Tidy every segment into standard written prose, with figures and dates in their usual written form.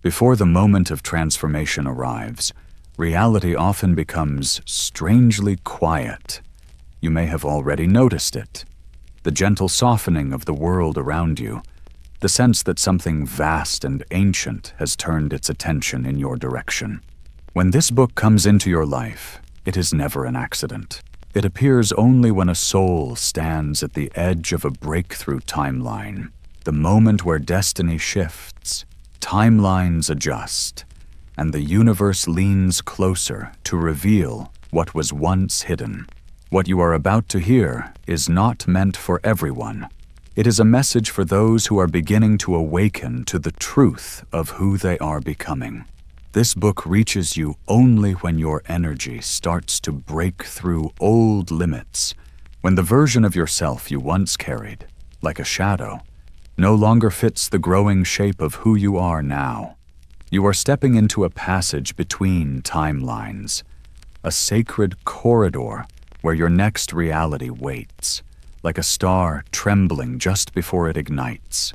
Before the moment of transformation arrives, reality often becomes strangely quiet. You may have already noticed it. The gentle softening of the world around you, the sense that something vast and ancient has turned its attention in your direction. When this book comes into your life, it is never an accident. It appears only when a soul stands at the edge of a breakthrough timeline, the moment where destiny shifts, timelines adjust, and the universe leans closer to reveal what was once hidden. What you are about to hear is not meant for everyone. It is a message for those who are beginning to awaken to the truth of who they are becoming. This book reaches you only when your energy starts to break through old limits, when the version of yourself you once carried, like a shadow, no longer fits the growing shape of who you are now. You are stepping into a passage between timelines, a sacred corridor where your next reality waits, like a star trembling just before it ignites.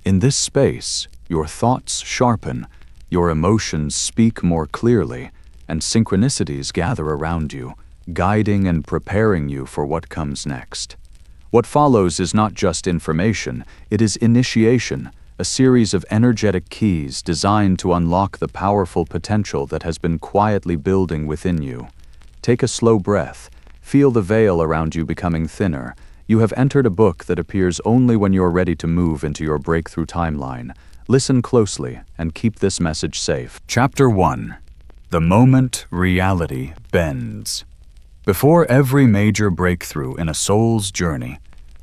In this space, your thoughts sharpen, your emotions speak more clearly, and synchronicities gather around you, guiding and preparing you for what comes next. What follows is not just information, it is initiation, a series of energetic keys designed to unlock the powerful potential that has been quietly building within you. Take a slow breath. Feel the veil around you becoming thinner. You have entered a book that appears only when you're ready to move into your breakthrough timeline. Listen closely and keep this message safe. Chapter 1. The Moment Reality Bends. Before every major breakthrough in a soul's journey,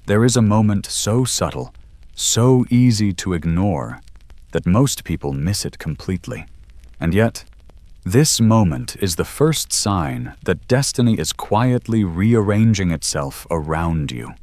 there is a moment so subtle, so easy to ignore, that most people miss it completely. And yet, this moment is the first sign that destiny is quietly rearranging itself around you.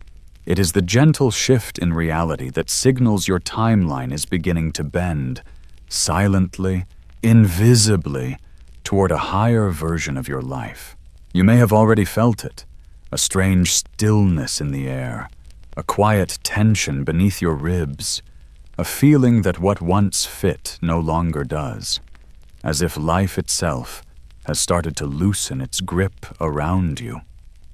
It is the gentle shift in reality that signals your timeline is beginning to bend, silently, invisibly, toward a higher version of your life. You may have already felt it, a strange stillness in the air, a quiet tension beneath your ribs, a feeling that what once fit no longer does, as if life itself has started to loosen its grip around you.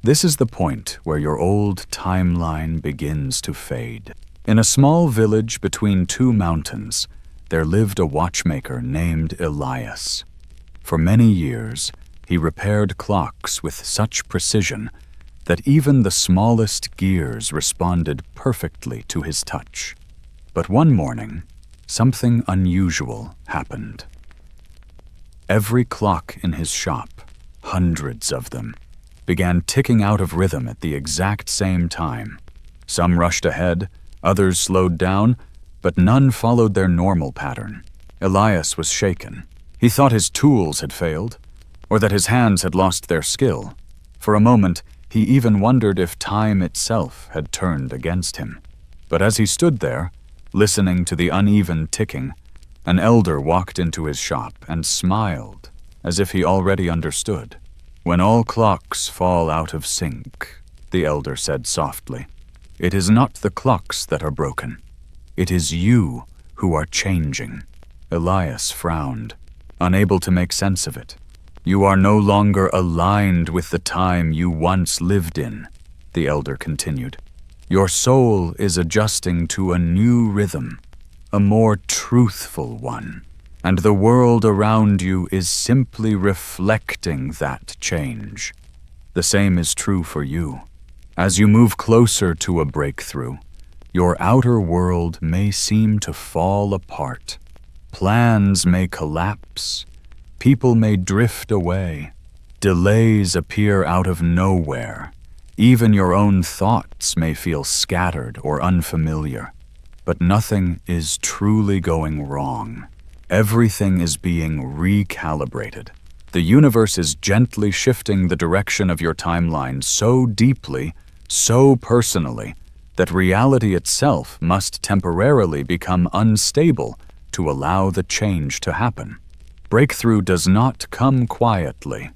This is the point where your old timeline begins to fade. In a small village between two mountains, there lived a watchmaker named Elias. For many years, he repaired clocks with such precision that even the smallest gears responded perfectly to his touch. But one morning, something unusual happened. Every clock in his shop, hundreds of them, began ticking out of rhythm at the exact same time. Some rushed ahead, others slowed down, but none followed their normal pattern. Elias was shaken. He thought his tools had failed, or that his hands had lost their skill. For a moment, he even wondered if time itself had turned against him. But as he stood there, listening to the uneven ticking, an elder walked into his shop and smiled, as if he already understood. "When all clocks fall out of sync," the elder said softly, "it is not the clocks that are broken. It is you who are changing." Elias frowned, unable to make sense of it. "You are no longer aligned with the time you once lived in," the elder continued. "Your soul is adjusting to a new rhythm, a more truthful one, and the world around you is simply reflecting that change. The same is true for you. As you move closer to a breakthrough, your outer world may seem to fall apart. Plans may collapse. People may drift away. Delays appear out of nowhere. Even your own thoughts may feel scattered or unfamiliar. But nothing is truly going wrong. Everything is being recalibrated. The universe is gently shifting the direction of your timeline so deeply, so personally, that reality itself must temporarily become unstable to allow the change to happen. Breakthrough does not come quietly.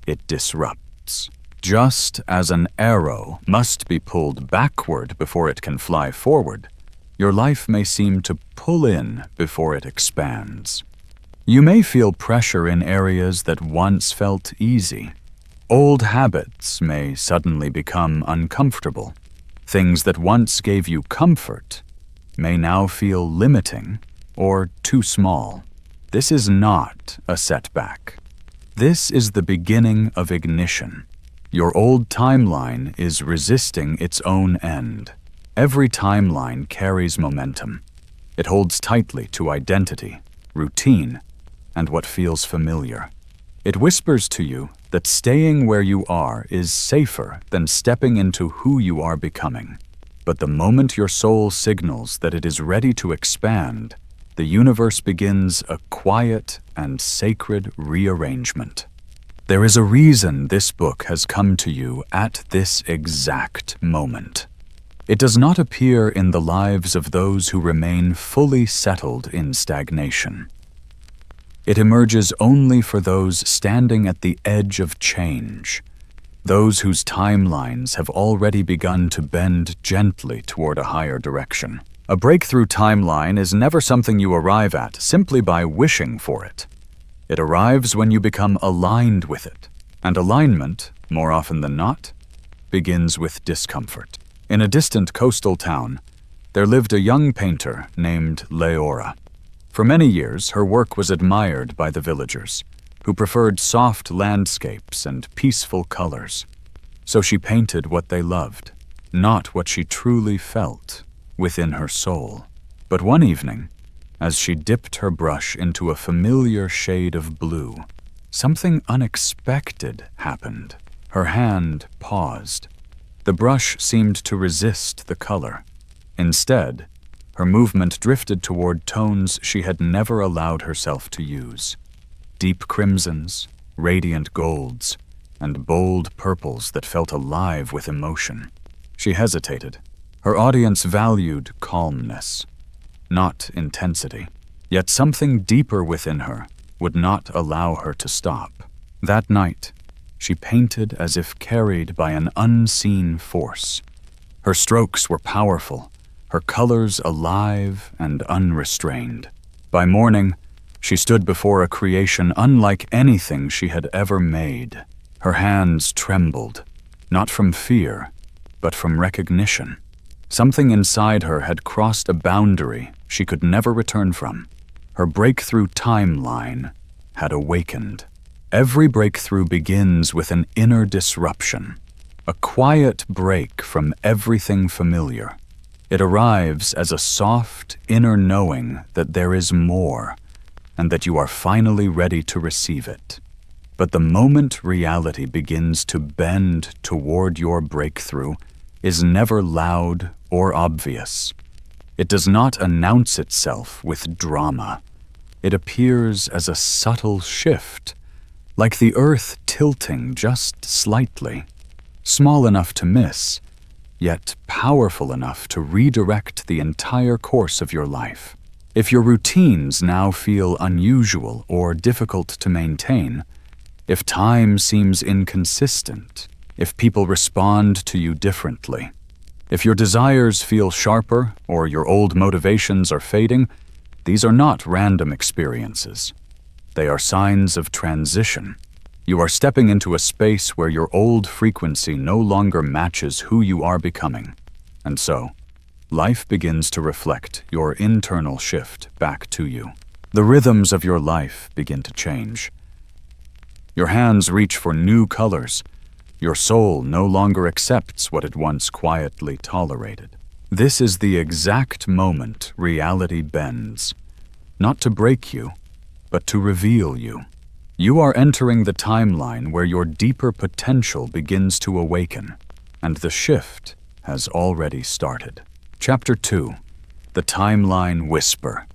It disrupts. Just as an arrow must be pulled backward before it can fly forward, your life may seem to pull in before it expands. You may feel pressure in areas that once felt easy. Old habits may suddenly become uncomfortable. Things that once gave you comfort may now feel limiting or too small. This is not a setback. This is the beginning of ignition. Your old timeline is resisting its own end. Every timeline carries momentum. It holds tightly to identity, routine, and what feels familiar. It whispers to you that staying where you are is safer than stepping into who you are becoming. But the moment your soul signals that it is ready to expand, the universe begins a quiet and sacred rearrangement. There is a reason this book has come to you at this exact moment. It does not appear in the lives of those who remain fully settled in stagnation. It emerges only for those standing at the edge of change, those whose timelines have already begun to bend gently toward a higher direction. A breakthrough timeline is never something you arrive at simply by wishing for it. It arrives when you become aligned with it, and alignment, more often than not, begins with discomfort. In a distant coastal town, there lived a young painter named Leora. For many years, her work was admired by the villagers, who preferred soft landscapes and peaceful colors. So she painted what they loved, not what she truly felt within her soul. But one evening, as she dipped her brush into a familiar shade of blue, something unexpected happened. Her hand paused. The brush seemed to resist the color. Instead, her movement drifted toward tones she had never allowed herself to use. Deep crimsons, radiant golds, and bold purples that felt alive with emotion. She hesitated. Her audience valued calmness, not intensity. Yet something deeper within her would not allow her to stop. That night, she painted as if carried by an unseen force. Her strokes were powerful, her colors alive and unrestrained. By morning, she stood before a creation unlike anything she had ever made. Her hands trembled, not from fear, but from recognition. Something inside her had crossed a boundary she could never return from. Her breakthrough timeline had awakened. Every breakthrough begins with an inner disruption, a quiet break from everything familiar. It arrives as a soft inner knowing that there is more, and that you are finally ready to receive it. But the moment reality begins to bend toward your breakthrough is never loud or obvious. It does not announce itself with drama. It appears as a subtle shift, like the earth tilting just slightly, small enough to miss, yet powerful enough to redirect the entire course of your life. If your routines now feel unusual or difficult to maintain, if time seems inconsistent, if people respond to you differently, if your desires feel sharper or your old motivations are fading, these are not random experiences. They are signs of transition. You are stepping into a space where your old frequency no longer matches who you are becoming. And so, life begins to reflect your internal shift back to you. The rhythms of your life begin to change. Your hands reach for new colors. Your soul no longer accepts what it once quietly tolerated. This is the exact moment reality bends, not to break you, but to reveal you. You are entering the timeline where your deeper potential begins to awaken, and the shift has already started. Chapter 2. The Timeline Whisper.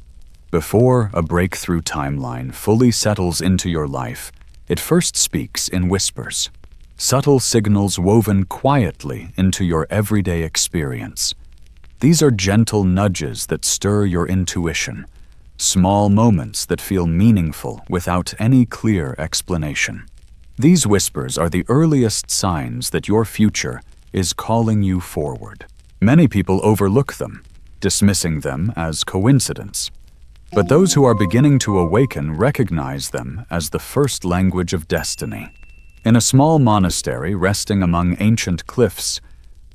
Before a breakthrough timeline fully settles into your life, it first speaks in whispers. Subtle signals woven quietly into your everyday experience. These are gentle nudges that stir your intuition, small moments that feel meaningful without any clear explanation. These whispers are the earliest signs that your future is calling you forward. Many people overlook them, dismissing them as coincidence. But those who are beginning to awaken recognize them as the first language of destiny. In a small monastery resting among ancient cliffs,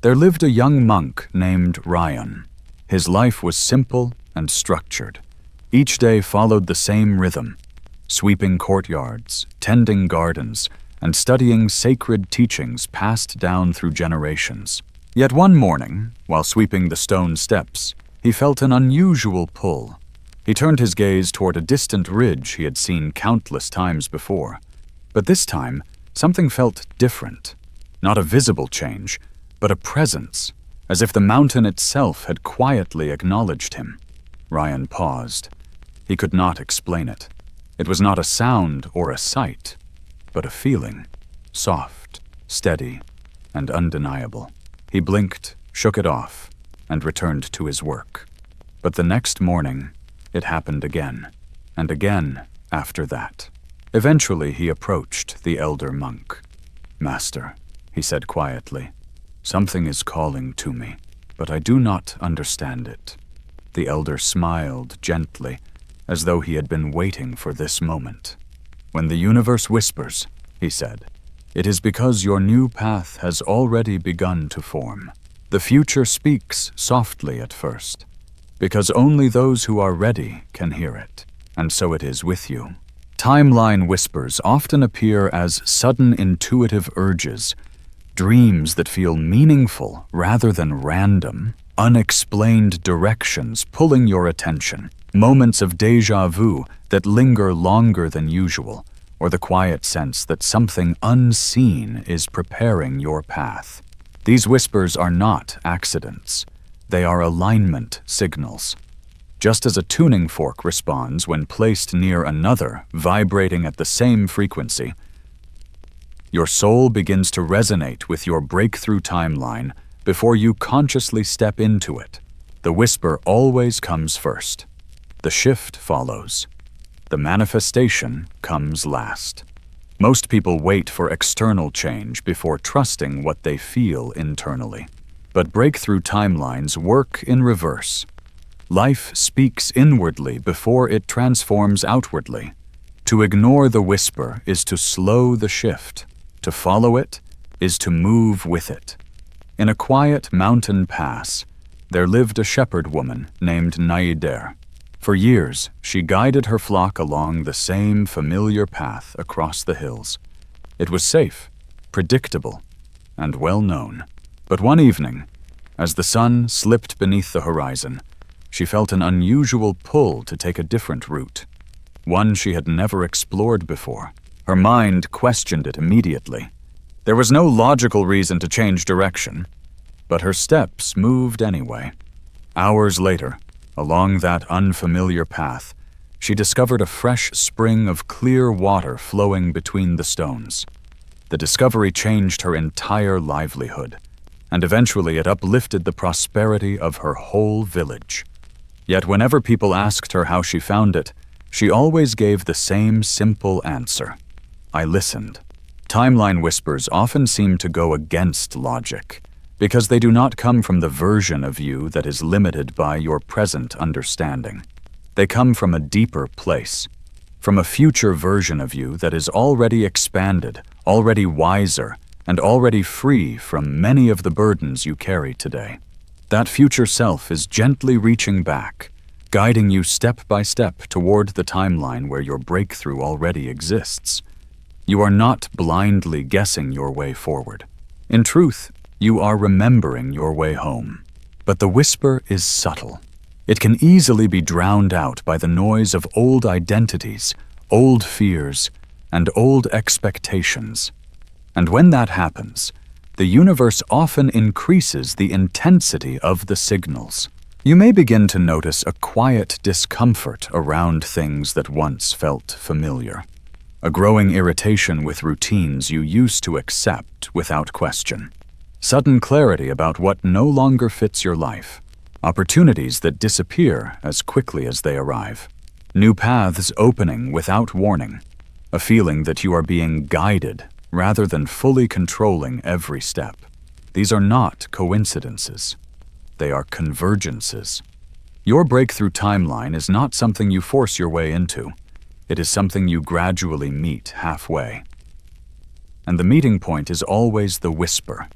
there lived a young monk named Ryan. His life was simple and structured. Each day followed the same rhythm: sweeping courtyards, tending gardens, and studying sacred teachings passed down through generations. Yet one morning, while sweeping the stone steps, he felt an unusual pull. He turned his gaze toward a distant ridge he had seen countless times before. But this time, something felt different. Not a visible change, but a presence, as if the mountain itself had quietly acknowledged him. Ryan paused. He could not explain it. It was not a sound or a sight, but a feeling, soft, steady, and undeniable. He blinked, shook it off, and returned to his work. But the next morning, it happened again, and again after that. Eventually he approached the elder monk. "Master," he said quietly, "something is calling to me, but I do not understand it." The elder smiled gently, as though he had been waiting for this moment. "When the universe whispers," he said, "it is because your new path has already begun to form. The future speaks softly at first, because only those who are ready can hear it, and so it is with you." Timeline whispers often appear as sudden intuitive urges, dreams that feel meaningful rather than random, unexplained directions pulling your attention, moments of déjà vu that linger longer than usual, or the quiet sense that something unseen is preparing your path. These whispers are not accidents. They are alignment signals. Just as a tuning fork responds when placed near another, vibrating at the same frequency, your soul begins to resonate with your breakthrough timeline before you consciously step into it. The whisper always comes first. The shift follows. The manifestation comes last. Most people wait for external change before trusting what they feel internally. But breakthrough timelines work in reverse. Life speaks inwardly before it transforms outwardly. To ignore the whisper is to slow the shift. To follow it is to move with it. In a quiet mountain pass, there lived a shepherd woman named Naider. For years, she guided her flock along the same familiar path across the hills. It was safe, predictable, and well known. But one evening, as the sun slipped beneath the horizon, she felt an unusual pull to take a different route, one she had never explored before. Her mind questioned it immediately. There was no logical reason to change direction, but her steps moved anyway. Hours later, along that unfamiliar path, she discovered a fresh spring of clear water flowing between the stones. The discovery changed her entire livelihood, and eventually it uplifted the prosperity of her whole village. Yet whenever people asked her how she found it, she always gave the same simple answer: "I listened." Timeline whispers often seem to go against logic, because they do not come from the version of you that is limited by your present understanding. They come from a deeper place, from a future version of you that is already expanded, already wiser, and already free from many of the burdens you carry today. That future self is gently reaching back, guiding you step by step toward the timeline where your breakthrough already exists. You are not blindly guessing your way forward. In truth, you are remembering your way home. But the whisper is subtle. It can easily be drowned out by the noise of old identities, old fears, and old expectations. And when that happens, the universe often increases the intensity of the signals. You may begin to notice a quiet discomfort around things that once felt familiar, a growing irritation with routines you used to accept without question, sudden clarity about what no longer fits your life, opportunities that disappear as quickly as they arrive, new paths opening without warning, a feeling that you are being guided rather than fully controlling every step. These are not coincidences. They are convergences. Your breakthrough timeline is not something you force your way into. It is something you gradually meet halfway. And the meeting point is always the whisper.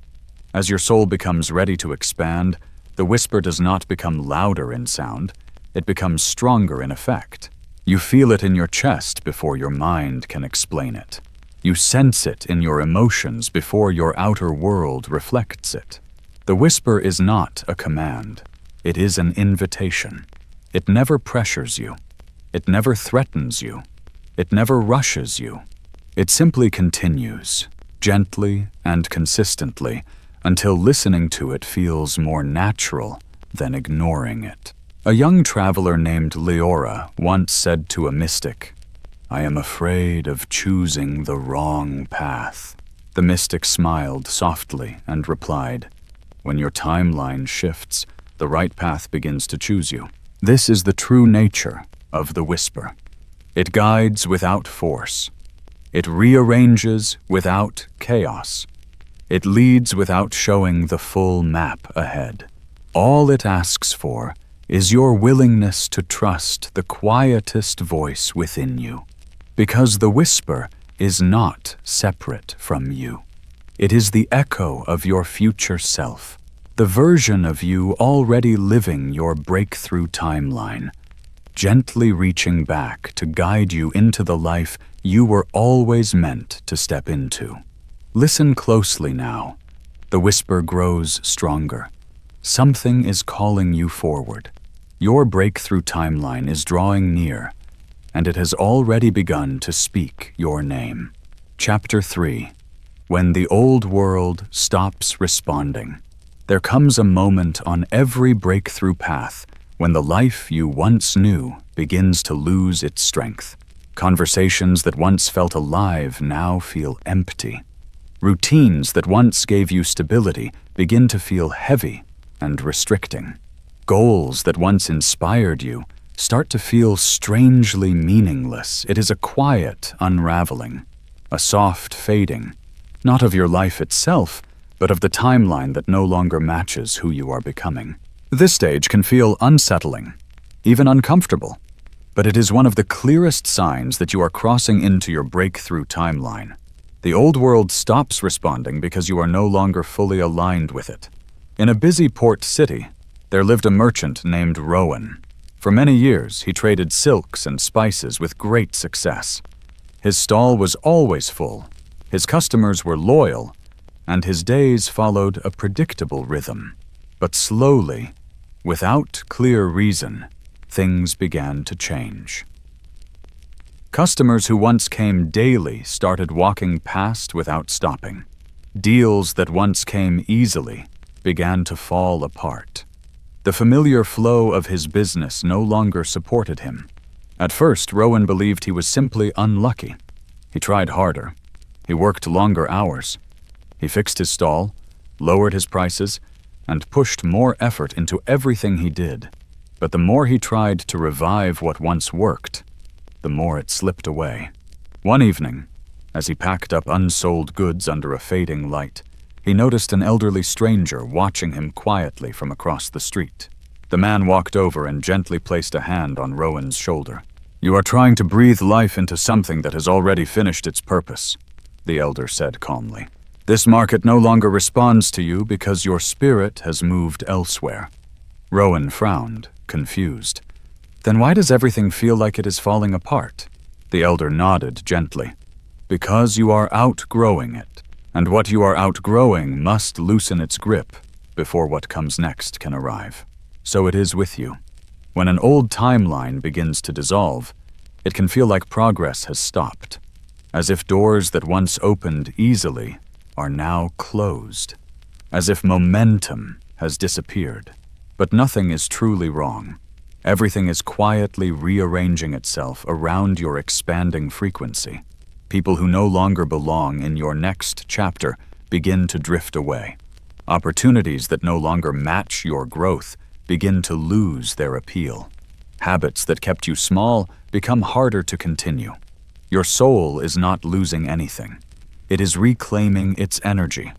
As your soul becomes ready to expand, the whisper does not become louder in sound, it becomes stronger in effect. You feel it in your chest before your mind can explain it. You sense it in your emotions before your outer world reflects it. The whisper is not a command. It is an invitation. It never pressures you. It never threatens you. It never rushes you. It simply continues, gently and consistently, until listening to it feels more natural than ignoring it. A young traveler named Leora once said to a mystic, "I am afraid of choosing the wrong path." The mystic smiled softly and replied, "When your timeline shifts, the right path begins to choose you." This is the true nature of the whisper. It guides without force. It rearranges without chaos. It leads without showing the full map ahead. All it asks for is your willingness to trust the quietest voice within you. Because the whisper is not separate from you. It is the echo of your future self, the version of you already living your breakthrough timeline, gently reaching back to guide you into the life you were always meant to step into. Listen closely now. The whisper grows stronger. Something is calling you forward. Your breakthrough timeline is drawing near, and it has already begun to speak your name. Chapter 3. When the old world stops responding. There comes a moment on every breakthrough path when the life you once knew begins to lose its strength. Conversations that once felt alive now feel empty. Routines that once gave you stability begin to feel heavy and restricting. Goals that once inspired you start to feel strangely meaningless. It is a quiet unraveling, a soft fading, not of your life itself, but of the timeline that no longer matches who you are becoming. This stage can feel unsettling, even uncomfortable, but it is one of the clearest signs that you are crossing into your breakthrough timeline. The old world stops responding because you are no longer fully aligned with it. In a busy port city, there lived a merchant named Rowan. For many years, he traded silks and spices with great success. His stall was always full, his customers were loyal, and his days followed a predictable rhythm. But slowly, without clear reason, things began to change. Customers who once came daily started walking past without stopping. Deals that once came easily began to fall apart. The familiar flow of his business no longer supported him. At first, Rowan believed he was simply unlucky. He tried harder. He worked longer hours. He fixed his stall, lowered his prices, and pushed more effort into everything he did. But the more he tried to revive what once worked, the more it slipped away. One evening, as he packed up unsold goods under a fading light, he noticed an elderly stranger watching him quietly from across the street. The man walked over and gently placed a hand on Rowan's shoulder. "You are trying to breathe life into something that has already finished its purpose," the elder said calmly. "This market no longer responds to you because your spirit has moved elsewhere." Rowan frowned, confused. "Then why does everything feel like it is falling apart?" The elder nodded gently. "Because you are outgrowing it. And what you are outgrowing must loosen its grip before what comes next can arrive. So it is with you. When an old timeline begins to dissolve, it can feel like progress has stopped, as if doors that once opened easily are now closed, as if momentum has disappeared. But nothing is truly wrong. Everything is quietly rearranging itself around your expanding frequency. People who no longer belong in your next chapter begin to drift away. Opportunities that no longer match your growth begin to lose their appeal. Habits that kept you small become harder to continue. Your soul is not losing anything. It is reclaiming its energy,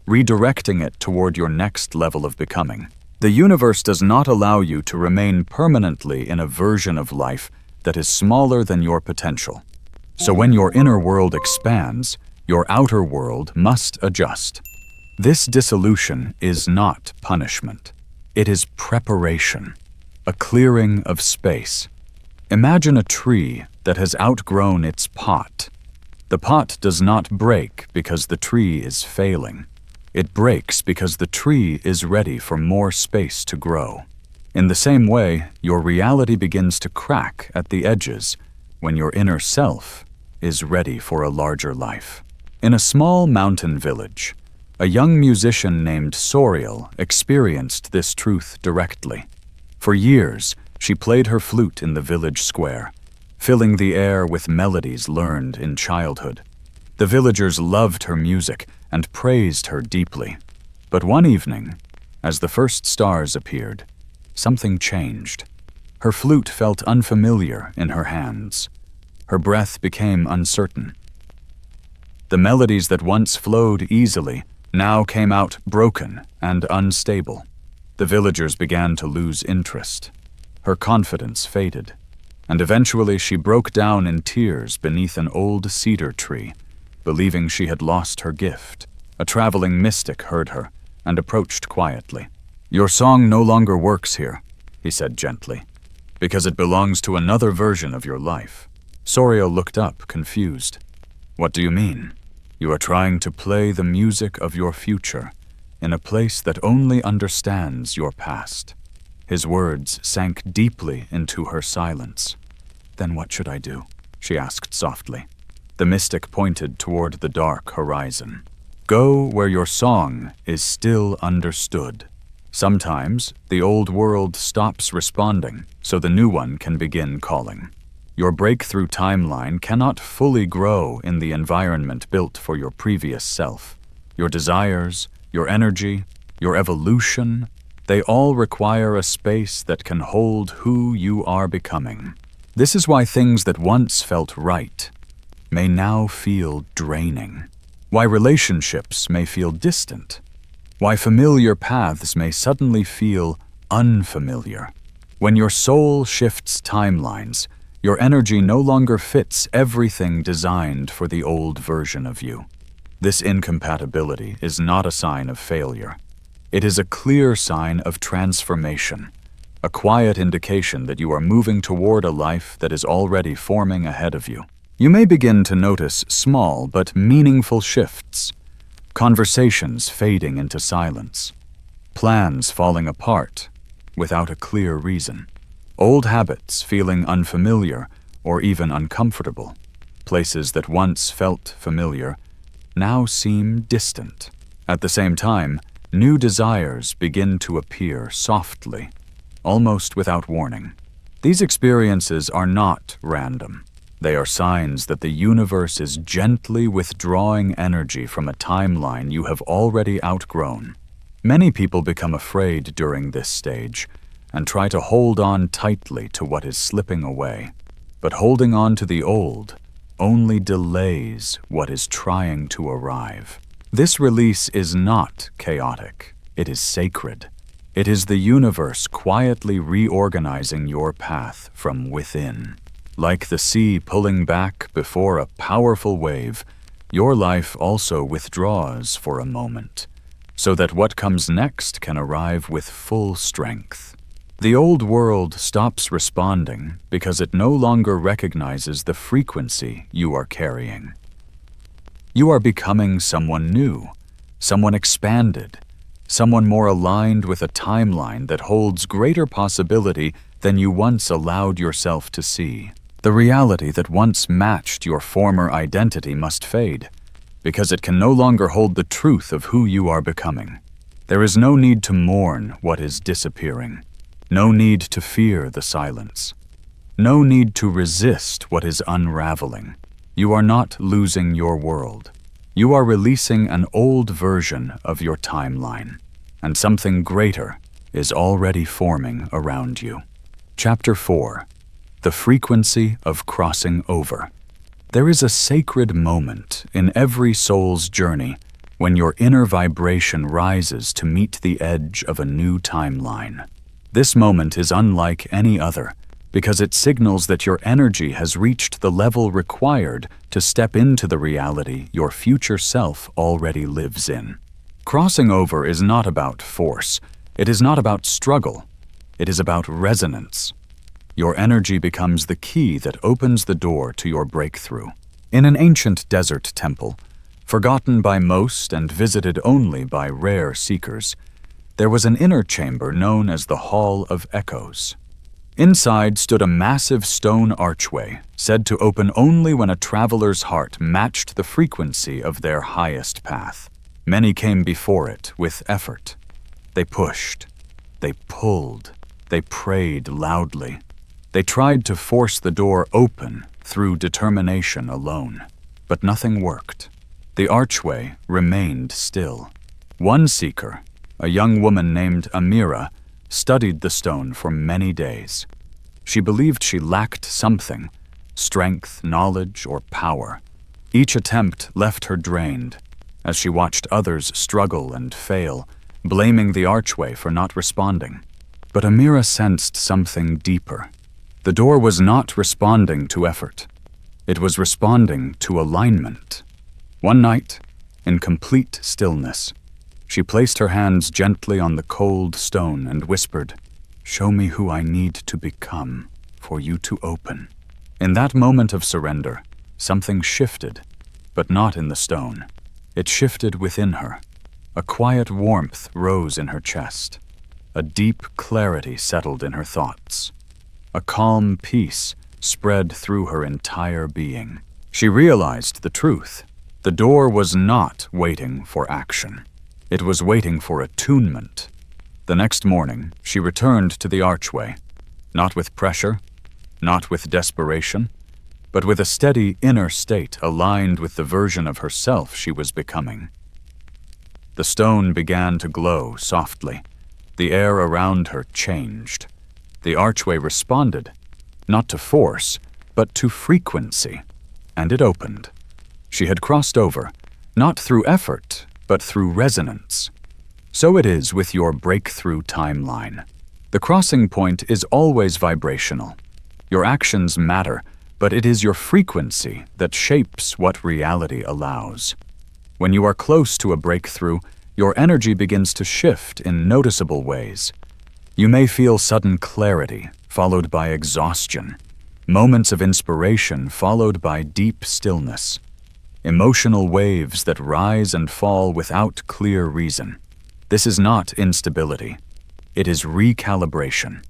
redirecting it toward your next level of becoming. The universe does not allow you to remain permanently in a version of life that is smaller than your potential. So when your inner world expands, your outer world must adjust. This dissolution is not punishment. It is preparation, a clearing of space. Imagine a tree that has outgrown its pot. The pot does not break because the tree is failing. It breaks because the tree is ready for more space to grow. In the same way, your reality begins to crack at the edges when your inner self is ready for a larger life. In a small mountain village, a young musician named Soriel experienced this truth directly. For years, she played her flute in the village square, filling the air with melodies learned in childhood. The villagers loved her music and praised her deeply. But one evening, as the first stars appeared, something changed. Her flute felt unfamiliar in her hands. Her breath became uncertain. The melodies that once flowed easily now came out broken and unstable. The villagers began to lose interest. Her confidence faded, and eventually she broke down in tears beneath an old cedar tree, believing she had lost her gift. A traveling mystic heard her and approached quietly. "Your song no longer works here," he said gently, "because it belongs to another version of your life." Soriel looked up, confused. "What do you mean?" "You are trying to play the music of your future in a place that only understands your past." His words sank deeply into her silence. "Then what should I do?" she asked softly. The mystic pointed toward the dark horizon. "Go where your song is still understood. Sometimes the old world stops responding, so the new one can begin calling. Your breakthrough timeline cannot fully grow in the environment built for your previous self. Your desires, your energy, your evolution, they all require a space that can hold who you are becoming. This is why things that once felt right may now feel draining. Why relationships may feel distant. Why familiar paths may suddenly feel unfamiliar. When your soul shifts timelines, your energy no longer fits everything designed for the old version of you. This incompatibility is not a sign of failure. It is a clear sign of transformation, a quiet indication that you are moving toward a life that is already forming ahead of you. You may begin to notice small but meaningful shifts, conversations fading into silence, plans falling apart without a clear reason, old habits feeling unfamiliar or even uncomfortable. Places that once felt familiar now seem distant. At the same time, new desires begin to appear softly, almost without warning. These experiences are not random. They are signs that the universe is gently withdrawing energy from a timeline you have already outgrown. Many people become afraid during this stage and try to hold on tightly to what is slipping away. But holding on to the old only delays what is trying to arrive. This release is not chaotic. It is sacred. It is the universe quietly reorganizing your path from within. Like the sea pulling back before a powerful wave, your life also withdraws for a moment, so that what comes next can arrive with full strength. The old world stops responding because it no longer recognizes the frequency you are carrying. You are becoming someone new, someone expanded, someone more aligned with a timeline that holds greater possibility than you once allowed yourself to see. The reality that once matched your former identity must fade, because it can no longer hold the truth of who you are becoming. There is no need to mourn what is disappearing, no need to fear the silence, no need to resist what is unraveling. You are not losing your world. You are releasing an old version of your timeline, and something greater is already forming around you. Chapter 4. The frequency of crossing over. There is a sacred moment in every soul's journey when your inner vibration rises to meet the edge of a new timeline. This moment is unlike any other because it signals that your energy has reached the level required to step into the reality your future self already lives in. Crossing over is not about force. It is not about struggle. It is about resonance. Your energy becomes the key that opens the door to your breakthrough. In an ancient desert temple, forgotten by most and visited only by rare seekers, there was an inner chamber known as the Hall of Echoes. Inside stood a massive stone archway, said to open only when a traveler's heart matched the frequency of their highest path. Many came before it with effort. They pushed, they pulled, they prayed loudly. They tried to force the door open through determination alone, but nothing worked. The archway remained still. One seeker, a young woman named Amira, studied the stone for many days. She believed she lacked something, strength, knowledge, or power. Each attempt left her drained, as she watched others struggle and fail, blaming the archway for not responding. But Amira sensed something deeper. The door was not responding to effort. It was responding to alignment. One night, in complete stillness, she placed her hands gently on the cold stone and whispered, "Show me who I need to become for you to open." In that moment of surrender, something shifted, but not in the stone. It shifted within her. A quiet warmth rose in her chest. A deep clarity settled in her thoughts. A calm peace spread through her entire being. She realized the truth. The door was not waiting for action. It was waiting for attunement. The next morning, she returned to the archway, not with pressure, not with desperation, but with a steady inner state aligned with the version of herself she was becoming. The stone began to glow softly. The air around her changed. The archway responded, not to force, but to frequency, and it opened. She had crossed over, not through effort, but through resonance. So it is with your breakthrough timeline. The crossing point is always vibrational. Your actions matter, but it is your frequency that shapes what reality allows. When you are close to a breakthrough, your energy begins to shift in noticeable ways. You may feel sudden clarity, followed by exhaustion, moments of inspiration followed by deep stillness, emotional waves that rise and fall without clear reason. This is not instability. It is recalibration.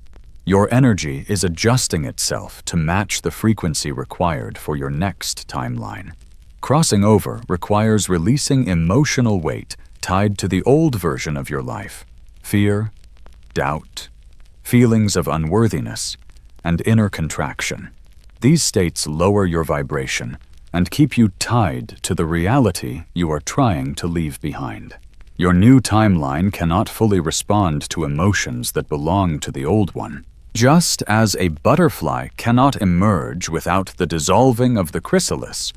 Your energy is adjusting itself to match the frequency required for your next timeline. Crossing over requires releasing emotional weight tied to the old version of your life: fear, doubt, feelings of unworthiness, and inner contraction. These states lower your vibration and keep you tied to the reality you are trying to leave behind. Your new timeline cannot fully respond to emotions that belong to the old one. Just as a butterfly cannot emerge without the dissolving of the chrysalis,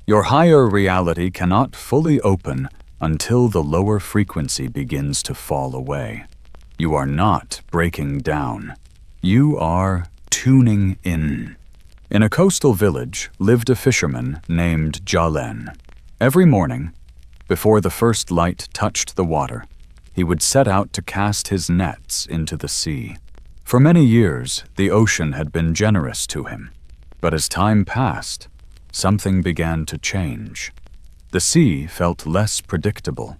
your higher reality cannot fully open until the lower frequency begins to fall away. You are not breaking down. You are tuning in. In a coastal village lived a fisherman named Jalen. Every morning, before the first light touched the water, he would set out to cast his nets into the sea. For many years, the ocean had been generous to him. But as time passed, something began to change. The sea felt less predictable.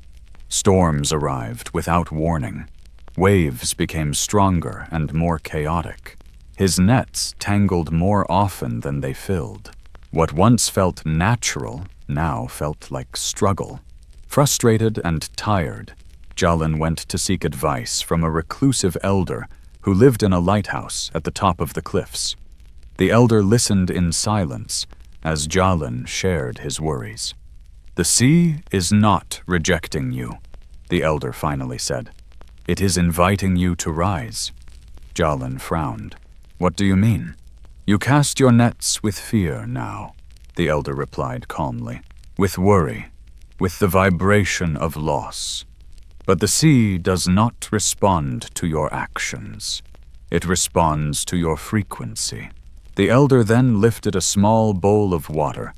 Storms arrived without warning. Waves became stronger and more chaotic. His nets tangled more often than they filled. What once felt natural now felt like struggle. Frustrated and tired, Jalen went to seek advice from a reclusive elder who lived in a lighthouse at the top of the cliffs. The elder listened in silence as Jalen shared his worries. "The sea is not rejecting you," the elder finally said. "It is inviting you to rise." Jalen frowned. "What do you mean?" "You cast your nets with fear now," the elder replied calmly. "With worry. with the vibration of loss. But the sea does not respond to your actions. It responds to your frequency. The elder then lifted a small bowl of water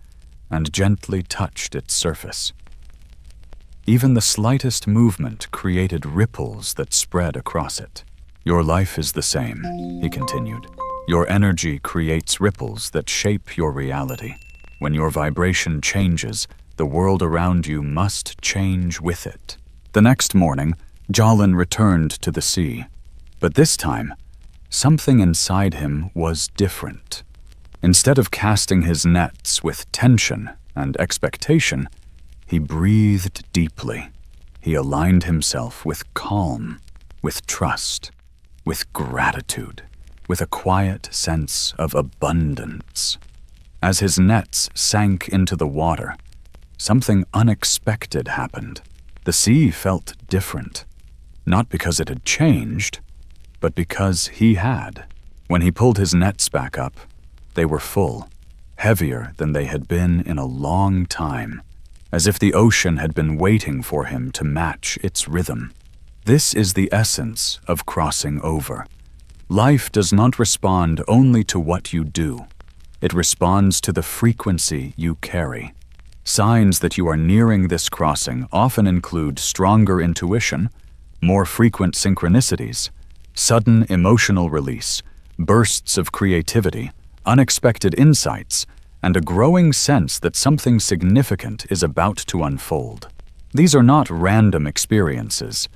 and gently touched its surface. Even the slightest movement created ripples that spread across it. Your life is the same, he continued. Your energy creates ripples that shape your reality. When your vibration changes, the world around you must change with it. The next morning, Jalin returned to the sea. But this time, something inside him was different. Instead of casting his nets with tension and expectation, he breathed deeply. He aligned himself with calm, with trust, with gratitude, with a quiet sense of abundance. As his nets sank into the water, something unexpected happened. The sea felt different, not because it had changed, but because he had. When he pulled his nets back up, they were full, heavier than they had been in a long time, as if the ocean had been waiting for him to match its rhythm. This is the essence of crossing over. Life does not respond only to what you do. It responds to the frequency you carry. Signs that you are nearing this crossing often include stronger intuition, more frequent synchronicities, sudden emotional release, bursts of creativity, unexpected insights, and a growing sense that something significant is about to unfold. These are not random experiences.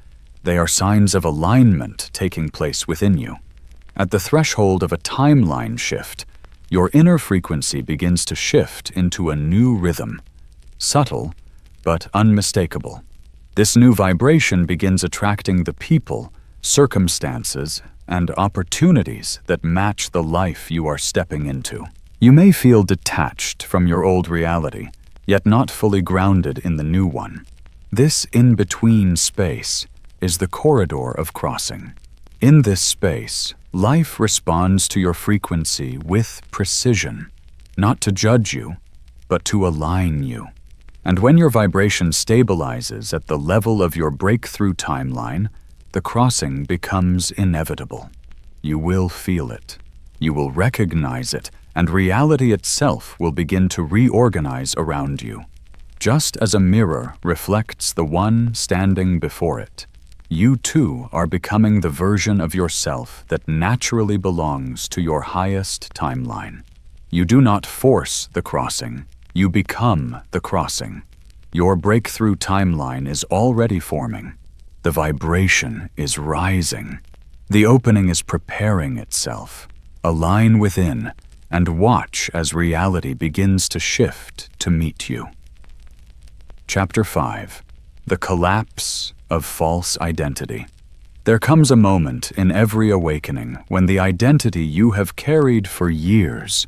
They are signs of alignment taking place within you. At the threshold of a timeline shift, your inner frequency begins to shift into a new rhythm, subtle but unmistakable. This new vibration begins attracting the people, circumstances, and opportunities that match the life you are stepping into. You may feel detached from your old reality, yet not fully grounded in the new one. This in-between space is the corridor of crossing. In this space, life responds to your frequency with precision, not to judge you, but to align you. And when your vibration stabilizes at the level of your breakthrough timeline, the crossing becomes inevitable. You will feel it. You will recognize it, and reality itself will begin to reorganize around you. Just as a mirror reflects the one standing before it, you too are becoming the version of yourself that naturally belongs to your highest timeline. You do not force the crossing. You become the crossing. Your breakthrough timeline is already forming. The vibration is rising. The opening is preparing itself. Align within and watch as reality begins to shift to meet you. Chapter 5. The Collapse of False Identity. There comes a moment in every awakening when the identity you have carried for years,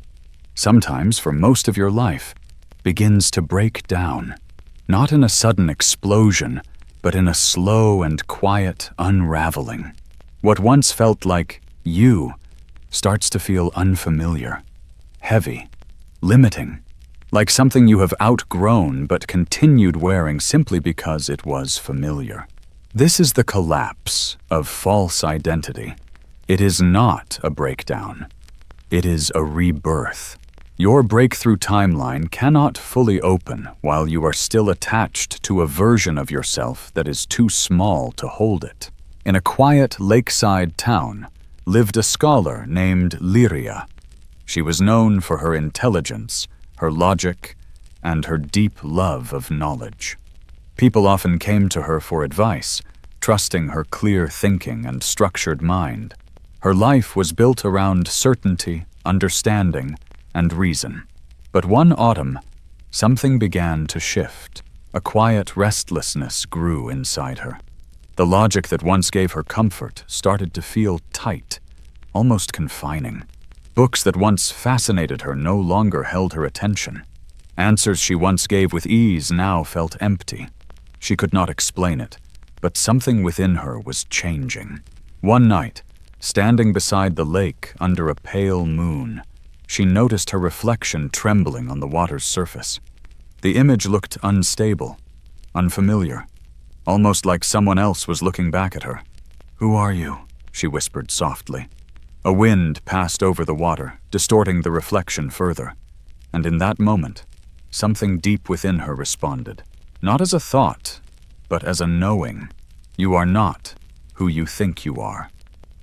sometimes for most of your life, begins to break down, not in a sudden explosion, but in a slow and quiet unraveling. What once felt like you starts to feel unfamiliar, heavy, limiting, like something you have outgrown but continued wearing simply because it was familiar. This is the collapse of false identity. It is not a breakdown. It is a rebirth. Your breakthrough timeline cannot fully open while you are still attached to a version of yourself that is too small to hold it. In a quiet lakeside town lived a scholar named Lyria. She was known for her intelligence, her logic, and her deep love of knowledge. People often came to her for advice, trusting her clear thinking and structured mind. Her life was built around certainty, understanding, and reason. But one autumn, something began to shift. A quiet restlessness grew inside her. The logic that once gave her comfort started to feel tight, almost confining. Books that once fascinated her no longer held her attention. Answers she once gave with ease now felt empty. She could not explain it, but something within her was changing. One night, standing beside the lake under a pale moon, she noticed her reflection trembling on the water's surface. The image looked unstable, unfamiliar, almost like someone else was looking back at her. "Who are you?" she whispered softly. A wind passed over the water, distorting the reflection further, and in that moment, something deep within her responded, not as a thought, but as a knowing. You are not who you think you are.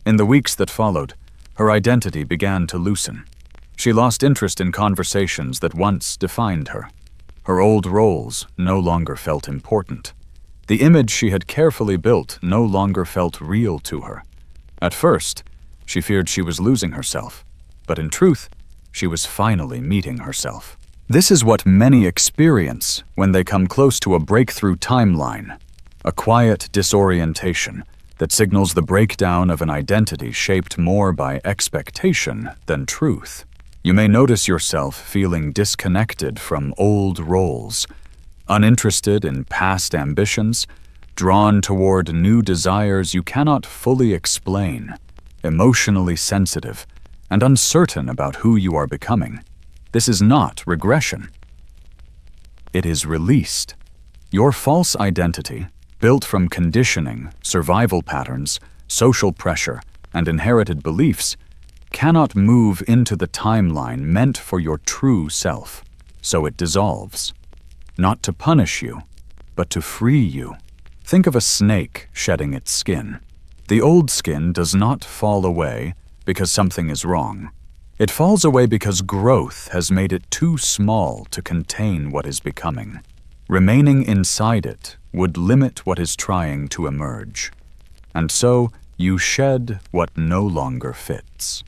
In the weeks that followed, her identity began to loosen. She lost interest in conversations that once defined her. Her old roles no longer felt important. The image she had carefully built no longer felt real to her. At first, she feared she was losing herself, but in truth, she was finally meeting herself. This is what many experience when they come close to a breakthrough timeline, a quiet disorientation that signals the breakdown of an identity shaped more by expectation than truth. You may notice yourself feeling disconnected from old roles, uninterested in past ambitions, drawn toward new desires you cannot fully explain, emotionally sensitive, and uncertain about who you are becoming. This is not regression. It is released. Your false identity, built from conditioning, survival patterns, social pressure, and inherited beliefs, cannot move into the timeline meant for your true self, so it dissolves. Not to punish you, but to free you. Think of a snake shedding its skin. The old skin does not fall away because something is wrong. It falls away because growth has made it too small to contain what is becoming. Remaining inside it would limit what is trying to emerge. And so you shed what no longer fits.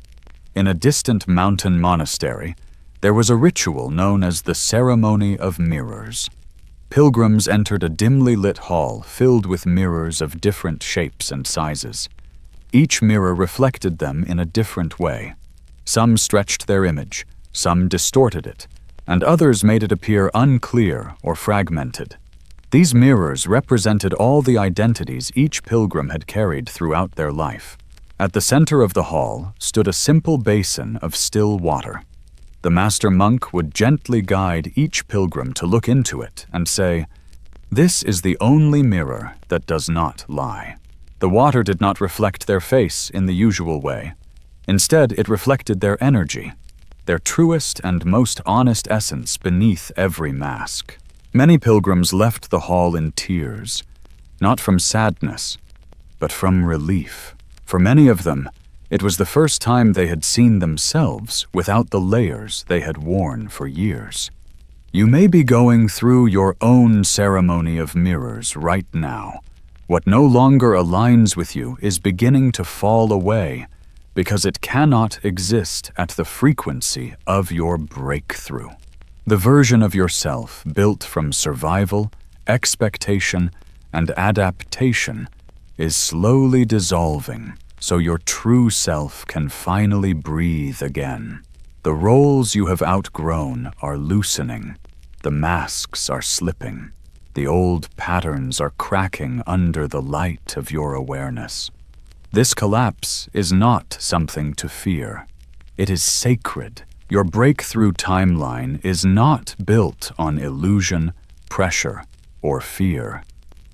In a distant mountain monastery, there was a ritual known as the Ceremony of Mirrors. Pilgrims entered a dimly lit hall filled with mirrors of different shapes and sizes. Each mirror reflected them in a different way. Some stretched their image, some distorted it, and others made it appear unclear or fragmented. These mirrors represented all the identities each pilgrim had carried throughout their life. At the center of the hall stood a simple basin of still water. The master monk would gently guide each pilgrim to look into it and say, "This is the only mirror that does not lie." The water did not reflect their face in the usual way. Instead, it reflected their energy, their truest and most honest essence beneath every mask. Many pilgrims left the hall in tears, not from sadness, but from relief. For many of them, it was the first time they had seen themselves without the layers they had worn for years. You may be going through your own ceremony of mirrors right now. What no longer aligns with you is beginning to fall away because it cannot exist at the frequency of your breakthrough. The version of yourself built from survival, expectation, and adaptation is slowly dissolving so your true self can finally breathe again. The roles you have outgrown are loosening. The masks are slipping. The old patterns are cracking under the light of your awareness. This collapse is not something to fear. It is sacred. Your breakthrough timeline is not built on illusion, pressure, or fear.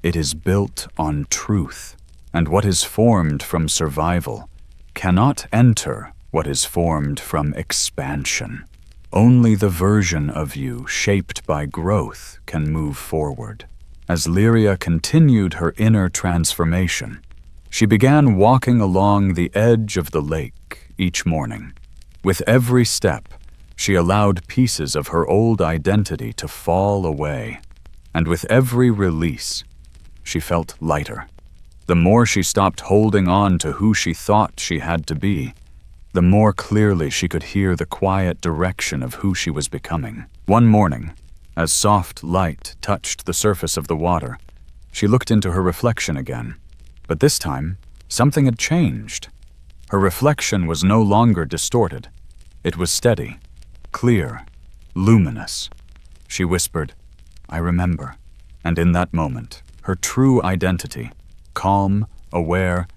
It is built on truth, and what is formed from survival cannot enter what is formed from expansion. Only the version of you shaped by growth can move forward. As Lyria continued her inner transformation, she began walking along the edge of the lake each morning. With every step, she allowed pieces of her old identity to fall away, and with every release, she felt lighter. The more she stopped holding on to who she thought she had to be, the more clearly she could hear the quiet direction of who she was becoming. One morning, as soft light touched the surface of the water, she looked into her reflection again. But this time, something had changed. Her reflection was no longer distorted. It was steady, clear, luminous. She whispered, "I remember." And in that moment, her true identity, calm, aware,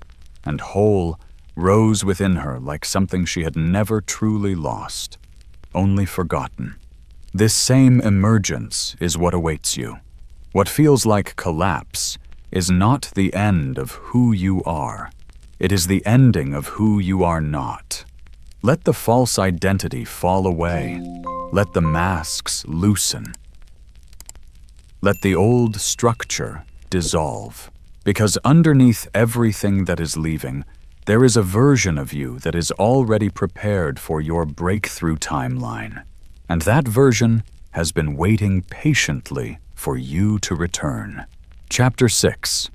and whole, rose within her like something she had never truly lost, only forgotten. This same emergence is what awaits you. What feels like collapse is not the end of who you are. It is the ending of who you are not. Let the false identity fall away. Let the masks loosen. Let the old structure dissolve. Because underneath everything that is leaving, there is a version of you that is already prepared for your breakthrough timeline. And that version has been waiting patiently for you to return. Chapter 6.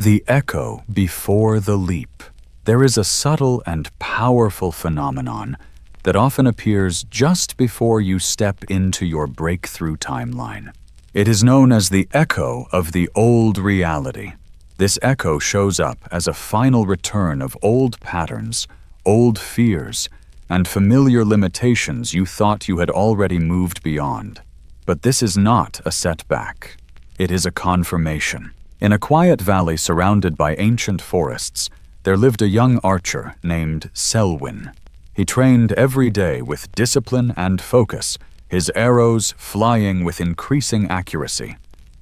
The Echo Before the Leap. There is a subtle and powerful phenomenon that often appears just before you step into your breakthrough timeline. It is known as the echo of the old reality. This echo shows up as a final return of old patterns, old fears, and familiar limitations you thought you had already moved beyond. But this is not a setback. It is a confirmation. In a quiet valley surrounded by ancient forests, there lived a young archer named Selwyn. He trained every day with discipline and focus, his arrows flying with increasing accuracy.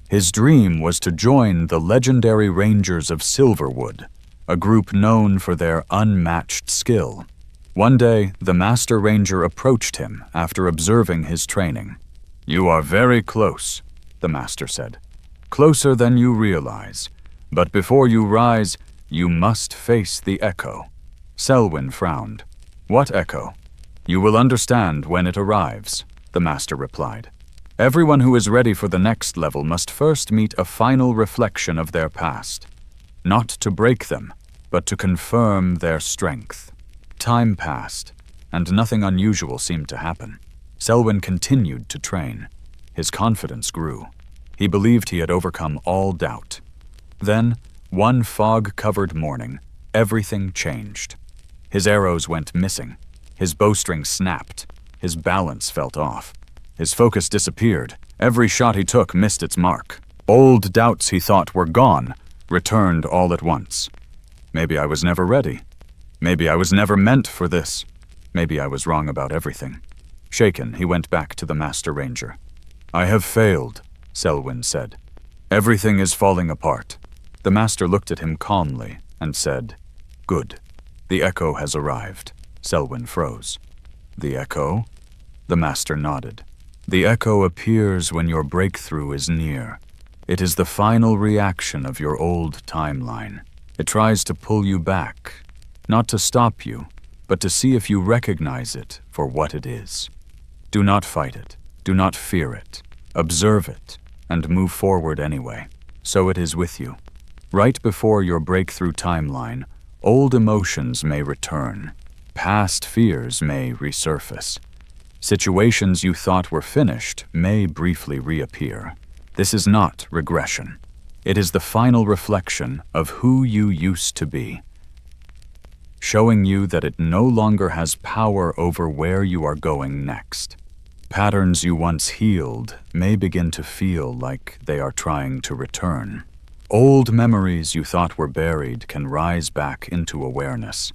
His dream was to join the legendary Rangers of Silverwood, a group known for their unmatched skill. One day, the Master Ranger approached him after observing his training. "You are very close," the Master said. "Closer than you realize. But before you rise, you must face the echo." Selwyn frowned. "What echo?" "You will understand when it arrives," the Master replied. "Everyone who is ready for the next level must first meet a final reflection of their past. Not to break them, but to confirm their strength." Time passed, and nothing unusual seemed to happen. Selwyn continued to train. His confidence grew. He believed he had overcome all doubt. Then, one fog-covered morning, everything changed. His arrows went missing. His bowstring snapped. His balance felt off. His focus disappeared. Every shot he took missed its mark. Old doubts he thought were gone returned all at once. Maybe I was never ready. Maybe I was never meant for this. Maybe I was wrong about everything. Shaken, he went back to the Master Ranger. "I have failed," Selwyn said. "Everything is falling apart." The Master looked at him calmly and said, "Good. The echo has arrived." Selwyn froze. "The echo?" The Master nodded. "The echo appears when your breakthrough is near. It is the final reaction of your old timeline. It tries to pull you back, not to stop you, but to see if you recognize it for what it is. Do not fight it. Do not fear it. Observe it, and move forward anyway. So it is with you. Right before your breakthrough timeline, old emotions may return. Past fears may resurface. Situations you thought were finished may briefly reappear. This is not regression. It is the final reflection of who you used to be, showing you that it no longer has power over where you are going next. Patterns you once healed may begin to feel like they are trying to return. Old memories you thought were buried can rise back into awareness.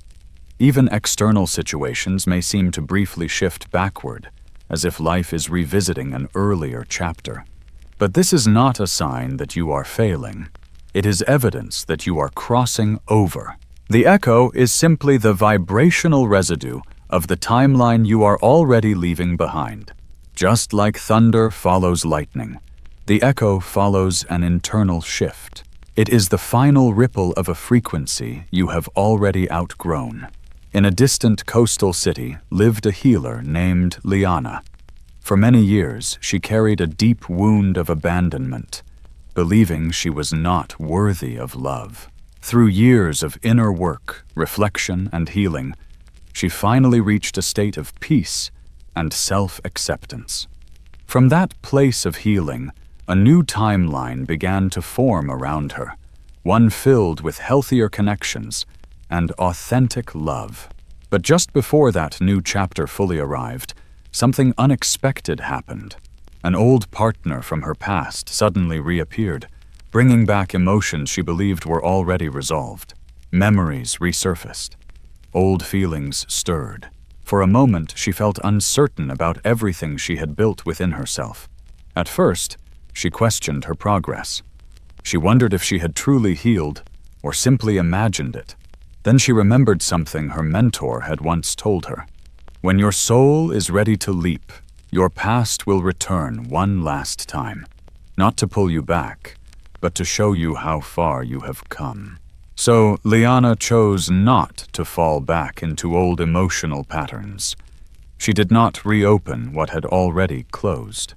Even external situations may seem to briefly shift backward, as if life is revisiting an earlier chapter. But this is not a sign that you are failing. It is evidence that you are crossing over. The echo is simply the vibrational residue of the timeline you are already leaving behind. Just like thunder follows lightning, the echo follows an internal shift. It is the final ripple of a frequency you have already outgrown. In a distant coastal city lived a healer named Liana. For many years, she carried a deep wound of abandonment, believing she was not worthy of love. Through years of inner work, reflection, and healing, she finally reached a state of peace and self-acceptance. From that place of healing, a new timeline began to form around her, one filled with healthier connections and authentic love. But just before that new chapter fully arrived, something unexpected happened. An old partner from her past suddenly reappeared, bringing back emotions she believed were already resolved. Memories resurfaced. Old feelings stirred. For a moment, she felt uncertain about everything she had built within herself. At first, She questioned her progress. She wondered if she had truly healed or simply imagined it. Then she remembered something her mentor had once told her. When your soul is ready to leap, your past will return one last time, not to pull you back, but to show you how far you have come. So Liana chose not to fall back into old emotional patterns. She did not reopen what had already closed.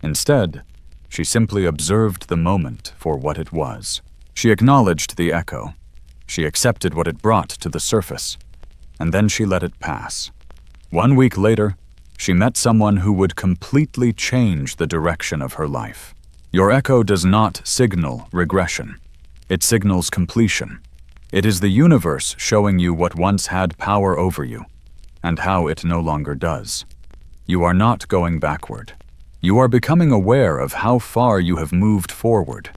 Instead, she simply observed the moment for what it was. She acknowledged the echo. She accepted what it brought to the surface, and then she let it pass. 1 week later, she met someone who would completely change the direction of her life. Your echo does not signal regression. It signals completion. It is the universe showing you what once had power over you, and how it no longer does. You are not going backward. You are becoming aware of how far you have moved forward.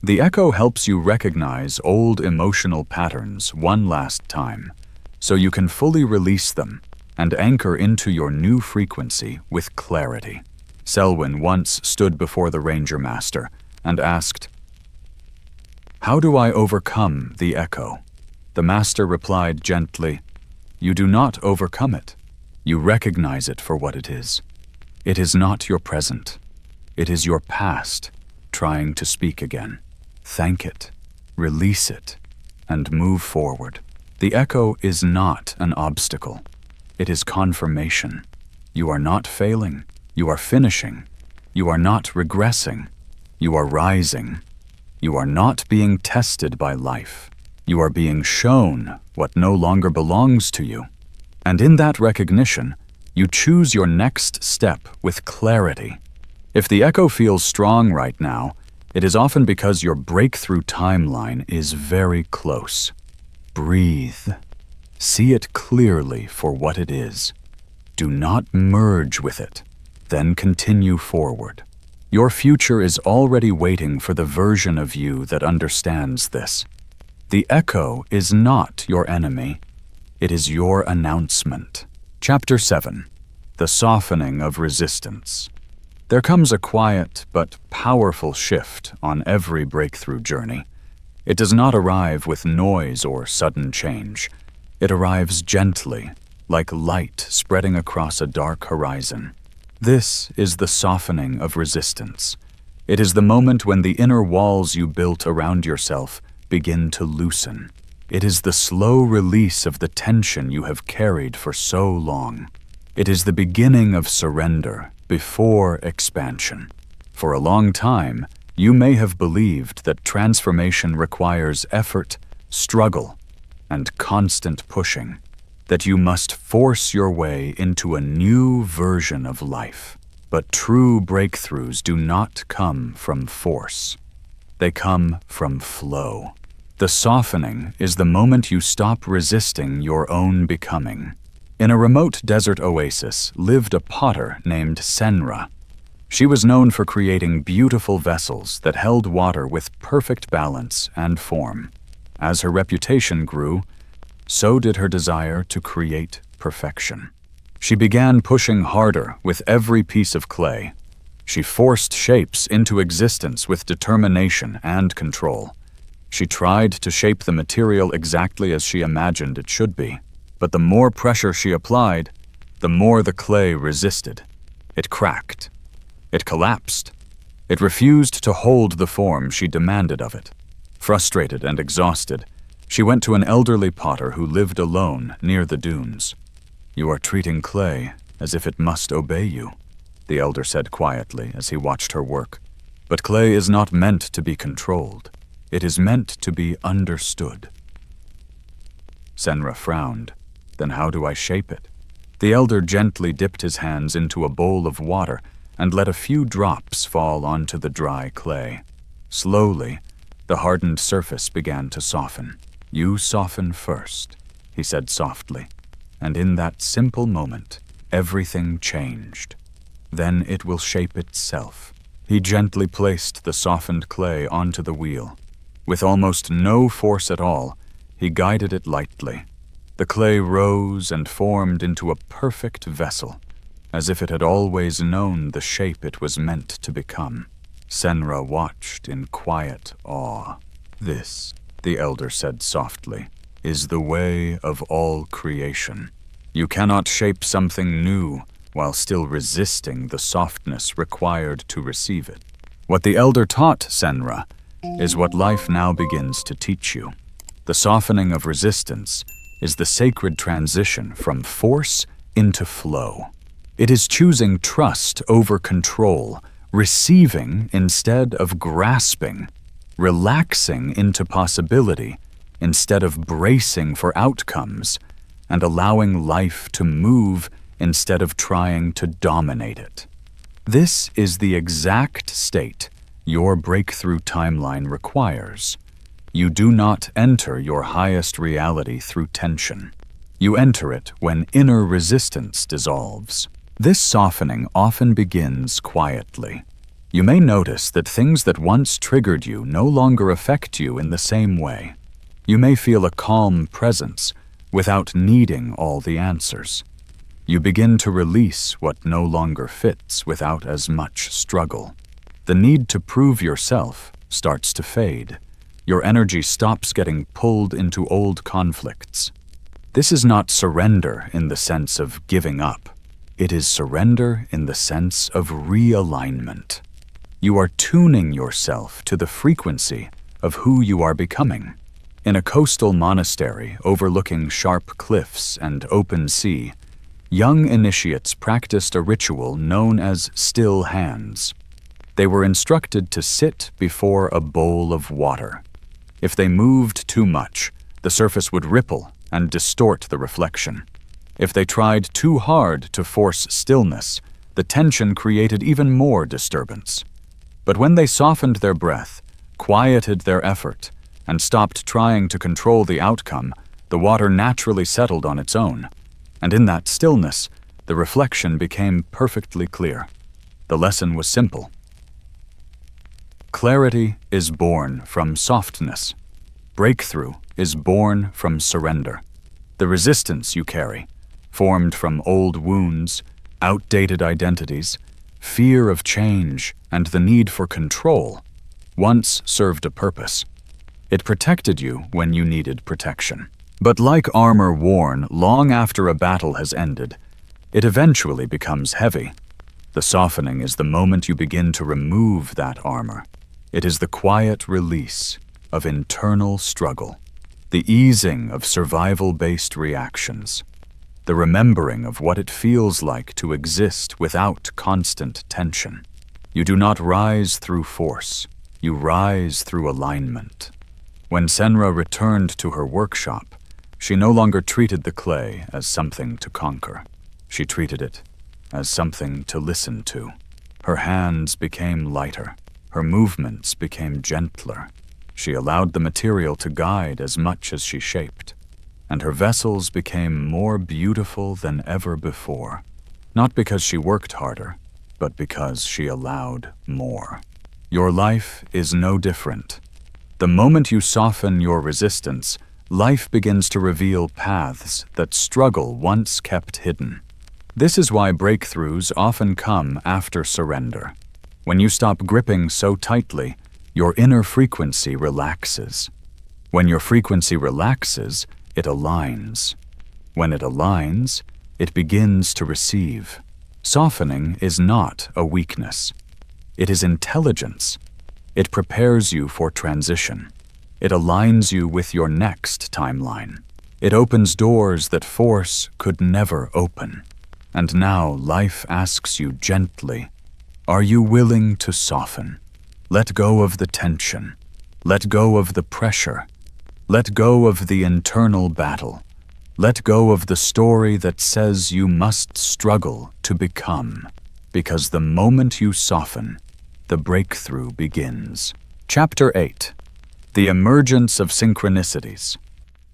The echo helps you recognize old emotional patterns one last time, so you can fully release them and anchor into your new frequency with clarity. Selwyn once stood before the Ranger Master and asked, "How do I overcome the echo?" The Master replied gently, "You do not overcome it. You recognize it for what it is. It is not your present. It is your past trying to speak again. Thank it, release it, and move forward." The echo is not an obstacle. It is confirmation. You are not failing. You are finishing. You are not regressing. You are rising. You are not being tested by life. You are being shown what no longer belongs to you. And in that recognition, you choose your next step with clarity. If the echo feels strong right now, it is often because your breakthrough timeline is very close. Breathe. See it clearly for what it is. Do not merge with it. Then continue forward. Your future is already waiting for the version of you that understands this. The echo is not your enemy. It is your announcement. Chapter 7. The Softening of Resistance. There comes a quiet but powerful shift on every breakthrough journey. It does not arrive with noise or sudden change. It arrives gently, like light spreading across a dark horizon. This is the softening of resistance. It is the moment when the inner walls you built around yourself begin to loosen. It is the slow release of the tension you have carried for so long. It is the beginning of surrender before expansion. For a long time, you may have believed that transformation requires effort, struggle, and constant pushing, that you must force your way into a new version of life. But true breakthroughs do not come from force. They come from flow. The softening is the moment you stop resisting your own becoming. In a remote desert oasis lived a potter named Senra. She was known for creating beautiful vessels that held water with perfect balance and form. As her reputation grew, so did her desire to create perfection. She began pushing harder with every piece of clay. She forced shapes into existence with determination and control. She tried to shape the material exactly as she imagined it should be. But the more pressure she applied, the more the clay resisted. It cracked. It collapsed. It refused to hold the form she demanded of it. Frustrated and exhausted, she went to an elderly potter who lived alone near the dunes. "You are treating clay as if it must obey you," the elder said quietly as he watched her work. "But clay is not meant to be controlled. It is meant to be understood." Senra frowned. "Then how do I shape it?" The elder gently dipped his hands into a bowl of water and let a few drops fall onto the dry clay. Slowly, the hardened surface began to soften. "You soften first," he said softly, and in that simple moment, everything changed. "Then it will shape itself." He gently placed the softened clay onto the wheel. With almost no force at all, he guided it lightly. The clay rose and formed into a perfect vessel, as if it had always known the shape it was meant to become. Senra watched in quiet awe. "This," the elder said softly, "is the way of all creation. You cannot shape something new while still resisting the softness required to receive it. What the elder taught Senra is what life now begins to teach you. The softening of resistance is the sacred transition from force into flow. It is choosing trust over control, receiving instead of grasping, relaxing into possibility instead of bracing for outcomes, and allowing life to move instead of trying to dominate it. This is the exact state your breakthrough timeline requires. You do not enter your highest reality through tension. You enter it when inner resistance dissolves. This softening often begins quietly. You may notice that things that once triggered you no longer affect you in the same way. You may feel a calm presence without needing all the answers. You begin to release what no longer fits without as much struggle. The need to prove yourself starts to fade. Your energy stops getting pulled into old conflicts. This is not surrender in the sense of giving up. It is surrender in the sense of realignment. You are tuning yourself to the frequency of who you are becoming. In a coastal monastery overlooking sharp cliffs and open sea, young initiates practiced a ritual known as still hands. They were instructed to sit before a bowl of water. If they moved too much, the surface would ripple and distort the reflection. If they tried too hard to force stillness, the tension created even more disturbance. But when they softened their breath, quieted their effort, and stopped trying to control the outcome, the water naturally settled on its own. And in that stillness, the reflection became perfectly clear. The lesson was simple. Clarity is born from softness. Breakthrough is born from surrender. The resistance you carry, formed from old wounds, outdated identities, fear of change, and the need for control, once served a purpose. It protected you when you needed protection. But like armor worn long after a battle has ended, it eventually becomes heavy. The softening is the moment you begin to remove that armor. It is the quiet release of internal struggle, the easing of survival-based reactions, the remembering of what it feels like to exist without constant tension. You do not rise through force, you rise through alignment. When Senra returned to her workshop, she no longer treated the clay as something to conquer. She treated it as something to listen to. Her hands became lighter. Her movements became gentler. She allowed the material to guide as much as she shaped. And her vessels became more beautiful than ever before. Not because she worked harder, but because she allowed more. Your life is no different. The moment you soften your resistance, life begins to reveal paths that struggle once kept hidden. This is why breakthroughs often come after surrender. When you stop gripping so tightly, your inner frequency relaxes. When your frequency relaxes, it aligns. When it aligns, it begins to receive. Softening is not a weakness. It is intelligence. It prepares you for transition. It aligns you with your next timeline. It opens doors that force could never open. And now life asks you gently, are you willing to soften? Let go of the tension. Let go of the pressure. Let go of the internal battle. Let go of the story that says you must struggle to become. Because the moment you soften, the breakthrough begins. Chapter 8. The Emergence of Synchronicities.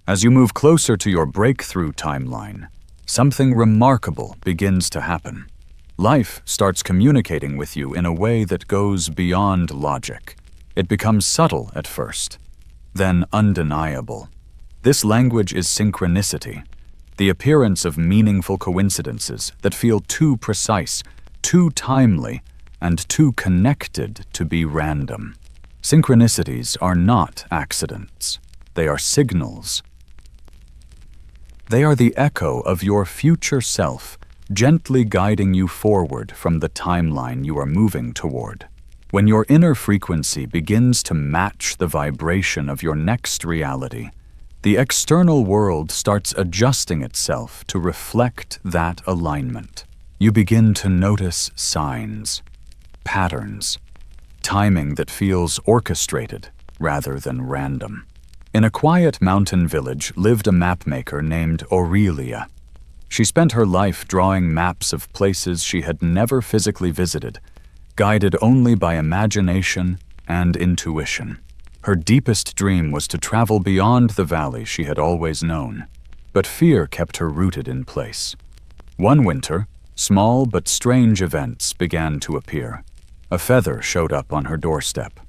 As you move closer to your breakthrough timeline, something remarkable begins to happen. Life starts communicating with you in a way that goes beyond logic. It becomes subtle at first, then undeniable. This language is synchronicity, the appearance of meaningful coincidences that feel too precise, too timely, and too connected to be random. Synchronicities are not accidents. They are signals. They are the echo of your future self, gently guiding you forward from the timeline you are moving toward. When your inner frequency begins to match the vibration of your next reality, the external world starts adjusting itself to reflect that alignment. You begin to notice signs, patterns, timing that feels orchestrated rather than random. In a quiet mountain village lived a mapmaker named Aurelia. She spent her life drawing maps of places she had never physically visited, guided only by imagination and intuition. Her deepest dream was to travel beyond the valley she had always known, but fear kept her rooted in place. One winter, small but strange events began to appear. A feather showed up on her doorstep,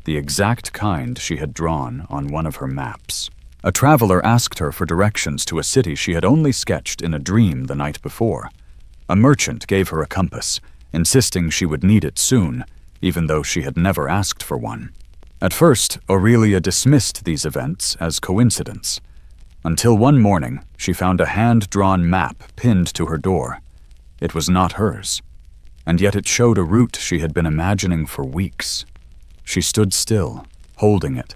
the exact kind she had drawn on one of her maps. A traveler asked her for directions to a city she had only sketched in a dream the night before. A merchant gave her a compass, insisting she would need it soon, even though she had never asked for one. At first, Aurelia dismissed these events as coincidence, until one morning she found a hand-drawn map pinned to her door. It was not hers, and yet it showed a route she had been imagining for weeks. She stood still, holding it,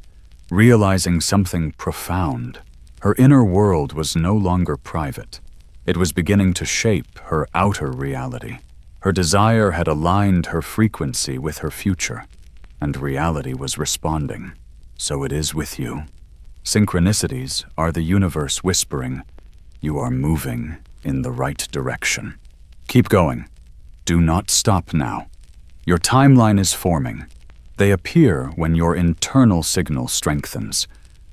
realizing something profound. Her inner world was no longer private. It was beginning to shape her outer reality. Her desire had aligned her frequency with her future, and reality was responding. So it is with you. Synchronicities are the universe whispering, "You are moving in the right direction." Keep going. Do not stop now. Your timeline is forming. They appear when your internal signal strengthens,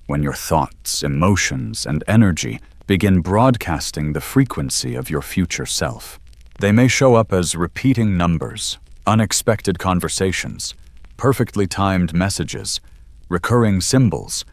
when your thoughts, emotions, and energy begin broadcasting the frequency of your future self. They may show up as repeating numbers, unexpected conversations, perfectly timed messages, recurring symbols,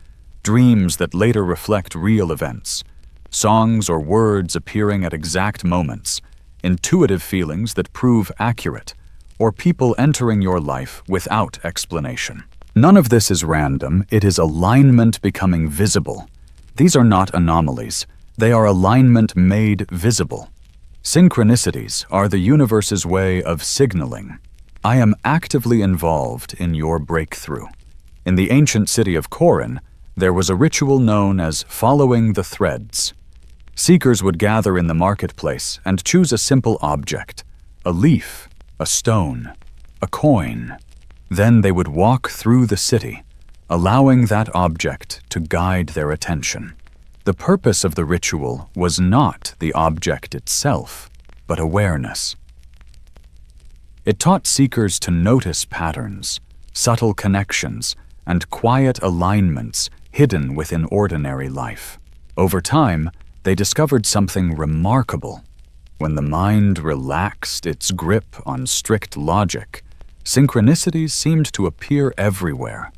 dreams that later reflect real events, songs or words appearing at exact moments, intuitive feelings that prove accurate, or people entering your life without explanation. None of this is random, it is alignment becoming visible. These are not anomalies, they are alignment made visible. Synchronicities are the universe's way of signaling, "I am actively involved in your breakthrough." In the ancient city of Corinth, there was a ritual known as following the threads. Seekers would gather in the marketplace and choose a simple object, a leaf, a stone, a coin. Then they would walk through the city, allowing that object to guide their attention. The purpose of the ritual was not the object itself, but awareness. It taught seekers to notice patterns, subtle connections, and quiet alignments hidden within ordinary life. Over time, they discovered something remarkable. When the mind relaxed its grip on strict logic, synchronicities seemed to appear everywhere,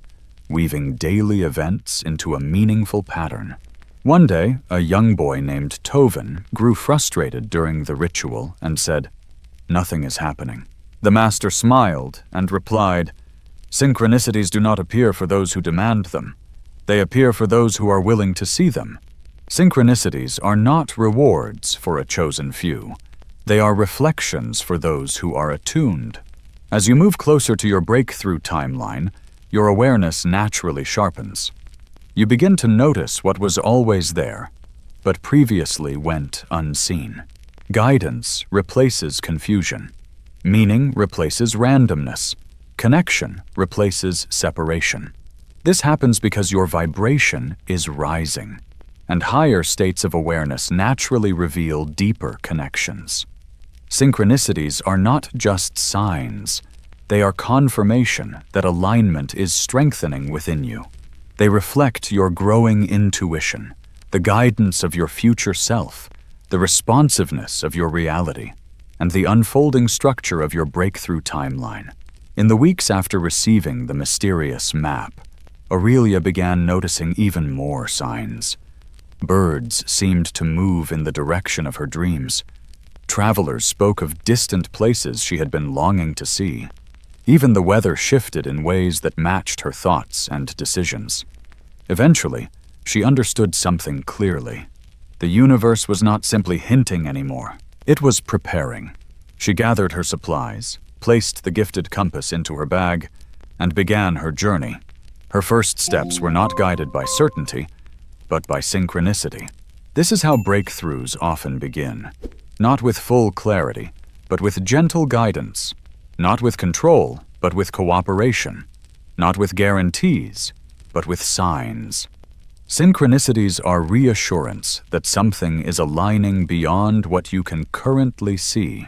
weaving daily events into a meaningful pattern. One day, a young boy named Tovin grew frustrated during the ritual and said, "Nothing is happening." The master smiled and replied, "Synchronicities do not appear for those who demand them. They appear for those who are willing to see them. Synchronicities are not rewards for a chosen few. They are reflections for those who are attuned. As you move closer to your breakthrough timeline, your awareness naturally sharpens. You begin to notice what was always there, but previously went unseen. Guidance replaces confusion. Meaning replaces randomness. Connection replaces separation. This happens because your vibration is rising, and higher states of awareness naturally reveal deeper connections. Synchronicities are not just signs. They are confirmation that alignment is strengthening within you. They reflect your growing intuition, the guidance of your future self, the responsiveness of your reality, and the unfolding structure of your breakthrough timeline. In the weeks after receiving the mysterious map, Aurelia began noticing even more signs. Birds seemed to move in the direction of her dreams. Travelers spoke of distant places she had been longing to see. Even the weather shifted in ways that matched her thoughts and decisions. Eventually, she understood something clearly. The universe was not simply hinting anymore. It was preparing. She gathered her supplies, placed the gifted compass into her bag, and began her journey. Her first steps were not guided by certainty, but by synchronicity. This is how breakthroughs often begin. Not with full clarity, but with gentle guidance. Not with control, but with cooperation. Not with guarantees, but with signs. Synchronicities are reassurance that something is aligning beyond what you can currently see.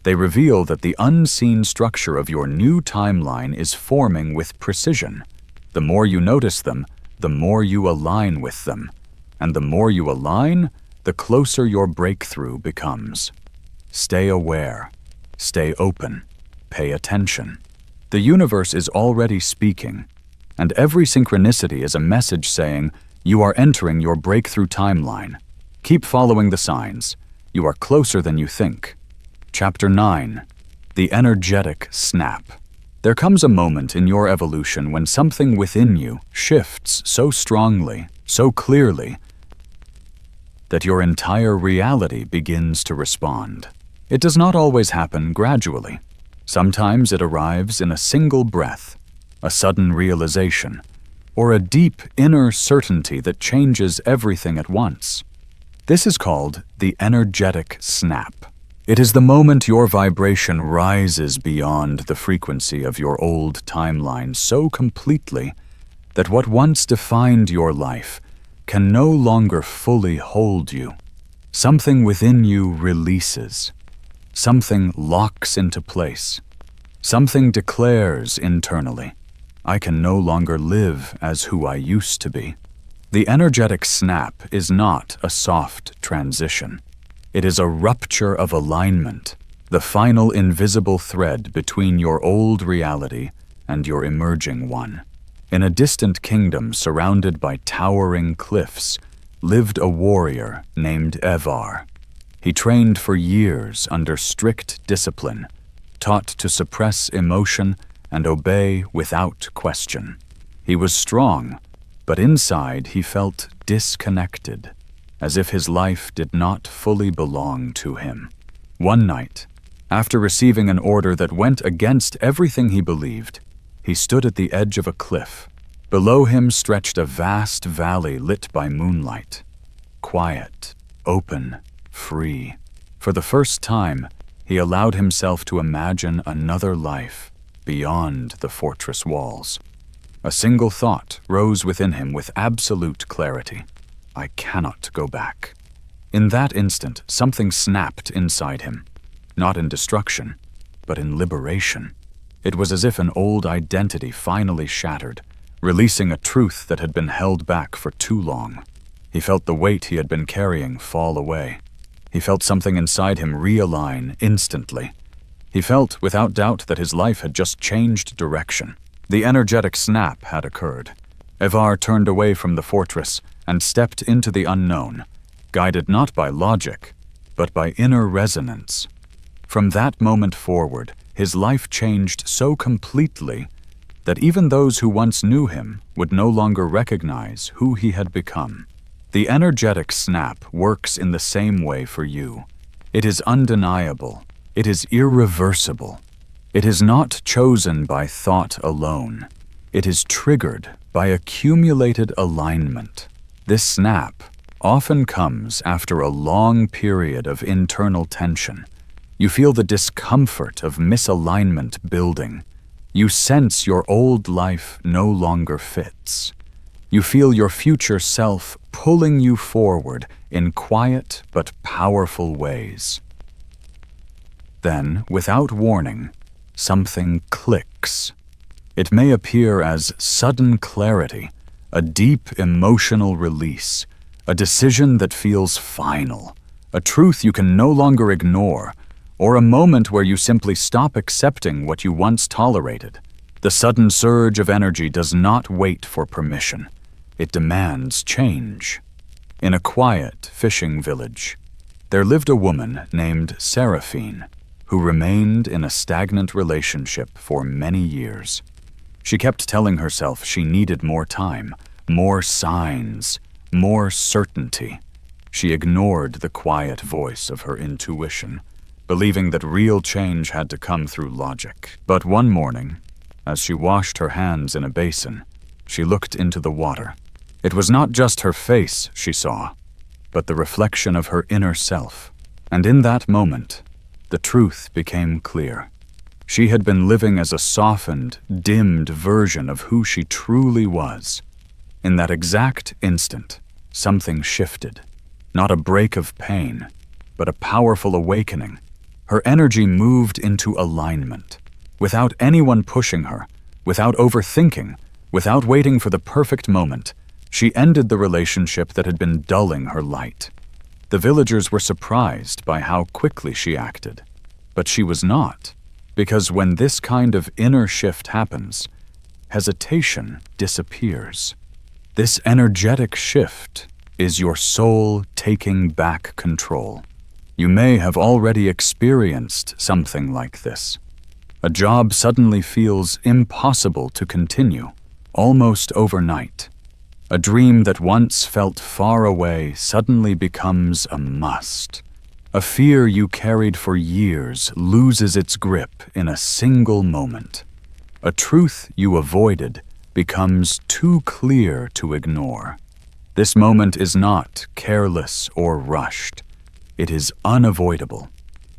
They reveal that the unseen structure of your new timeline is forming with precision. The more you notice them, the more you align with them. And the more you align, the closer your breakthrough becomes. Stay aware. Stay open. Pay attention. The universe is already speaking, and every synchronicity is a message saying, you are entering your breakthrough timeline. Keep following the signs. You are closer than you think. Chapter 9. The Energetic Snap. There comes a moment in your evolution when something within you shifts so strongly, so clearly, that your entire reality begins to respond. It does not always happen gradually. Sometimes it arrives in a single breath, a sudden realization, or a deep inner certainty that changes everything at once. This is called the energetic snap. It is the moment your vibration rises beyond the frequency of your old timeline so completely that what once defined your life can no longer fully hold you. Something within you releases. Something locks into place. Something declares internally, I can no longer live as who I used to be. The energetic snap is not a soft transition. It is a rupture of alignment, the final invisible thread between your old reality and your emerging one. In a distant kingdom surrounded by towering cliffs lived a warrior named Evar. He trained for years under strict discipline, taught to suppress emotion and obey without question. He was strong, but inside he felt disconnected, as if his life did not fully belong to him. One night, after receiving an order that went against everything he believed, he stood at the edge of a cliff. Below him stretched a vast valley lit by moonlight. Quiet, open, free. For the first time, he allowed himself to imagine another life beyond the fortress walls. A single thought rose within him with absolute clarity. I cannot go back. In that instant, something snapped inside him, not in destruction, but in liberation. It was as if an old identity finally shattered, releasing a truth that had been held back for too long. He felt the weight he had been carrying fall away. He felt something inside him realign instantly. He felt, without doubt, that his life had just changed direction. The energetic snap had occurred. Evar turned away from the fortress and stepped into the unknown, guided not by logic, but by inner resonance. From that moment forward, his life changed so completely that even those who once knew him would no longer recognize who he had become. The energetic snap works in the same way for you. It is undeniable. It is irreversible. It is not chosen by thought alone. It is triggered by accumulated alignment. This snap often comes after a long period of internal tension. You feel the discomfort of misalignment building. You sense your old life no longer fits. You feel your future self pulling you forward in quiet but powerful ways. Then, without warning, something clicks. It may appear as sudden clarity, a deep emotional release, a decision that feels final, a truth you can no longer ignore, or a moment where you simply stop accepting what you once tolerated. The sudden surge of energy does not wait for permission. It demands change. In a quiet fishing village, there lived a woman named Seraphine, who remained in a stagnant relationship for many years. She kept telling herself she needed more time, more signs, more certainty. She ignored the quiet voice of her intuition, believing that real change had to come through logic. But one morning, as she washed her hands in a basin, she looked into the water. It was not just her face she saw, but the reflection of her inner self. And in that moment, the truth became clear. She had been living as a softened, dimmed version of who she truly was. In that exact instant, something shifted. Not a break of pain, but a powerful awakening. Her energy moved into alignment. Without anyone pushing her, without overthinking, without waiting for the perfect moment, she ended the relationship that had been dulling her light. The villagers were surprised by how quickly she acted. But she was not, because when this kind of inner shift happens, hesitation disappears. This energetic shift is your soul taking back control. You may have already experienced something like this. A job suddenly feels impossible to continue, almost overnight. A dream that once felt far away suddenly becomes a must. A fear you carried for years loses its grip in a single moment. A truth you avoided becomes too clear to ignore. This moment is not careless or rushed. It is unavoidable.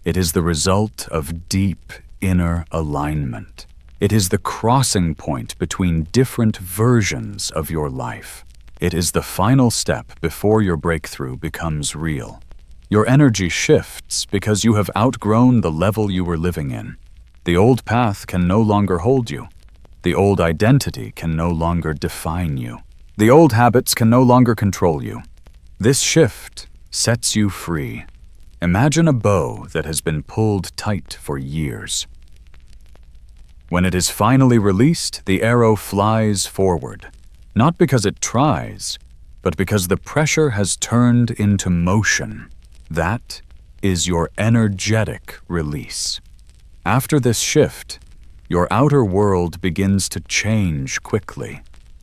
It is the result of deep inner alignment. It is the crossing point between different versions of your life. It is the final step before your breakthrough becomes real. Your energy shifts because you have outgrown the level you were living in. The old path can no longer hold you. The old identity can no longer define you. The old habits can no longer control you. This shift sets you free. Imagine a bow that has been pulled tight for years. When it is finally released, the arrow flies forward, not because it tries, but because the pressure has turned into motion. That is your energetic release. After this shift, your outer world begins to change quickly.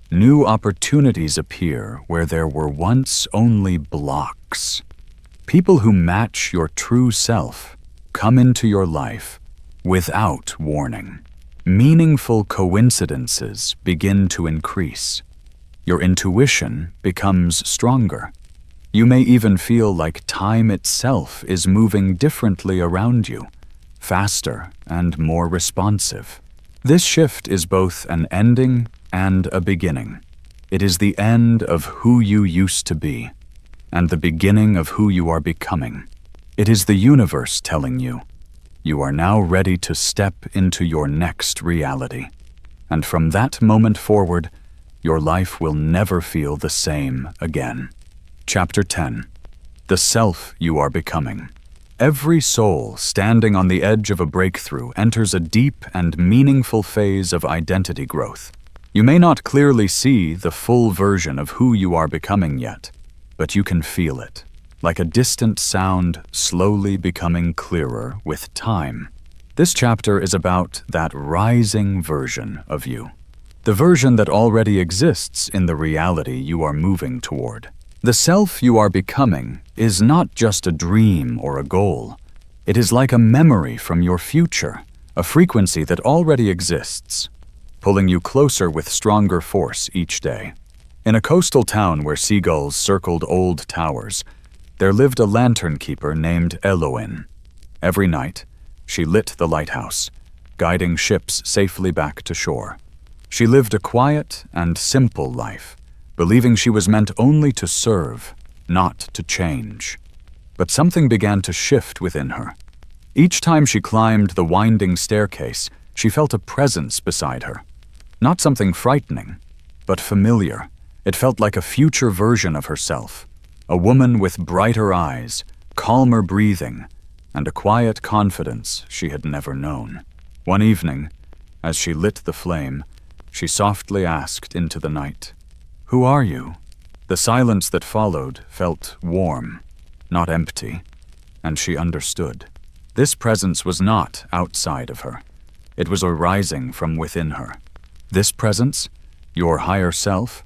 New opportunities appear where there were once only blocks. People who match your true self come into your life without warning. Meaningful coincidences begin to increase. Your intuition becomes stronger. You may even feel like time itself is moving differently around you, faster and more responsive. This shift is both an ending and a beginning. It is the end of who you used to be, and the beginning of who you are becoming. It is the universe telling you, you are now ready to step into your next reality. And from that moment forward, your life will never feel the same again. Chapter 10. The Self You Are Becoming. Every soul standing on the edge of a breakthrough enters a deep and meaningful phase of identity growth. You may not clearly see the full version of who you are becoming yet, but you can feel it, like a distant sound slowly becoming clearer with time. This chapter is about that rising version of you, the version that already exists in the reality you are moving toward. The self you are becoming is not just a dream or a goal. It is like a memory from your future, a frequency that already exists, pulling you closer with stronger force each day. In a coastal town where seagulls circled old towers, there lived a lantern keeper named Eloin. Every night, she lit the lighthouse, guiding ships safely back to shore. She lived a quiet and simple life, believing she was meant only to serve, not to change. But something began to shift within her. Each time she climbed the winding staircase, she felt a presence beside her. Not something frightening, but familiar. It felt like a future version of herself. A woman with brighter eyes, calmer breathing, and a quiet confidence she had never known. One evening, as she lit the flame, she softly asked into the night, "Who are you?" The silence that followed felt warm, not empty, and she understood. This presence was not outside of her. It was arising from within her. This presence, your higher self,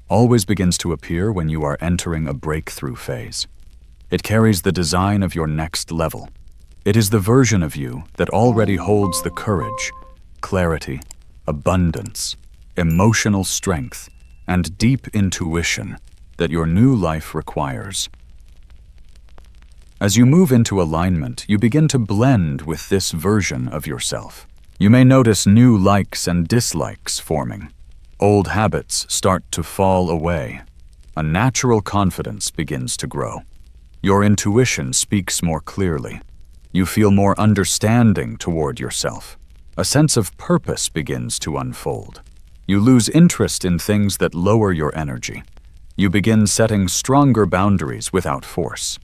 always begins to appear when you are entering a breakthrough phase. It carries the design of your next level. It is the version of you that already holds the courage, clarity, abundance, emotional strength, and deep intuition that your new life requires. As you move into alignment, you begin to blend with this version of yourself. You may notice new likes and dislikes forming. Old habits start to fall away. A natural confidence begins to grow. Your intuition speaks more clearly. You feel more understanding toward yourself. A sense of purpose begins to unfold. You lose interest in things that lower your energy. You begin setting stronger boundaries without force.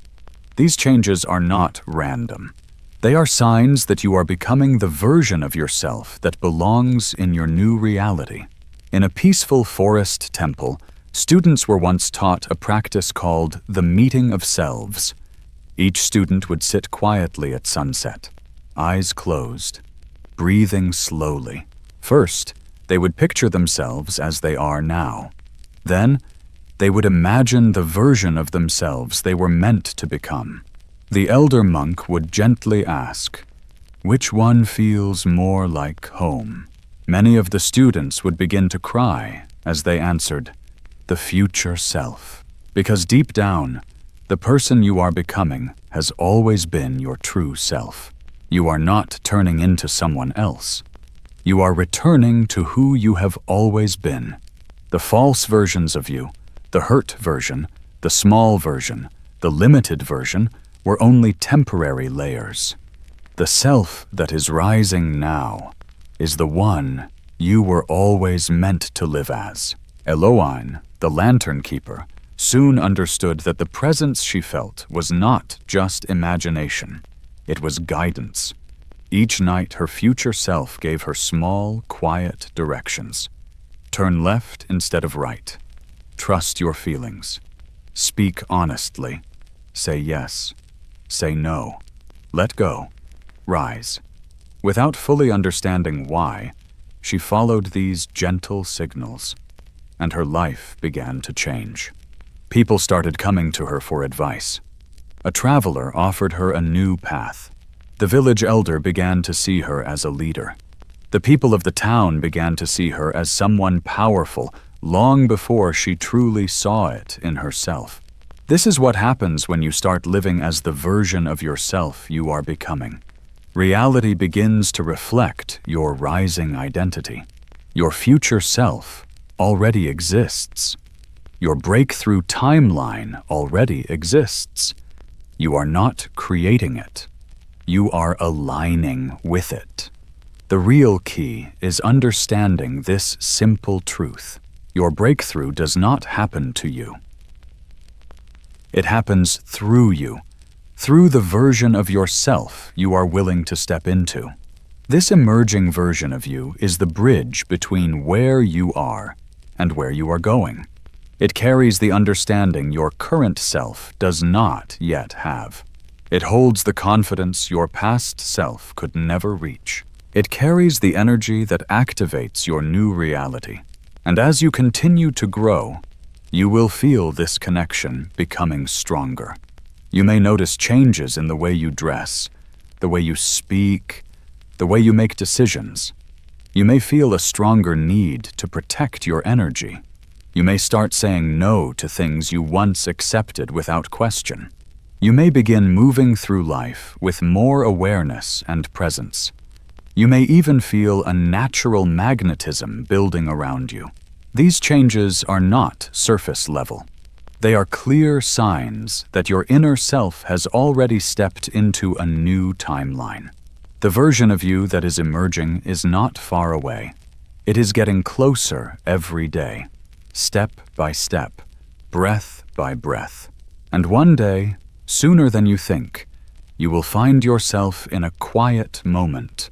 These changes are not random. They are signs that you are becoming the version of yourself that belongs in your new reality. In a peaceful forest temple, students were once taught a practice called the meeting of selves. Each student would sit quietly at sunset, eyes closed, breathing slowly. First, they would picture themselves as they are now. Then, they would imagine the version of themselves they were meant to become. The elder monk would gently ask, "Which one feels more like home?" Many of the students would begin to cry as they answered, "The future self." Because deep down, the person you are becoming has always been your true self. You are not turning into someone else. You are returning to who you have always been. The false versions of you, the hurt version, the small version, the limited version, were only temporary layers. The self that is rising now is the one you were always meant to live as. Eloine, the lantern keeper, soon understood that the presence she felt was not just imagination. It was guidance. Each night her future self gave her small, quiet directions. Turn left instead of right. Trust your feelings. Speak honestly. Say yes. Say no. Let go. Rise. Without fully understanding why, she followed these gentle signals, and her life began to change. People started coming to her for advice. A traveler offered her a new path. The village elder began to see her as a leader. The people of the town began to see her as someone powerful long before she truly saw it in herself. This is what happens when you start living as the version of yourself you are becoming. Reality begins to reflect your rising identity. Your future self already exists. Your breakthrough timeline already exists. You are not creating it. You are aligning with it. The real key is understanding this simple truth. Your breakthrough does not happen to you. It happens through you, through the version of yourself you are willing to step into. This emerging version of you is the bridge between where you are and where you are going. It carries the understanding your current self does not yet have. It holds the confidence your past self could never reach. It carries the energy that activates your new reality. And as you continue to grow, you will feel this connection becoming stronger. You may notice changes in the way you dress, the way you speak, the way you make decisions. You may feel a stronger need to protect your energy. You may start saying no to things you once accepted without question. You may begin moving through life with more awareness and presence. You may even feel a natural magnetism building around you. These changes are not surface level. They are clear signs that your inner self has already stepped into a new timeline. The version of you that is emerging is not far away. It is getting closer every day, step by step, breath by breath. And one day, sooner than you think, you will find yourself in a quiet moment,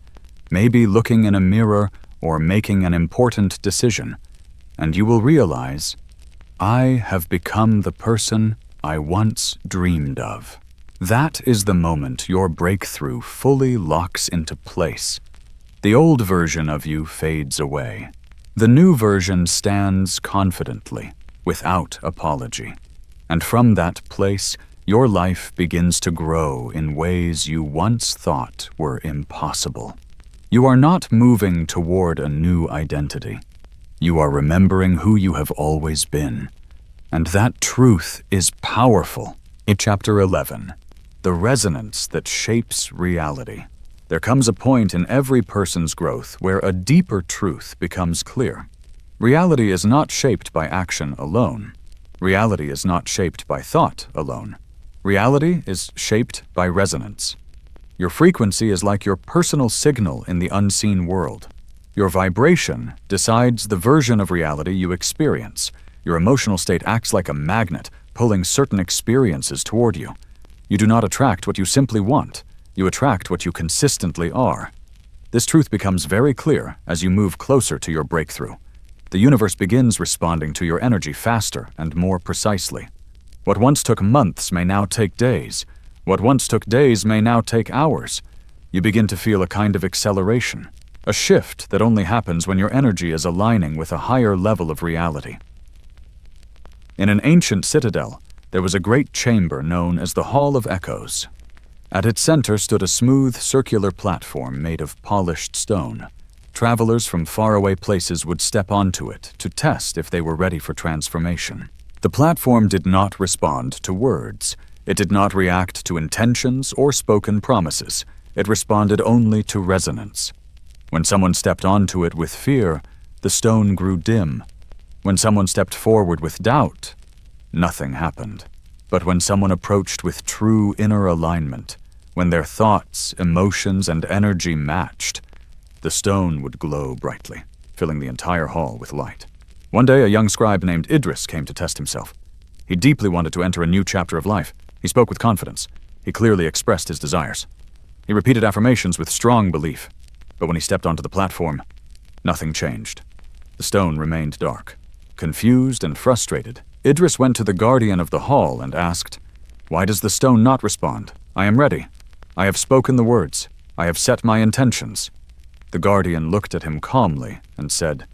maybe looking in a mirror or making an important decision, and you will realize, I have become the person I once dreamed of. That is the moment your breakthrough fully locks into place. The old version of you fades away. The new version stands confidently, without apology. And from that place, your life begins to grow in ways you once thought were impossible. You are not moving toward a new identity. You are remembering who you have always been. And that truth is powerful. In Chapter 11, the resonance that shapes reality. There comes a point in every person's growth where a deeper truth becomes clear. Reality is not shaped by action alone. Reality is not shaped by thought alone. Reality is shaped by resonance. Your frequency is like your personal signal in the unseen world. Your vibration decides the version of reality you experience. Your emotional state acts like a magnet, pulling certain experiences toward you. You do not attract what you simply want. You attract what you consistently are. This truth becomes very clear as you move closer to your breakthrough. The universe begins responding to your energy faster and more precisely. What once took months may now take days. What once took days may now take hours. You begin to feel a kind of acceleration, a shift that only happens when your energy is aligning with a higher level of reality. In an ancient citadel, there was a great chamber known as the Hall of Echoes. At its center stood a smooth, circular platform made of polished stone. Travelers from faraway places would step onto it to test if they were ready for transformation. The platform did not respond to words. It did not react to intentions or spoken promises. It responded only to resonance. When someone stepped onto it with fear, the stone grew dim. When someone stepped forward with doubt, nothing happened. But when someone approached with true inner alignment, when their thoughts, emotions, and energy matched, the stone would glow brightly, filling the entire hall with light. One day, a young scribe named Idris came to test himself. He deeply wanted to enter a new chapter of life. He spoke with confidence. He clearly expressed his desires. He repeated affirmations with strong belief. But when he stepped onto the platform, nothing changed. The stone remained dark. Confused and frustrated, Idris went to the guardian of the hall and asked, "Why does the stone not respond? I am ready. I have spoken the words. I have set my intentions." The guardian looked at him calmly and said,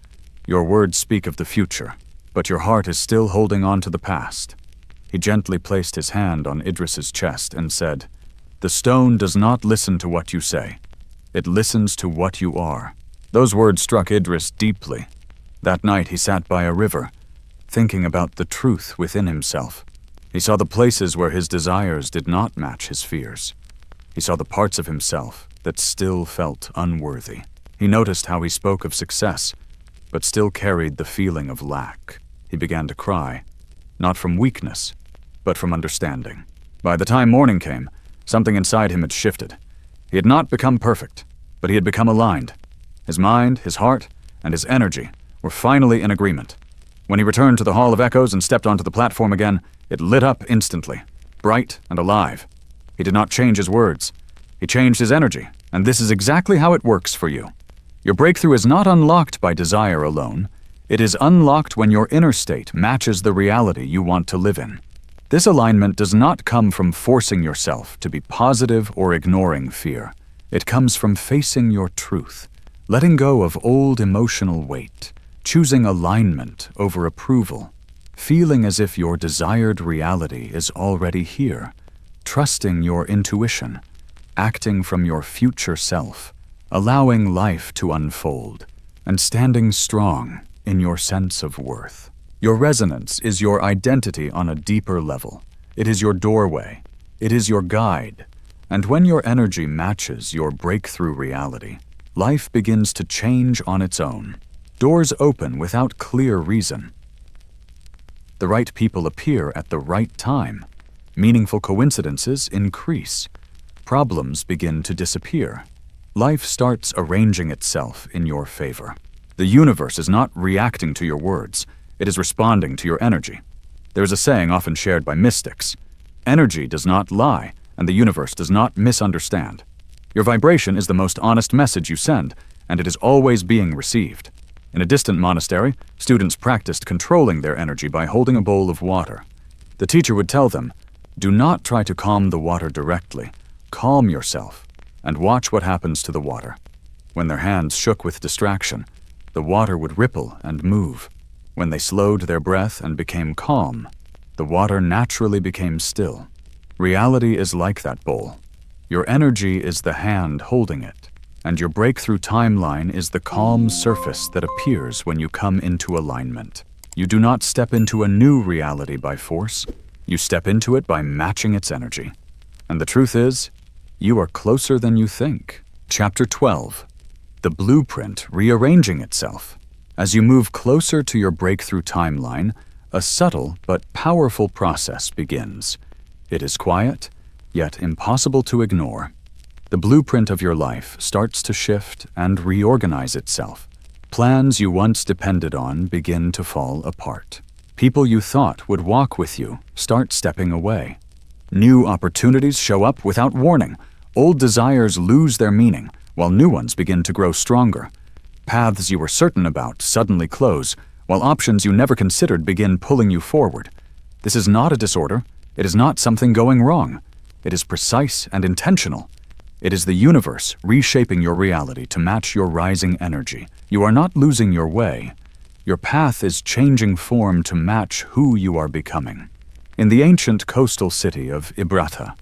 "Your words speak of the future, but your heart is still holding on to the past." He gently placed his hand on Idris's chest and said, "The stone does not listen to what you say. It listens to what you are." Those words struck Idris deeply. That night he sat by a river, thinking about the truth within himself. He saw the places where his desires did not match his fears. He saw the parts of himself that still felt unworthy. He noticed how he spoke of success, but still carried the feeling of lack. He began to cry, not from weakness, but from understanding. By the time morning came, something inside him had shifted. He had not become perfect, but he had become aligned. His mind, his heart, and his energy were finally in agreement. When he returned to the Hall of Echoes and stepped onto the platform again, it lit up instantly, bright and alive. He did not change his words. He changed his energy, and this is exactly how it works for you. Your breakthrough is not unlocked by desire alone. It is unlocked when your inner state matches the reality you want to live in. This alignment does not come from forcing yourself to be positive or ignoring fear. It comes from facing your truth, letting go of old emotional weight, choosing alignment over approval, feeling as if your desired reality is already here, trusting your intuition, acting from your future self, allowing life to unfold, and standing strong in your sense of worth. Your resonance is your identity on a deeper level. It is your doorway. It is your guide. And when your energy matches your breakthrough reality, life begins to change on its own. Doors open without clear reason. The right people appear at the right time. Meaningful coincidences increase. Problems begin to disappear. Life starts arranging itself in your favor. The universe is not reacting to your words. It is responding to your energy. There is a saying often shared by mystics: energy does not lie, and the universe does not misunderstand. Your vibration is the most honest message you send, and it is always being received. In a distant monastery, students practiced controlling their energy by holding a bowl of water. The teacher would tell them, Do not try to calm the water directly. Calm yourself and watch what happens to the water. When their hands shook with distraction, the water would ripple and move. When they slowed their breath and became calm, the water naturally became still. Reality is like that bowl. Your energy is the hand holding it, and your breakthrough timeline is the calm surface that appears when you come into alignment. You do not step into a new reality by force. You step into it by matching its energy. And the truth is, you are closer than you think. Chapter 12. The blueprint rearranging itself. As you move closer to your breakthrough timeline, a subtle but powerful process begins. It is quiet, yet impossible to ignore. The blueprint of your life starts to shift and reorganize itself. Plans you once depended on begin to fall apart. People you thought would walk with you start stepping away. New opportunities show up without warning. Old desires lose their meaning, while new ones begin to grow stronger. Paths you were certain about suddenly close, while options you never considered begin pulling you forward. This is not a disorder. It is not something going wrong. It is precise and intentional. It is the universe reshaping your reality to match your rising energy. You are not losing your way. Your path is changing form to match who you are becoming. In the ancient coastal city of Ibratha,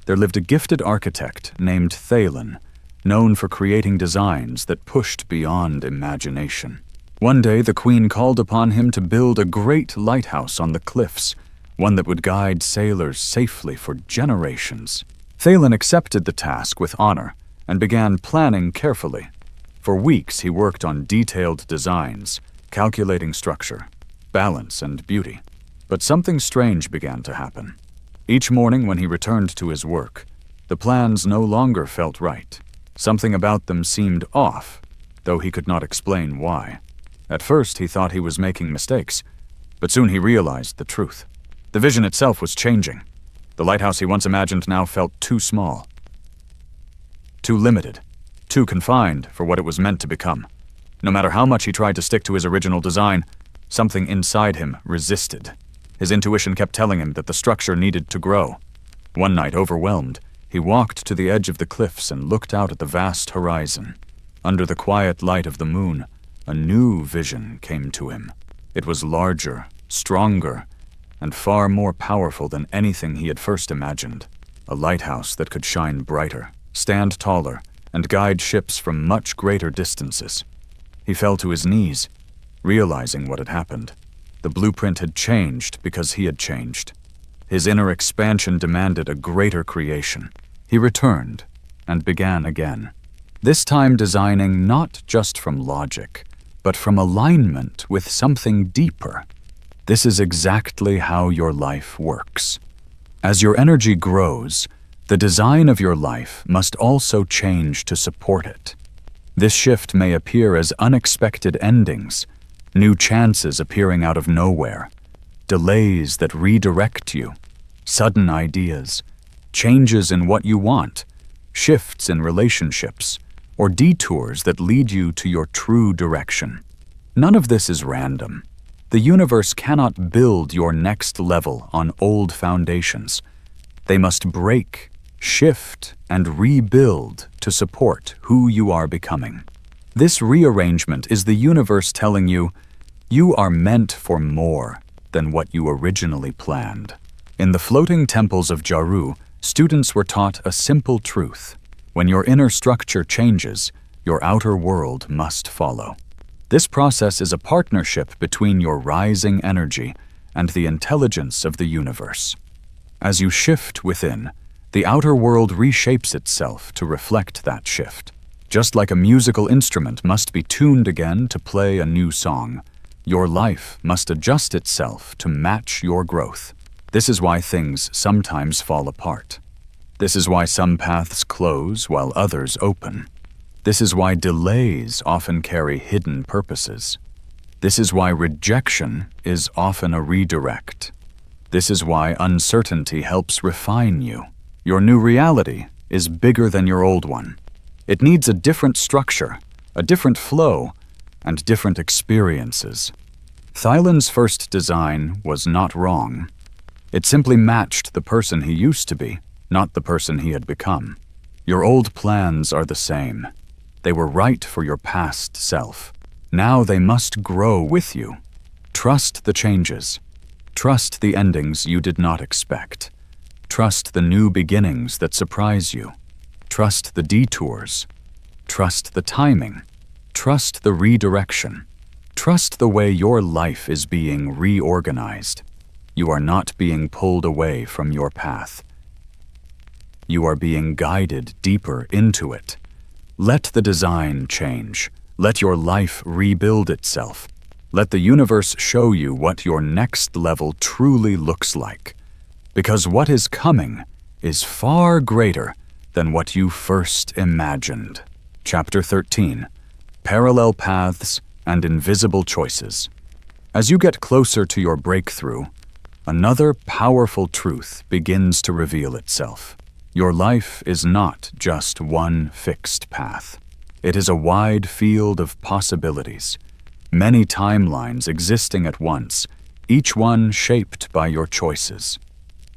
there lived a gifted architect named Thalen, known for creating designs that pushed beyond imagination. One day, the queen called upon him to build a great lighthouse on the cliffs, one that would guide sailors safely for generations. Thalen accepted the task with honor and began planning carefully. For weeks, he worked on detailed designs, calculating structure, balance, and beauty. But something strange began to happen. Each morning when he returned to his work, the plans no longer felt right. Something about them seemed off, though he could not explain why. At first, he thought he was making mistakes, but soon he realized the truth. The vision itself was changing. The lighthouse he once imagined now felt too small, too limited, too confined for what it was meant to become. No matter how much he tried to stick to his original design, something inside him resisted. His intuition kept telling him that the structure needed to grow. One night, overwhelmed, he walked to the edge of the cliffs and looked out at the vast horizon. Under the quiet light of the moon, a new vision came to him. It was larger, stronger, and far more powerful than anything he had first imagined. A lighthouse that could shine brighter, stand taller, and guide ships from much greater distances. He fell to his knees, realizing what had happened. The blueprint had changed because he had changed. His inner expansion demanded a greater creation. He returned and began again. This time designing not just from logic, but from alignment with something deeper. This is exactly how your life works. As your energy grows, the design of your life must also change to support it. This shift may appear as unexpected endings, new chances appearing out of nowhere, delays that redirect you, sudden ideas, changes in what you want, shifts in relationships, or detours that lead you to your true direction. None of this is random. The universe cannot build your next level on old foundations. They must break, shift, and rebuild to support who you are becoming. This rearrangement is the universe telling you, you are meant for more than what you originally planned. In the floating temples of Jaru, students were taught a simple truth. When your inner structure changes, your outer world must follow. This process is a partnership between your rising energy and the intelligence of the universe. As you shift within, the outer world reshapes itself to reflect that shift. Just like a musical instrument must be tuned again to play a new song, your life must adjust itself to match your growth. This is why things sometimes fall apart. This is why some paths close while others open. This is why delays often carry hidden purposes. This is why rejection is often a redirect. This is why uncertainty helps refine you. Your new reality is bigger than your old one. It needs a different structure, a different flow, and different experiences. Thalen's first design was not wrong. It simply matched the person he used to be, not the person he had become. Your old plans are the same. They were right for your past self. Now they must grow with you. Trust the changes. Trust the endings you did not expect. Trust the new beginnings that surprise you. Trust the detours. Trust the timing. Trust the redirection. Trust the way your life is being reorganized. You are not being pulled away from your path. You are being guided deeper into it. Let the design change. Let your life rebuild itself. Let the universe show you what your next level truly looks like. Because what is coming is far greater than what you first imagined. Chapter 13. Parallel Paths and Invisible Choices. As you get closer to your breakthrough, another powerful truth begins to reveal itself. Your life is not just one fixed path. It is a wide field of possibilities, many timelines existing at once, each one shaped by your choices.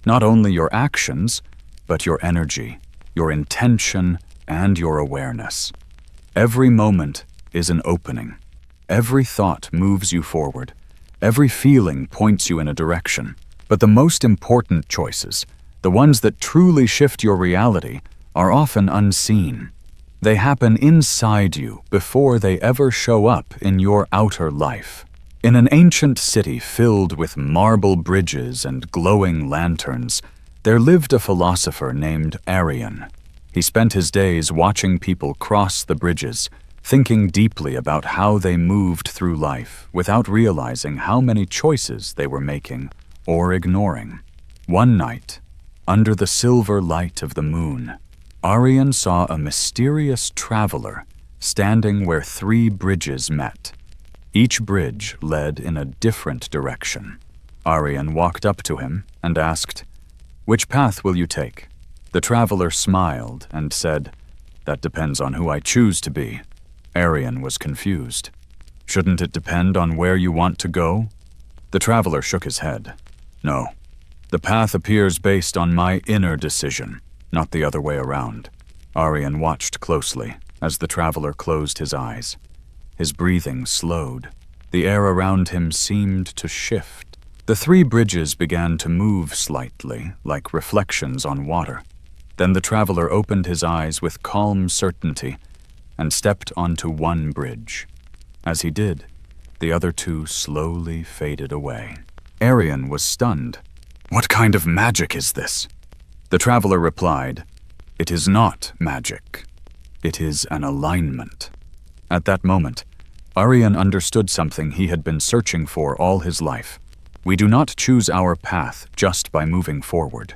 Not only your actions, but your energy, your intention, and your awareness. Every moment is an opening. Every thought moves you forward. Every feeling points you in a direction. But the most important choices, the ones that truly shift your reality, are often unseen. They happen inside you before they ever show up in your outer life. In an ancient city filled with marble bridges and glowing lanterns, there lived a philosopher named Arian. He spent his days watching people cross the bridges, thinking deeply about how they moved through life without realizing how many choices they were making or ignoring. One night, under the silver light of the moon, Arian saw a mysterious traveler standing where 3 bridges met. Each bridge led in a different direction. Arian walked up to him and asked, "Which path will you take?" The traveler smiled and said, "That depends on who I choose to be." Arian was confused. "Shouldn't it depend on where you want to go?" The traveler shook his head. "No. The path appears based on my inner decision, not the other way around." Arian watched closely as the traveler closed his eyes. His breathing slowed. The air around him seemed to shift. The 3 bridges began to move slightly, like reflections on water. Then the traveler opened his eyes with calm certainty and stepped onto one bridge. As he did, the other 2 slowly faded away. Arian was stunned. "What kind of magic is this?" The traveler replied, "It is not magic. It is an alignment." At that moment, Arian understood something he had been searching for all his life. We do not choose our path just by moving forward.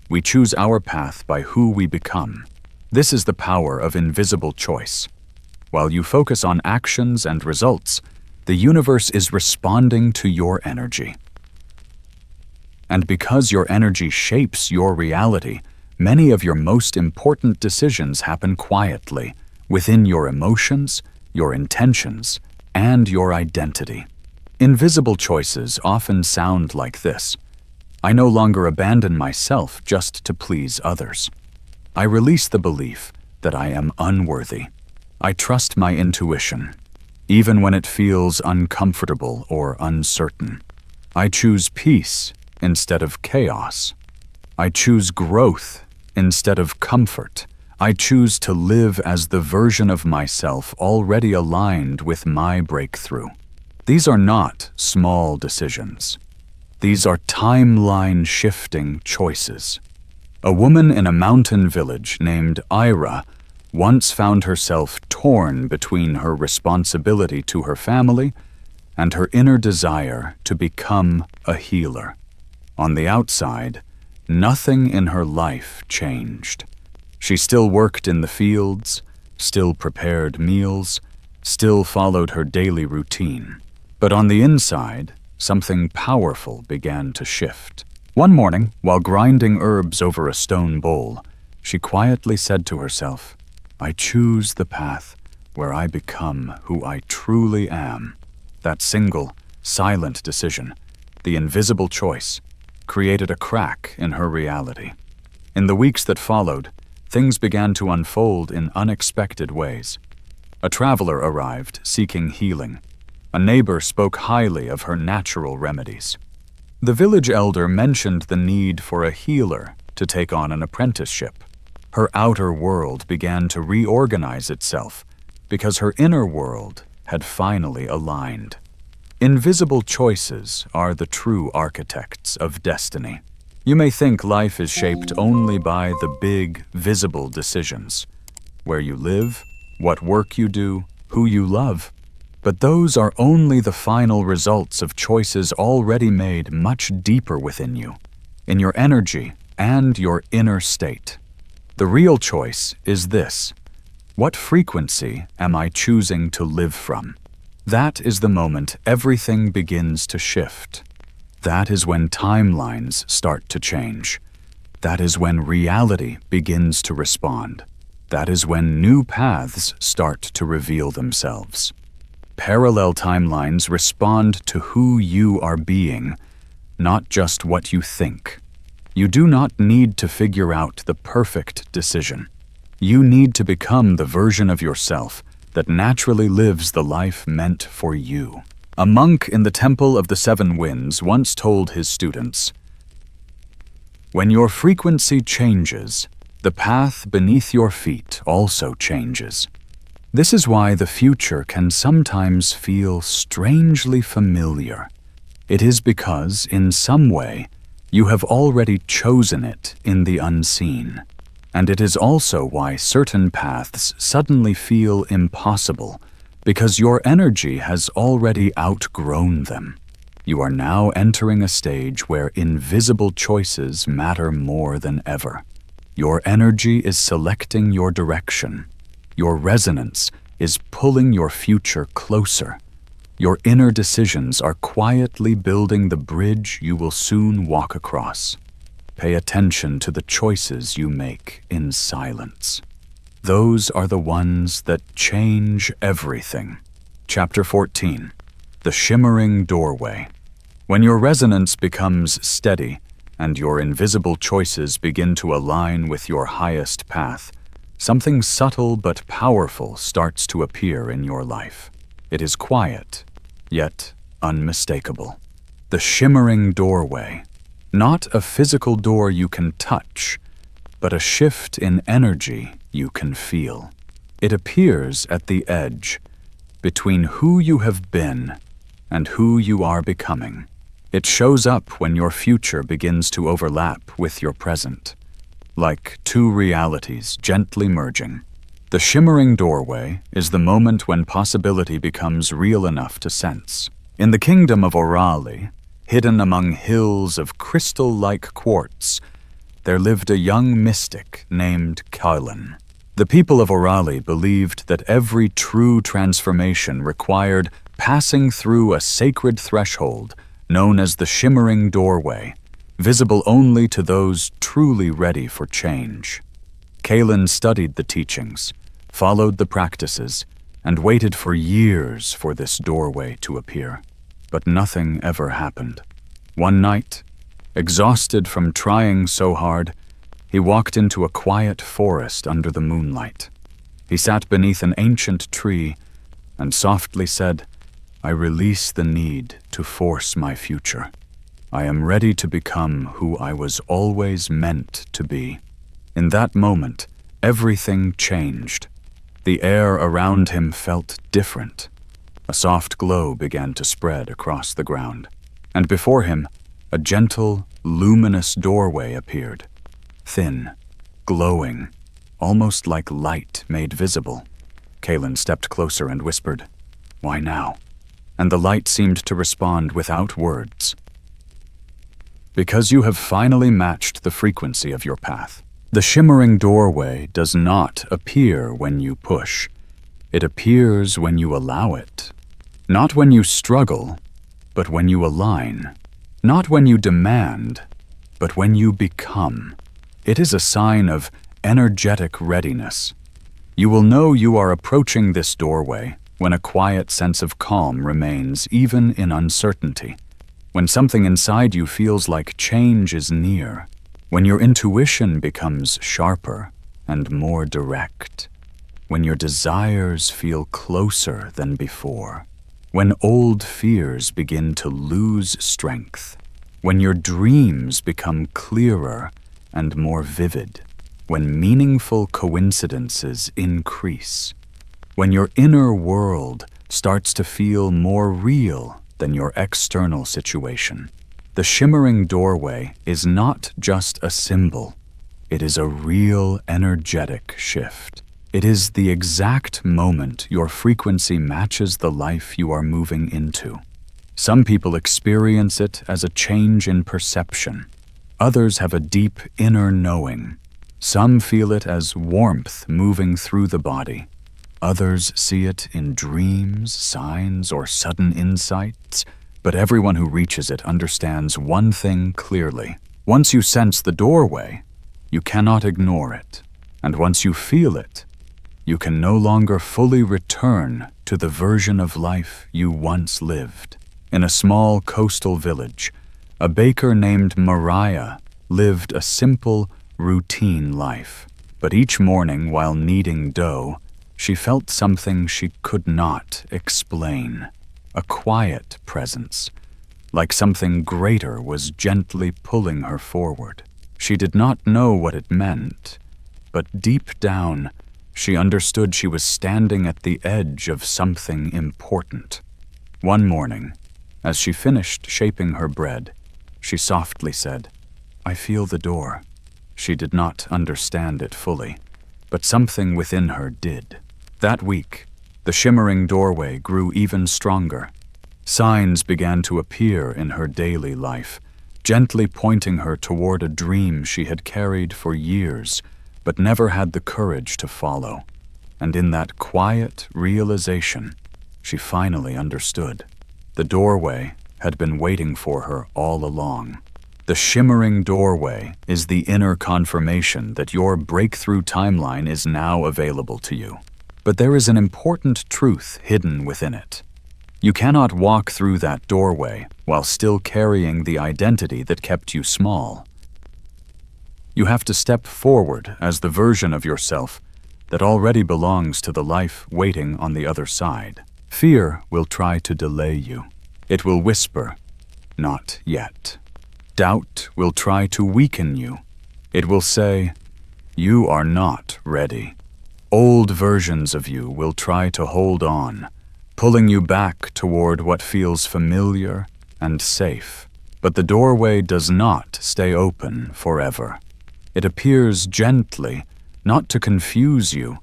We choose our path by who we become. This is the power of invisible choice. While you focus on actions and results, the universe is responding to your energy. And because your energy shapes your reality, many of your most important decisions happen quietly, within your emotions, your intentions, and your identity. Invisible choices often sound like this. I no longer abandon myself just to please others. I release the belief that I am unworthy. I trust my intuition, even when it feels uncomfortable or uncertain. I choose peace instead of chaos. I choose growth instead of comfort. I choose to live as the version of myself already aligned with my breakthrough. These are not small decisions. These are timeline-shifting choices. A woman in a mountain village named Ira once found herself torn between her responsibility to her family and her inner desire to become a healer. On the outside, nothing in her life changed. She still worked in the fields, still prepared meals, still followed her daily routine. But on the inside, something powerful began to shift. One morning, while grinding herbs over a stone bowl, she quietly said to herself, "I choose the path where I become who I truly am." That single, silent decision, the invisible choice, created a crack in her reality. In the weeks that followed, things began to unfold in unexpected ways. A traveler arrived seeking healing. A neighbor spoke highly of her natural remedies. The village elder mentioned the need for a healer to take on an apprenticeship. Her outer world began to reorganize itself because her inner world had finally aligned. Invisible choices are the true architects of destiny. You may think life is shaped only by the big, visible decisions: where you live, what work you do, who you love. But those are only the final results of choices already made much deeper within you, in your energy and your inner state. The real choice is this: what frequency am I choosing to live from? That is the moment everything begins to shift. That is when timelines start to change. That is when reality begins to respond. That is when new paths start to reveal themselves. Parallel timelines respond to who you are being, not just what you think. You do not need to figure out the perfect decision. You need to become the version of yourself that naturally lives the life meant for you. A monk in the Temple of the Seven Winds once told his students, "When your frequency changes, the path beneath your feet also changes." This is why the future can sometimes feel strangely familiar. It is because, in some way, you have already chosen it in the unseen. And it is also why certain paths suddenly feel impossible, because your energy has already outgrown them. You are now entering a stage where invisible choices matter more than ever. Your energy is selecting your direction. Your resonance is pulling your future closer. Your inner decisions are quietly building the bridge you will soon walk across. Pay attention to the choices you make in silence. Those are the ones that change everything. Chapter 14. The Shimmering Doorway. When your resonance becomes steady and your invisible choices begin to align with your highest path, something subtle but powerful starts to appear in your life. It is quiet, yet unmistakable. The shimmering doorway. Not a physical door you can touch, but a shift in energy you can feel. It appears at the edge, between who you have been and who you are becoming. It shows up when your future begins to overlap with your present, like two realities gently merging. The shimmering doorway is the moment when possibility becomes real enough to sense. In the kingdom of Orali, hidden among hills of crystal-like quartz, there lived a young mystic named Kylan. The people of Orali believed that every true transformation required passing through a sacred threshold known as the shimmering doorway, visible only to those truly ready for change. Kylan studied the teachings, followed the practices, and waited for years for this doorway to appear. But nothing ever happened. One night, exhausted from trying so hard, he walked into a quiet forest under the moonlight. He sat beneath an ancient tree and softly said, "I release the need to force my future. I am ready to become who I was always meant to be." In that moment, everything changed. The air around him felt different. A soft glow began to spread across the ground, and before him, a gentle, luminous doorway appeared. Thin, glowing, almost like light made visible. Kylan stepped closer and whispered, "Why now?" And the light seemed to respond without words. "Because you have finally matched the frequency of your path. The shimmering doorway does not appear when you push. It appears when you allow it. Not when you struggle, but when you align. Not when you demand, but when you become. It is a sign of energetic readiness. You will know you are approaching this doorway when a quiet sense of calm remains even in uncertainty. when something inside you feels like change is near, when your intuition becomes sharper and more direct, when your desires feel closer than before, when old fears begin to lose strength, when your dreams become clearer and more vivid, when meaningful coincidences increase, when your inner world starts to feel more real than your external situation. The shimmering doorway is not just a symbol. It is a real energetic shift. It is the exact moment your frequency matches the life you are moving into. Some people experience it as a change in perception. Others have a deep inner knowing. Some feel it as warmth moving through the body. Others see it in dreams, signs, or sudden insights. But everyone who reaches it understands one thing clearly. Once you sense the doorway, you cannot ignore it. And once you feel it, you can no longer fully return to the version of life you once lived. In a small coastal village, a baker named Mariah lived a simple, routine life. But each morning while kneading dough, she felt something she could not explain. A quiet presence, like something greater was gently pulling her forward. She did not know what it meant, but deep down, she understood she was standing at the edge of something important. One morning, as she finished shaping her bread, she softly said, "I feel the door." She did not understand it fully, but something within her did. That week, the shimmering doorway grew even stronger. Signs began to appear in her daily life, gently pointing her toward a dream she had carried for years, but never had the courage to follow. And in that quiet realization, she finally understood. The doorway had been waiting for her all along. The shimmering doorway is the inner confirmation that your breakthrough timeline is now available to you. But there is an important truth hidden within it. You cannot walk through that doorway while still carrying the identity that kept you small. You have to step forward as the version of yourself that already belongs to the life waiting on the other side. Fear will try to delay you. It will whisper, "Not yet." Doubt will try to weaken you. It will say, "You are not ready." Old versions of you will try to hold on, pulling you back toward what feels familiar and safe. But the doorway does not stay open forever. It appears gently, not to confuse you,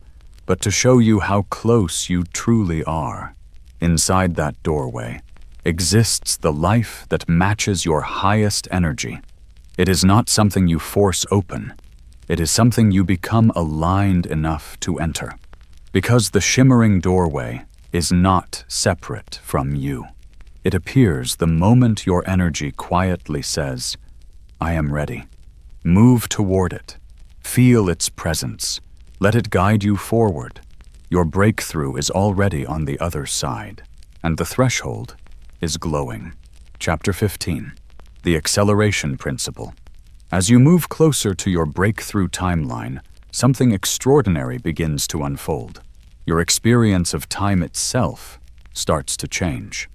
but to show you how close you truly are. Inside that doorway exists the life that matches your highest energy. It is not something you force open. It is something you become aligned enough to enter. Because the shimmering doorway is not separate from you. It appears the moment your energy quietly says, "I am ready." Move toward it. Feel its presence. Let it guide you forward. Your breakthrough is already on the other side, and the threshold is glowing. Chapter 15. The Acceleration Principle. As you move closer to your breakthrough timeline, something extraordinary begins to unfold. Your experience of time itself starts to change.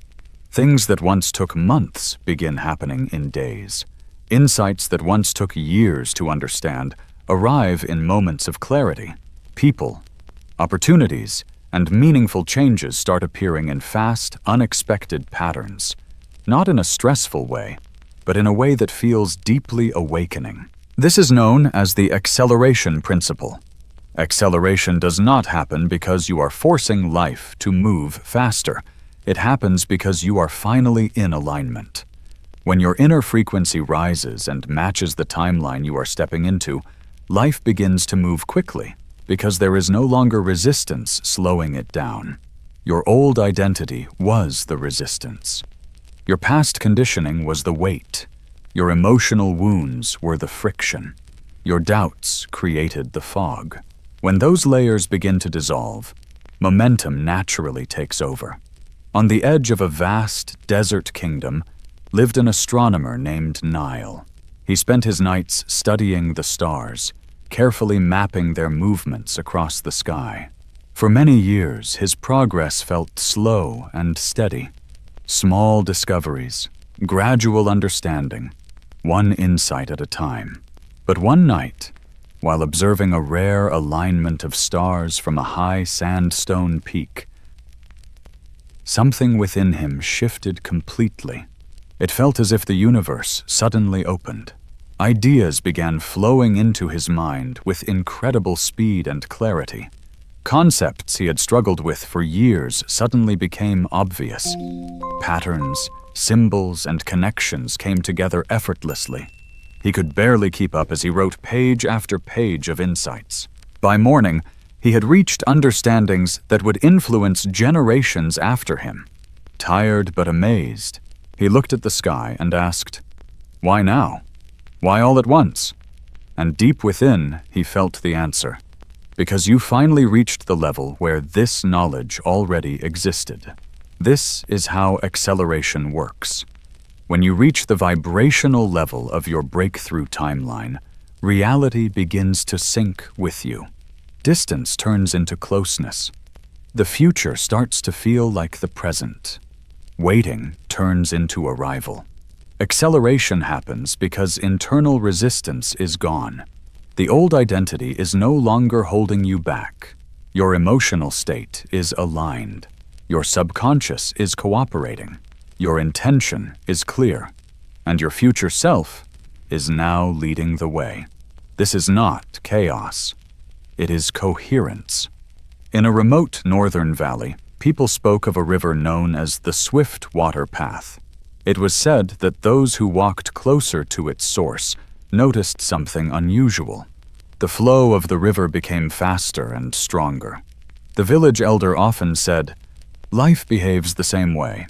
Things that once took months begin happening in days. Insights that once took years to understand arrive in moments of clarity. People, opportunities, and meaningful changes start appearing in fast, unexpected patterns. Not in a stressful way, but in a way that feels deeply awakening. This is known as the acceleration principle. Acceleration does not happen because you are forcing life to move faster. It happens because you are finally in alignment. When your inner frequency rises and matches the timeline you are stepping into, life begins to move quickly because there is no longer resistance slowing it down. Your old identity was the resistance. Your past conditioning was the weight. Your emotional wounds were the friction. Your doubts created the fog. When those layers begin to dissolve, momentum naturally takes over. On the edge of a vast desert kingdom, lived an astronomer named Nile. He spent his nights studying the stars, carefully mapping their movements across the sky. For many years, his progress felt slow and steady. Small discoveries, gradual understanding, one insight at a time. But one night, while observing a rare alignment of stars from a high sandstone peak, something within him shifted completely. It felt as if the universe suddenly opened. Ideas began flowing into his mind with incredible speed and clarity. Concepts he had struggled with for years suddenly became obvious. Patterns, symbols, and connections came together effortlessly. He could barely keep up as he wrote page after page of insights. By morning, he had reached understandings that would influence generations after him. Tired but amazed, he looked at the sky and asked, "Why now? Why all at once?" And deep within, he felt the answer. Because you finally reached the level where this knowledge already existed. This is how acceleration works. When you reach the vibrational level of your breakthrough timeline, reality begins to sync with you. Distance turns into closeness. The future starts to feel like the present. Waiting turns into arrival. Acceleration happens because internal resistance is gone. The old identity is no longer holding you back. Your emotional state is aligned. Your subconscious is cooperating. Your intention is clear. And your future self is now leading the way. This is not chaos. It is coherence. In a remote northern valley, people spoke of a river known as the Swift Water Path. It was said that those who walked closer to its source noticed something unusual. The flow of the river became faster and stronger. The village elder often said, "Life behaves the same way.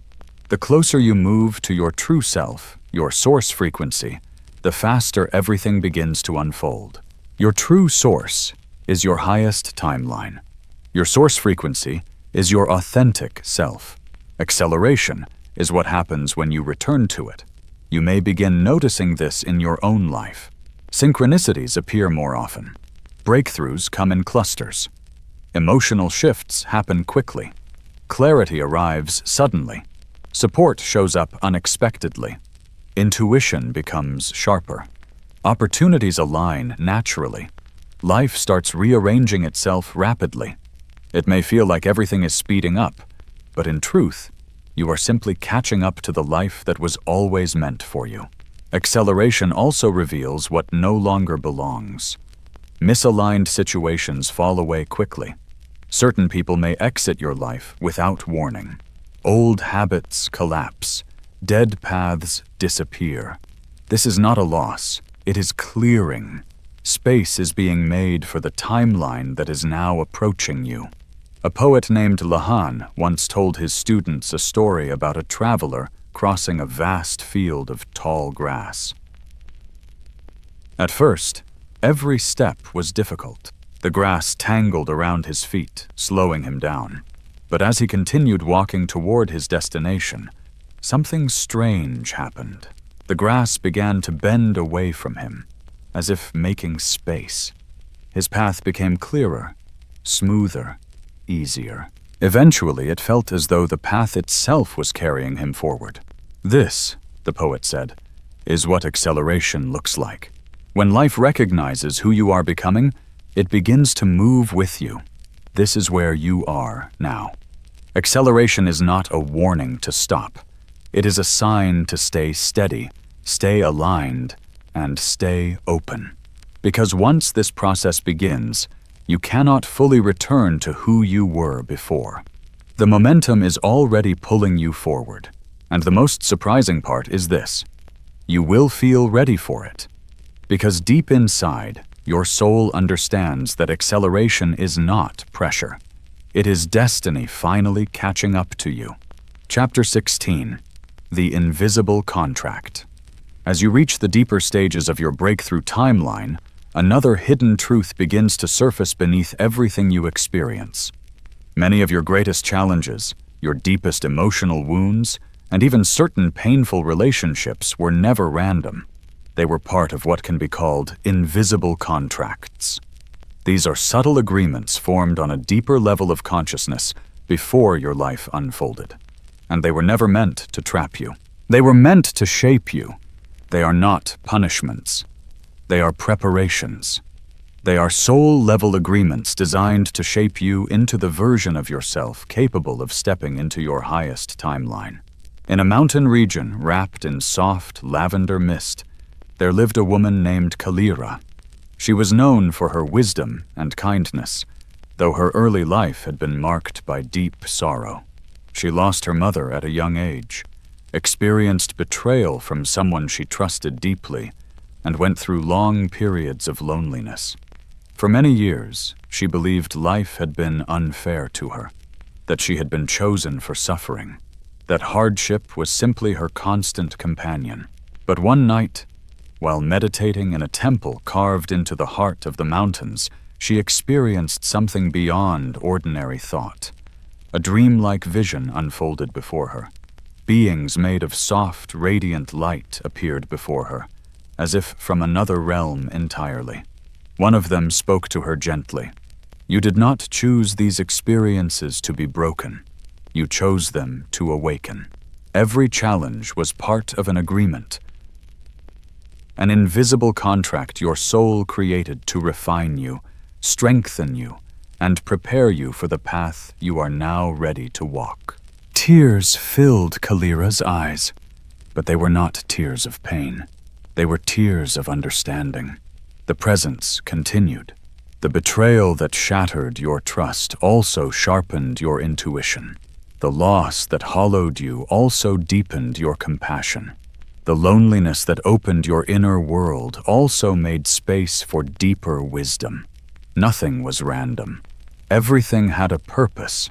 The closer you move to your true self, your source frequency, the faster everything begins to unfold. Your true source is your highest timeline. Your source frequency is your authentic self. Acceleration is what happens when you return to it. You may begin noticing this in your own life. Synchronicities appear more often. Breakthroughs come in clusters. Emotional shifts happen quickly. Clarity arrives suddenly. Support shows up unexpectedly. Intuition becomes sharper. Opportunities align naturally. Life starts rearranging itself rapidly. It may feel like everything is speeding up, but in truth, you are simply catching up to the life that was always meant for you. Acceleration also reveals what no longer belongs. Misaligned situations fall away quickly. Certain people may exit your life without warning. Old habits collapse. Dead paths disappear. This is not a loss. It is clearing. Space is being made for the timeline that is now approaching you. A poet named Lahan once told his students a story about a traveler crossing a vast field of tall grass. At first, every step was difficult. The grass tangled around his feet, slowing him down. But as he continued walking toward his destination, something strange happened. The grass began to bend away from him, as if making space. His path became clearer, smoother, easier. Eventually, it felt as though the path itself was carrying him forward. This, the poet said, is what acceleration looks like. When life recognizes who you are becoming, it begins to move with you. This is where you are now. Acceleration is not a warning to stop. It is a sign to stay steady, stay aligned, and stay open. Because once this process begins, you cannot fully return to who you were before. The momentum is already pulling you forward. And the most surprising part is this: you will feel ready for it. Because deep inside, your soul understands that acceleration is not pressure. It is destiny finally catching up to you. Chapter 16. The Invisible Contract. As you reach the deeper stages of your breakthrough timeline, another hidden truth begins to surface beneath everything you experience. Many of your greatest challenges, your deepest emotional wounds, And even certain painful relationships were never random. They were part of what can be called invisible contracts. These are subtle agreements formed on a deeper level of consciousness before your life unfolded. And they were never meant to trap you. They were meant to shape you. They are not punishments. They are preparations. They are soul-level agreements designed to shape you into the version of yourself capable of stepping into your highest timeline. In a mountain region wrapped in soft lavender mist, there lived a woman named Kalira. She was known for her wisdom and kindness, though her early life had been marked by deep sorrow. She lost her mother at a young age, experienced betrayal from someone she trusted deeply, and went through long periods of loneliness. For many years, she believed life had been unfair to her, that she had been chosen for suffering, that hardship was simply her constant companion. But one night, while meditating in a temple carved into the heart of the mountains, she experienced something beyond ordinary thought. A dreamlike vision unfolded before her. Beings made of soft, radiant light appeared before her, as if from another realm entirely. One of them spoke to her gently. "You did not choose these experiences to be broken. You chose them to awaken." Every challenge was part of an agreement, an invisible contract your soul created to refine you, strengthen you, and prepare you for the path you are now ready to walk. Tears filled Kalira's eyes, but they were not tears of pain. They were tears of understanding. The presence continued. The betrayal that shattered your trust also sharpened your intuition. The loss that hollowed you also deepened your compassion. The loneliness that opened your inner world also made space for deeper wisdom. Nothing was random. Everything had a purpose.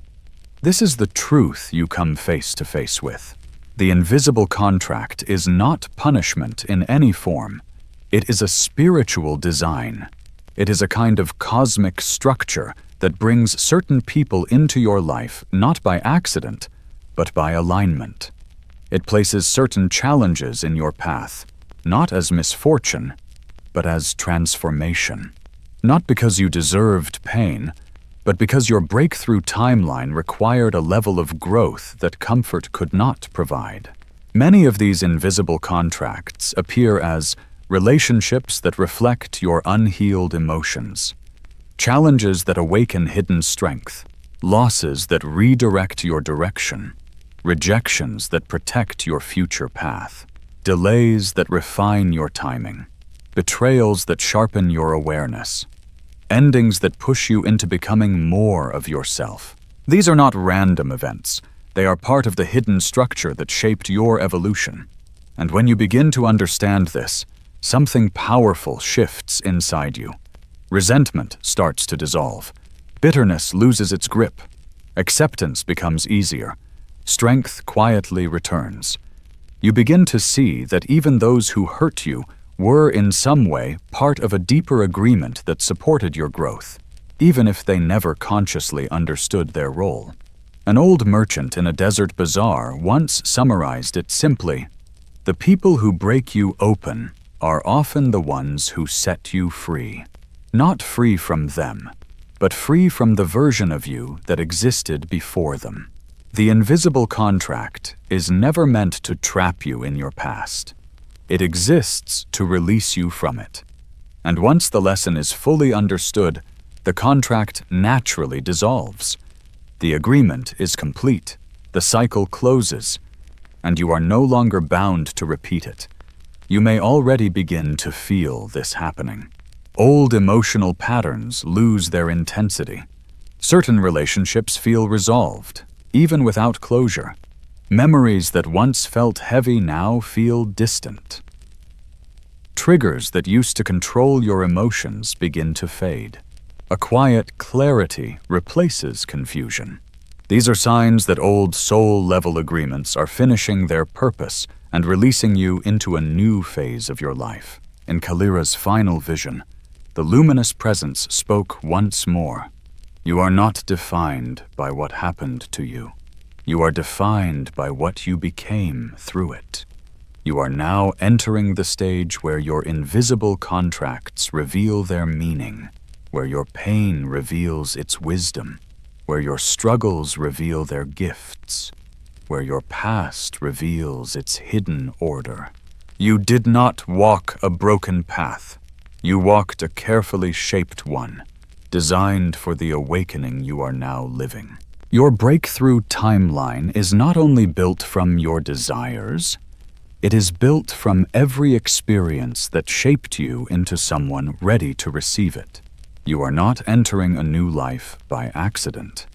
This is the truth you come face to face with. The invisible contract is not punishment in any form. It is a spiritual design. It is a kind of cosmic structure that brings certain people into your life not by accident, but by alignment. It places certain challenges in your path, not as misfortune, but as transformation. Not because you deserved pain, but because your breakthrough timeline required a level of growth that comfort could not provide. Many of these invisible contracts appear as relationships that reflect your unhealed emotions, challenges that awaken hidden strength, losses that redirect your direction, rejections that protect your future path, delays that refine your timing, betrayals that sharpen your awareness, endings that push you into becoming more of yourself. These are not random events. They are part of the hidden structure that shaped your evolution. And when you begin to understand this, something powerful shifts inside you. Resentment starts to dissolve. Bitterness loses its grip. Acceptance becomes easier. Strength quietly returns. You begin to see that even those who hurt you were in some way part of a deeper agreement that supported your growth, even if they never consciously understood their role. An old merchant in a desert bazaar once summarized it simply: "The people who break you open are often the ones who set you free. Not free from them, but free from the version of you that existed before them." The invisible contract is never meant to trap you in your past. It exists to release you from it. And once the lesson is fully understood, the contract naturally dissolves. The agreement is complete, the cycle closes, and you are no longer bound to repeat it. You may already begin to feel this happening. Old emotional patterns lose their intensity. Certain relationships feel resolved, even without closure. Memories that once felt heavy now feel distant. Triggers that used to control your emotions begin to fade. A quiet clarity replaces confusion. These are signs that old soul-level agreements are finishing their purpose and releasing you into a new phase of your life. In Kalira's final vision, the luminous presence spoke once more. "You are not defined by what happened to you. You are defined by what you became through it. You are now entering the stage where your invisible contracts reveal their meaning, where your pain reveals its wisdom, where your struggles reveal their gifts, where your past reveals its hidden order. You did not walk a broken path. You walked a carefully shaped one, designed for the awakening you are now living. Your breakthrough timeline is not only built from your desires, it is built from every experience that shaped you into someone ready to receive it. You are not entering a new life by accident.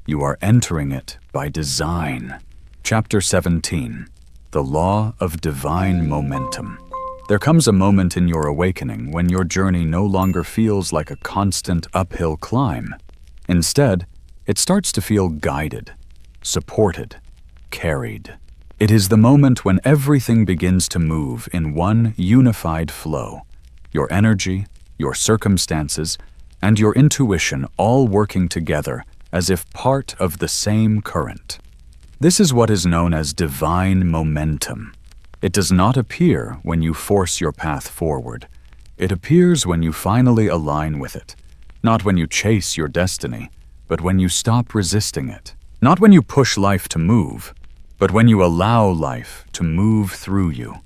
You are entering it by design. Chapter 17. The Law of Divine Momentum. There comes a moment in your awakening when your journey no longer feels like a constant uphill climb. Instead, it starts to feel guided, supported, carried. It is the moment when everything begins to move in one unified flow. Your energy, your circumstances, and your intuition all working together as if part of the same current. This is what is known as divine momentum. It does not appear when you force your path forward. It appears when you finally align with it, not when you chase your destiny, but when you stop resisting it. Not when you push life to move, but when you allow life to move through you.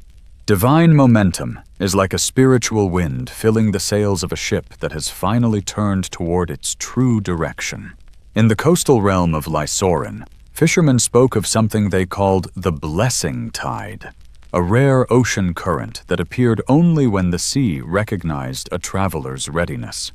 Divine momentum is like a spiritual wind filling the sails of a ship that has finally turned toward its true direction. In the coastal realm of Lysorin, fishermen spoke of something they called the blessing tide, a rare ocean current that appeared only when the sea recognized a traveler's readiness.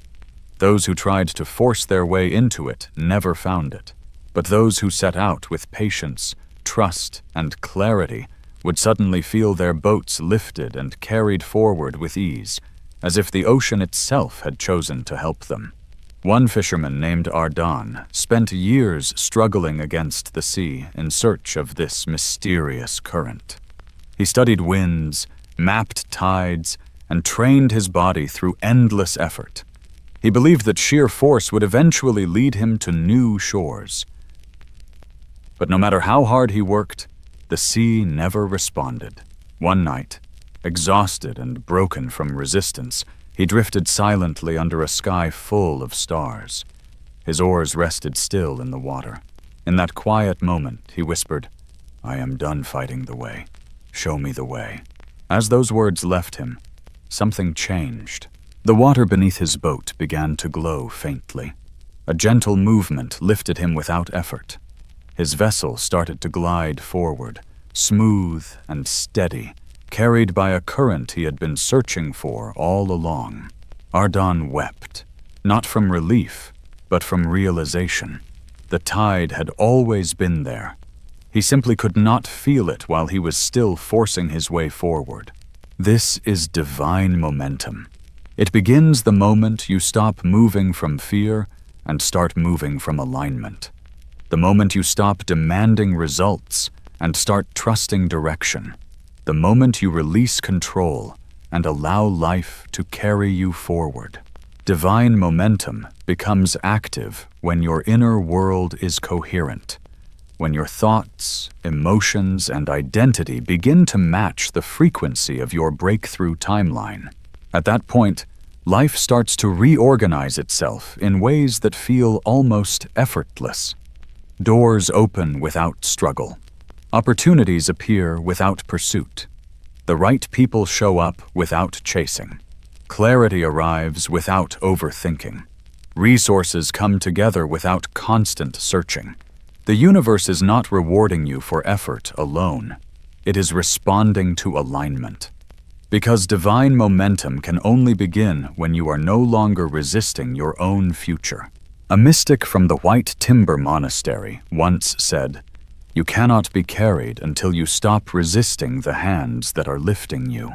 Those who tried to force their way into it never found it, but those who set out with patience, trust, and clarity would suddenly feel their boats lifted and carried forward with ease, as if the ocean itself had chosen to help them. One fisherman named Ardan spent years struggling against the sea in search of this mysterious current. He studied winds, mapped tides, and trained his body through endless effort. He believed that sheer force would eventually lead him to new shores. But no matter how hard he worked, the sea never responded. One night, exhausted and broken from resistance, he drifted silently under a sky full of stars. His oars rested still in the water. In that quiet moment, he whispered, "I am done fighting the way. Show me the way." As those words left him, something changed. The water beneath his boat began to glow faintly. A gentle movement lifted him without effort. His vessel started to glide forward, smooth and steady, carried by a current he had been searching for all along. Ardan wept, not from relief, but from realization. The tide had always been there. He simply could not feel it while he was still forcing his way forward. This is divine momentum. It begins the moment you stop moving from fear and start moving from alignment. The moment you stop demanding results and start trusting direction. The moment you release control and allow life to carry you forward. Divine momentum becomes active when your inner world is coherent, when your thoughts, emotions, and identity begin to match the frequency of your breakthrough timeline. At that point, life starts to reorganize itself in ways that feel almost effortless. Doors open without struggle. Opportunities appear without pursuit. The right people show up without chasing. Clarity arrives without overthinking. Resources come together without constant searching. The universe is not rewarding you for effort alone. It is responding to alignment. Because divine momentum can only begin when you are no longer resisting your own future. A mystic from the White Timber Monastery once said, "You cannot be carried until you stop resisting the hands that are lifting you."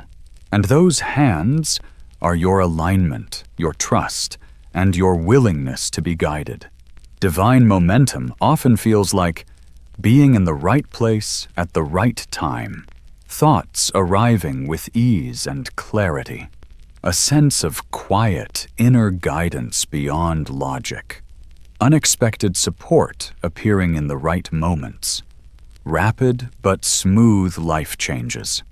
And those hands are your alignment, your trust, and your willingness to be guided. Divine momentum often feels like being in the right place at the right time, thoughts arriving with ease and clarity, a sense of quiet inner guidance beyond logic. unexpected support appearing in the right moments, rapid but smooth life changes,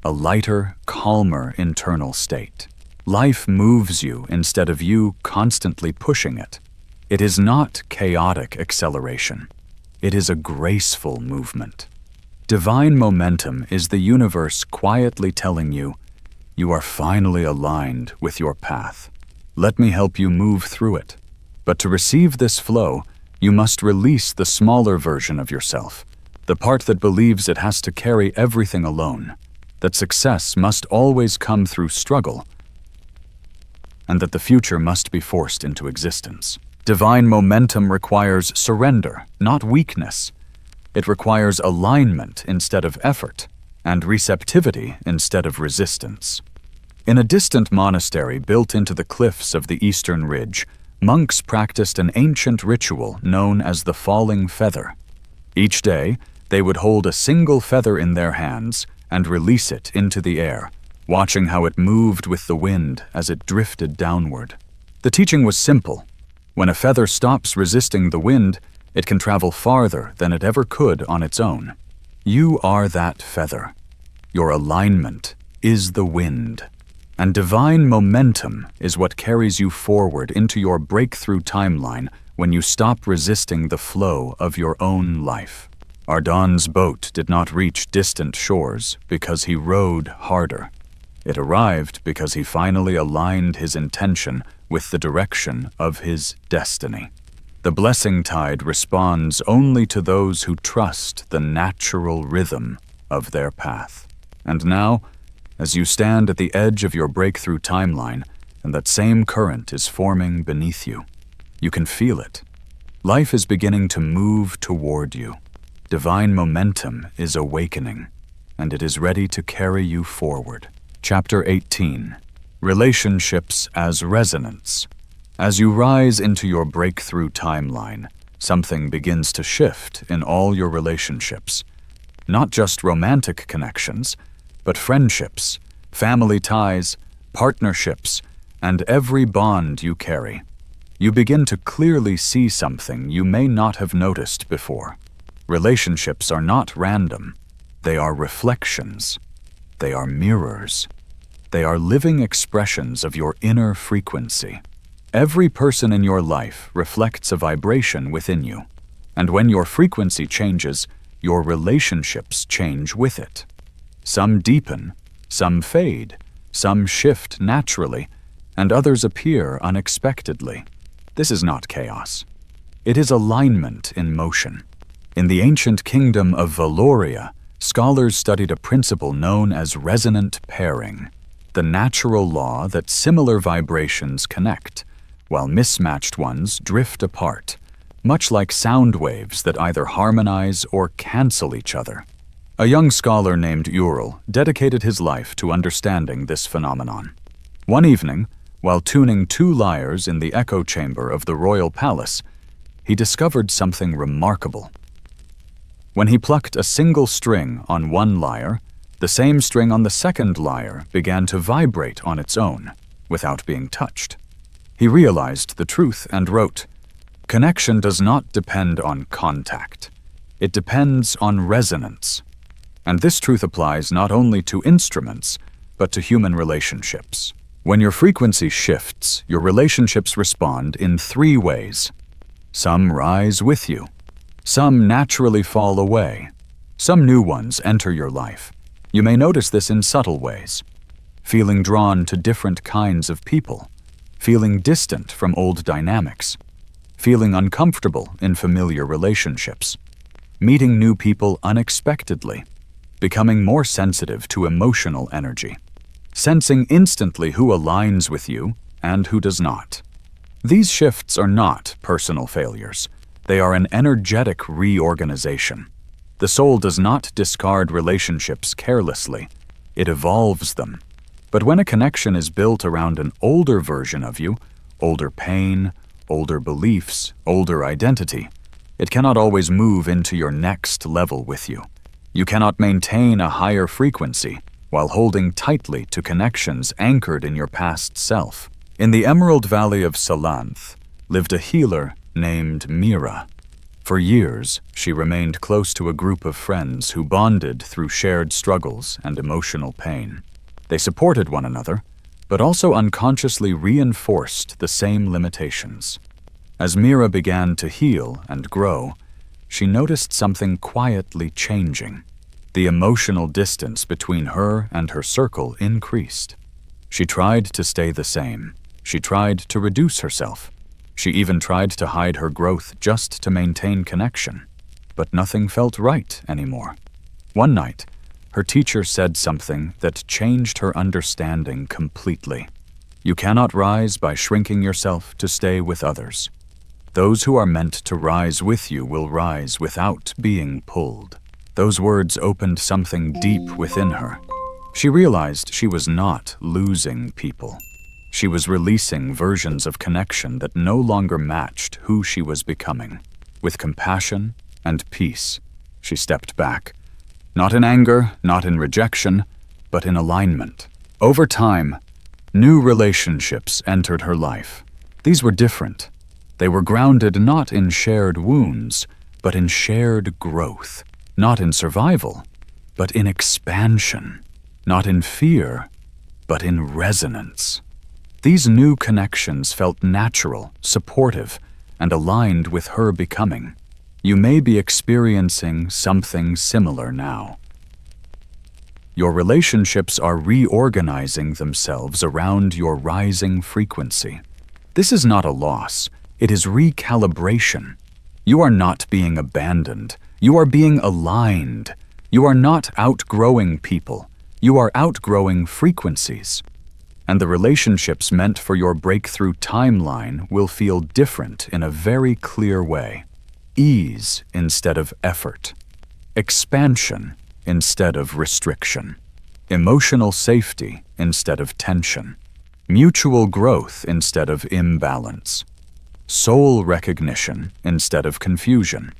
a lighter, calmer internal state. Life moves you instead of you constantly pushing it. It is not chaotic acceleration. It is a graceful movement. Divine momentum is the universe quietly telling you, you are finally aligned with your path. Let me help you move through it. But to receive this flow, you must release the smaller version of yourself, the part that believes it has to carry everything alone, that success must always come through struggle, and that the future must be forced into existence. Divine momentum requires surrender, not weakness. It requires alignment instead of effort, and receptivity instead of resistance. In a distant monastery built into the cliffs of the eastern ridge, monks practiced an ancient ritual known as the falling feather. Each day, they would hold a single feather in their hands and release it into the air, watching how it moved with the wind as it drifted downward. The teaching was simple. When a feather stops resisting the wind, it can travel farther than it ever could on its own. You are that feather. Your alignment is the wind. And divine momentum is what carries you forward into your breakthrough timeline when you stop resisting the flow of your own life. Ardon's boat did not reach distant shores because he rowed harder. It arrived because he finally aligned his intention with the direction of his destiny. The blessing tide responds only to those who trust the natural rhythm of their path. And now, as you stand at the edge of your breakthrough timeline, and that same current is forming beneath you, you can feel it. Life is beginning to move toward you. Divine momentum is awakening, and it is ready to carry you forward. Chapter 18. Relationships as Resonance. As you rise into your breakthrough timeline, something begins to shift in all your relationships. Not just romantic connections, but friendships, family ties, partnerships, and every bond you carry. You begin to clearly see something you may not have noticed before. Relationships are not random. They are reflections. They are mirrors. They are living expressions of your inner frequency. Every person in your life reflects a vibration within you, and when your frequency changes, your relationships change with it. Some deepen, some fade, some shift naturally, and others appear unexpectedly. This is not chaos. It is alignment in motion. In the ancient kingdom of Valoria, scholars studied a principle known as resonant pairing, the natural law that similar vibrations connect, while mismatched ones drift apart, much like sound waves that either harmonize or cancel each other. A young scholar named Ural dedicated his life to understanding this phenomenon. One evening, while tuning 2 lyres in the echo chamber of the royal palace, he discovered something remarkable. When he plucked a single string on one lyre, the same string on the second lyre began to vibrate on its own, without being touched. He realized the truth and wrote, "Connection does not depend on contact. It depends on resonance." And this truth applies not only to instruments, but to human relationships. When your frequency shifts, your relationships respond in 3 ways. Some rise with you. Some naturally fall away. Some new ones enter your life. You may notice this in subtle ways. Feeling drawn to different kinds of people. Feeling distant from old dynamics. Feeling uncomfortable in familiar relationships. Meeting new people unexpectedly. Becoming more sensitive to emotional energy. Sensing instantly who aligns with you and who does not. These shifts are not personal failures. They are an energetic reorganization. The soul does not discard relationships carelessly. It evolves them. But when a connection is built around an older version of you, older pain, older beliefs, older identity, it cannot always move into your next level with you. You cannot maintain a higher frequency while holding tightly to connections anchored in your past self. In the Emerald Valley of Salanth lived a healer named Mira. For years, she remained close to a group of friends who bonded through shared struggles and emotional pain. They supported one another, but also unconsciously reinforced the same limitations. As Mira began to heal and grow, she noticed something quietly changing. The emotional distance between her and her circle increased. She tried to stay the same. She tried to reduce herself. She even tried to hide her growth just to maintain connection. But nothing felt right anymore. One night, her teacher said something that changed her understanding completely. You cannot rise by shrinking yourself to stay with others. Those who are meant to rise with you will rise without being pulled. Those words opened something deep within her. She realized she was not losing people. She was releasing versions of connection that no longer matched who she was becoming. With compassion and peace, she stepped back. Not in anger, not in rejection, but in alignment. Over time, new relationships entered her life. These were different. They were grounded not in shared wounds, but in shared growth. Not in survival, but in expansion. Not in fear, but in resonance. These new connections felt natural, supportive, and aligned with her becoming. You may be experiencing something similar now. Your relationships are reorganizing themselves around your rising frequency. This is not a loss, it is recalibration. You are not being abandoned, you are being aligned. You are not outgrowing people, you are outgrowing frequencies. And the relationships meant for your breakthrough timeline will feel different in a very clear way. Ease instead of effort. Expansion instead of restriction. Emotional safety instead of tension. Mutual growth instead of imbalance. Soul recognition instead of confusion.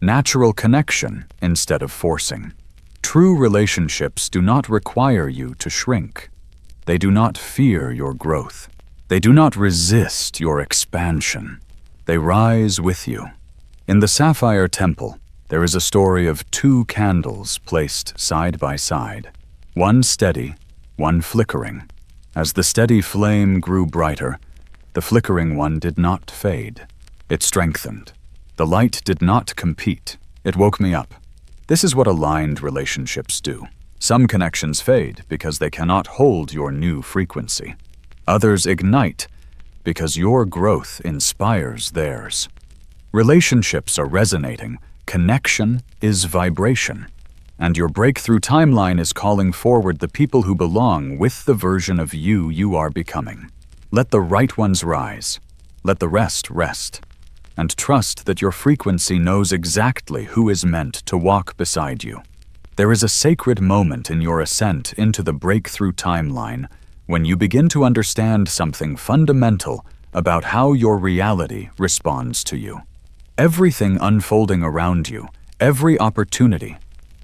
Natural connection instead of forcing. True relationships do not require you to shrink. They do not fear your growth. They do not resist your expansion. They rise with you. In the Sapphire Temple, there is a story of two candles placed side by side. One steady, one flickering. As the steady flame grew brighter, the flickering one did not fade. It strengthened. The light did not compete. It woke me up. This is what aligned relationships do. Some connections fade because they cannot hold your new frequency. Others ignite because your growth inspires theirs. Relationships are resonating. Connection is vibration. And your breakthrough timeline is calling forward the people who belong with the version of you you are becoming. Let the right ones rise. Let the rest rest. And trust that your frequency knows exactly who is meant to walk beside you. There is a sacred moment in your ascent into the breakthrough timeline when you begin to understand something fundamental about how your reality responds to you. Everything unfolding around you, every opportunity,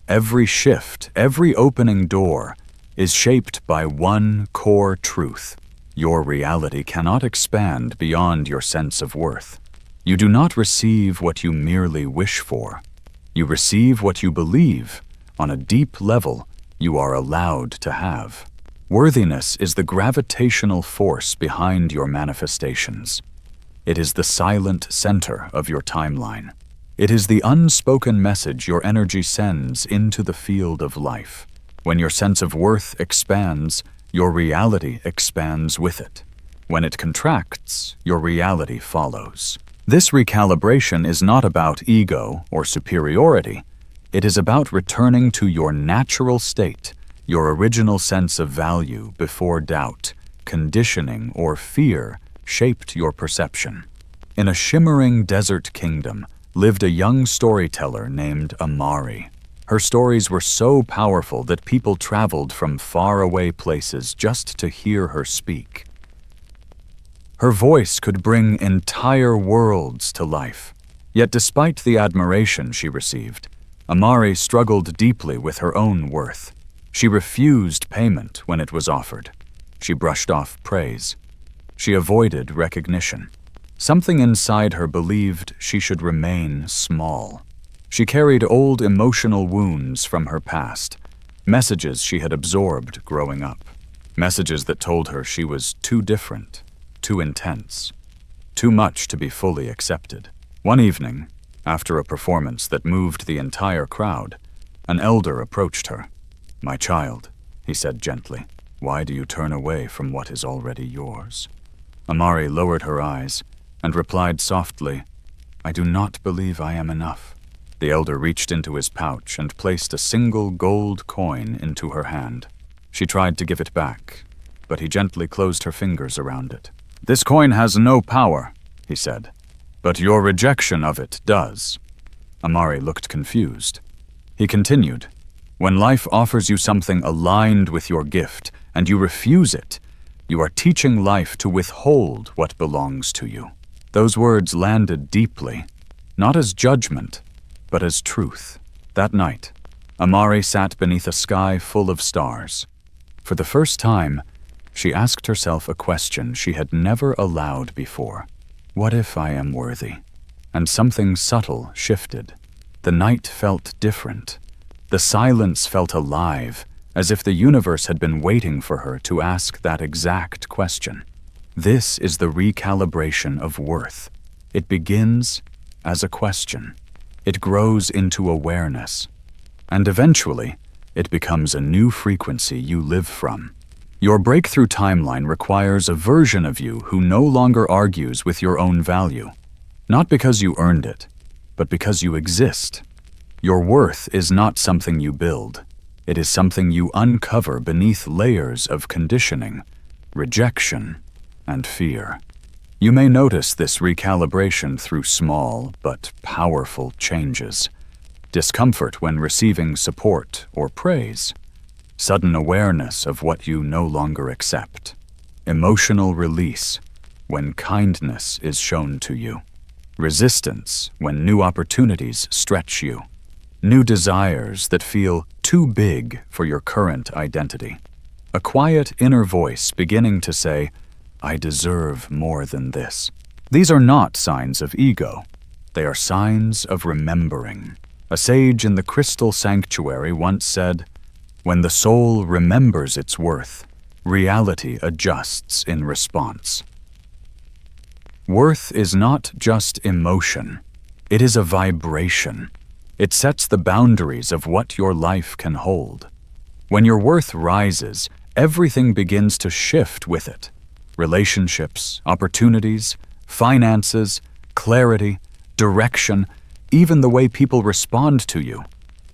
every shift, every opening door is shaped by one core truth. Your reality cannot expand beyond your sense of worth. You do not receive what you merely wish for. You receive what you believe. On a deep level, you are allowed to have. Worthiness is the gravitational force behind your manifestations. It is the silent center of your timeline. It is the unspoken message your energy sends into the field of life. When your sense of worth expands, your reality expands with it. When it contracts, your reality follows. This recalibration is not about ego or superiority. It is about returning to your natural state, your original sense of value before doubt, conditioning, or fear shaped your perception. In a shimmering desert kingdom lived a young storyteller named Amari. Her stories were so powerful that people traveled from faraway places just to hear her speak. Her voice could bring entire worlds to life. Yet despite the admiration she received, Amari struggled deeply with her own worth. She refused payment when it was offered. She brushed off praise. She avoided recognition. Something inside her believed she should remain small. She carried old emotional wounds from her past, messages she had absorbed growing up, messages that told her she was too different, too intense, too much to be fully accepted. One evening, after a performance that moved the entire crowd, an elder approached her. "My child," he said gently, "why do you turn away from what is already yours?" Amari lowered her eyes and replied softly, "I do not believe I am enough." The elder reached into his pouch and placed a single gold coin into her hand. She tried to give it back, but he gently closed her fingers around it. "This coin has no power," he said, "but your rejection of it does." Amari looked confused. He continued, "When life offers you something aligned with your gift and you refuse it, you are teaching life to withhold what belongs to you." Those words landed deeply, not as judgment, but as truth. That night, Amari sat beneath a sky full of stars. For the first time, she asked herself a question she had never allowed before. What if I am worthy? And something subtle shifted. The night felt different. The silence felt alive, as if the universe had been waiting for her to ask that exact question. This is the recalibration of worth. It begins as a question. It grows into awareness. And eventually, it becomes a new frequency you live from. Your breakthrough timeline requires a version of you who no longer argues with your own value. Not because you earned it, but because you exist. Your worth is not something you build. It is something you uncover beneath layers of conditioning, rejection, and fear. You may notice this recalibration through small but powerful changes. Discomfort when receiving support or praise. Sudden awareness of what you no longer accept. Emotional release when kindness is shown to you. Resistance when new opportunities stretch you. New desires that feel too big for your current identity. A quiet inner voice beginning to say, "I deserve more than this." These are not signs of ego. They are signs of remembering. A sage in the crystal sanctuary once said, "When the soul remembers its worth, reality adjusts in response." Worth is not just emotion. It is a vibration. It sets the boundaries of what your life can hold. When your worth rises, everything begins to shift with it. Relationships, opportunities, finances, clarity, direction, even the way people respond to you.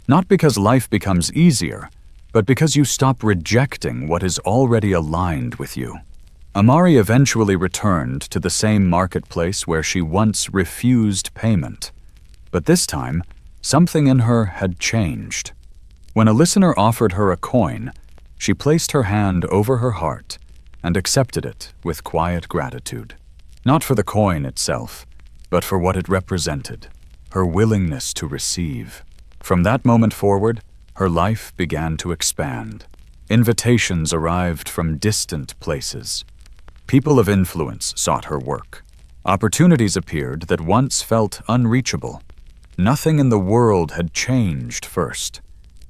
Not because life becomes easier, but because you stop rejecting what is already aligned with you. Amari eventually returned to the same marketplace where she once refused payment. But this time, something in her had changed. When a listener offered her a coin, she placed her hand over her heart and accepted it with quiet gratitude. Not for the coin itself, but for what it represented, her willingness to receive. From that moment forward, her life began to expand. Invitations arrived from distant places. People of influence sought her work. Opportunities appeared that once felt unreachable. Nothing in the world had changed first.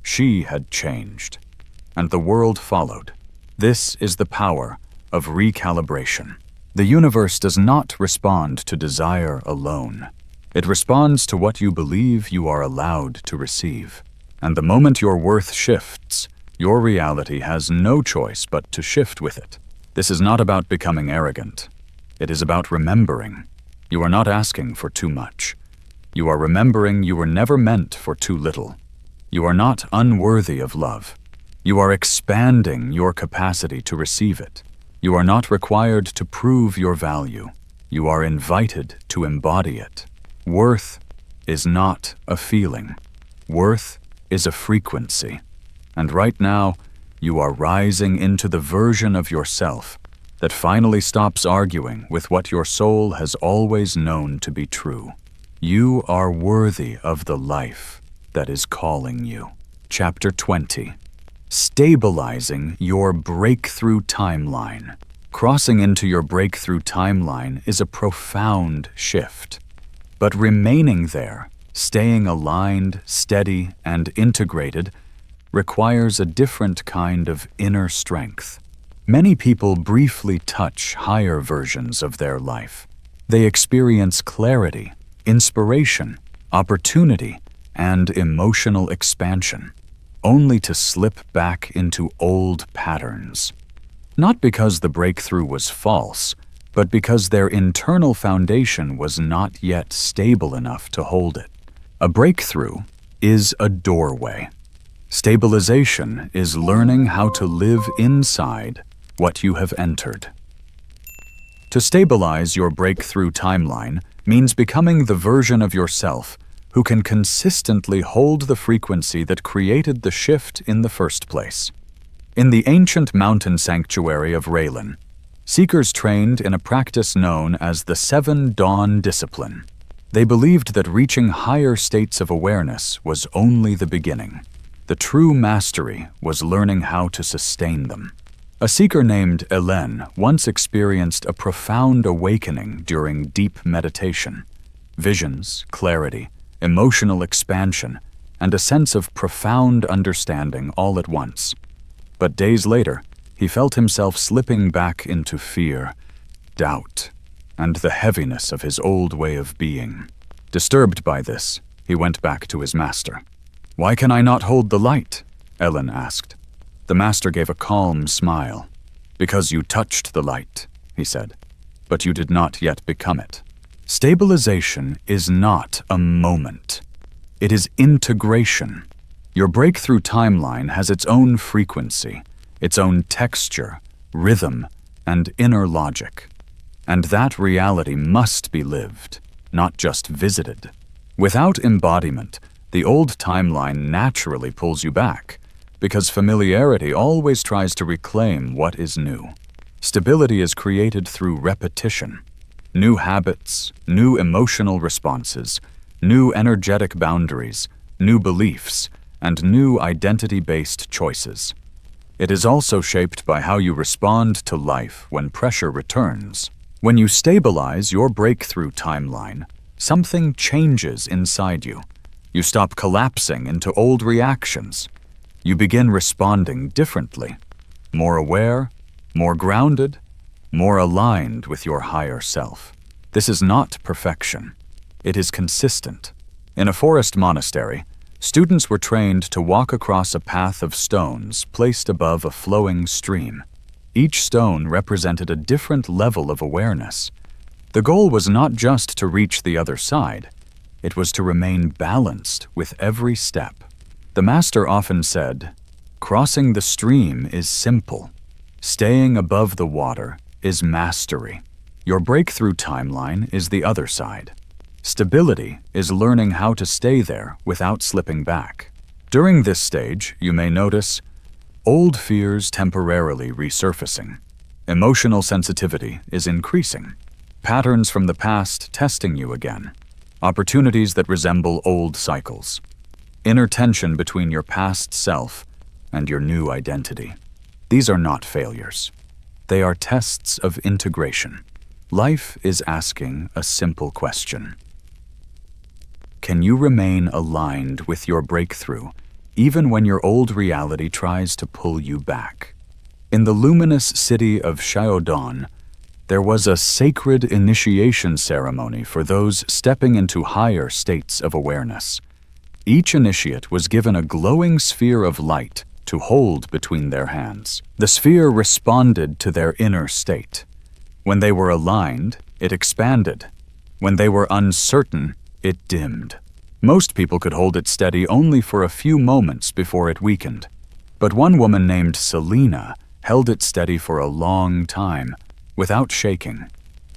She had changed. And the world followed. This is the power of recalibration. The universe does not respond to desire alone. It responds to what you believe you are allowed to receive. And the moment your worth shifts, your reality has no choice but to shift with it. This is not about becoming arrogant. It is about remembering. You are not asking for too much. You are remembering you were never meant for too little. You are not unworthy of love. You are expanding your capacity to receive it. You are not required to prove your value. You are invited to embody it. Worth is not a feeling. Worth is a frequency. And right now, you are rising into the version of yourself that finally stops arguing with what your soul has always known to be true. You are worthy of the life that is calling you. Chapter 20. Stabilizing your breakthrough timeline. Crossing into your breakthrough timeline is a profound shift. But remaining there, staying aligned, steady, and integrated, requires a different kind of inner strength. Many people briefly touch higher versions of their life. They experience clarity, inspiration, opportunity, and emotional expansion, only to slip back into old patterns. Not because the breakthrough was false, but because their internal foundation was not yet stable enough to hold it. A breakthrough is a doorway. Stabilization is learning how to live inside what you have entered. To stabilize your breakthrough timeline means becoming the version of yourself who can consistently hold the frequency that created the shift in the first place. In the ancient mountain sanctuary of Raylan, seekers trained in a practice known as the 7 Dawn Discipline. They believed that reaching higher states of awareness was only the beginning. The true mastery was learning how to sustain them. A seeker named Hélène once experienced a profound awakening during deep meditation. Visions, clarity, emotional expansion, and a sense of profound understanding all at once. But days later, he felt himself slipping back into fear, doubt, and the heaviness of his old way of being. Disturbed by this, he went back to his master. "Why can I not hold the light?" Hélène asked. The master gave a calm smile. "Because you touched the light," he said, "but you did not yet become it." Stabilization is not a moment. It is integration. Your breakthrough timeline has its own frequency, its own texture, rhythm, and inner logic. And that reality must be lived, not just visited. Without embodiment, the old timeline naturally pulls you back, because familiarity always tries to reclaim what is new. Stability is created through repetition. New habits, new emotional responses, new energetic boundaries, new beliefs, and new identity-based choices. It is also shaped by how you respond to life when pressure returns. When you stabilize your breakthrough timeline, something changes inside you. You stop collapsing into old reactions. You begin responding differently, more aware, more grounded, more aligned with your higher self. This is not perfection. It is consistent. In a forest monastery, students were trained to walk across a path of stones placed above a flowing stream. Each stone represented a different level of awareness. The goal was not just to reach the other side. It was to remain balanced with every step. The master often said, "Crossing the stream is simple. Staying above the water is mastery." Your breakthrough timeline is the other side. Stability is learning how to stay there without slipping back. During this stage, you may notice old fears temporarily resurfacing. Emotional sensitivity is increasing. Patterns from the past testing you again. Opportunities that resemble old cycles. Inner tension between your past self and your new identity. These are not failures. They are tests of integration. Life is asking a simple question. Can you remain aligned with your breakthrough, even when your old reality tries to pull you back? In the luminous city of Xiaodong, there was a sacred initiation ceremony for those stepping into higher states of awareness. Each initiate was given a glowing sphere of light to hold between their hands. The sphere responded to their inner state. When they were aligned, it expanded. When they were uncertain, it dimmed. Most people could hold it steady only for a few moments before it weakened. But one woman named Selena held it steady for a long time, without shaking.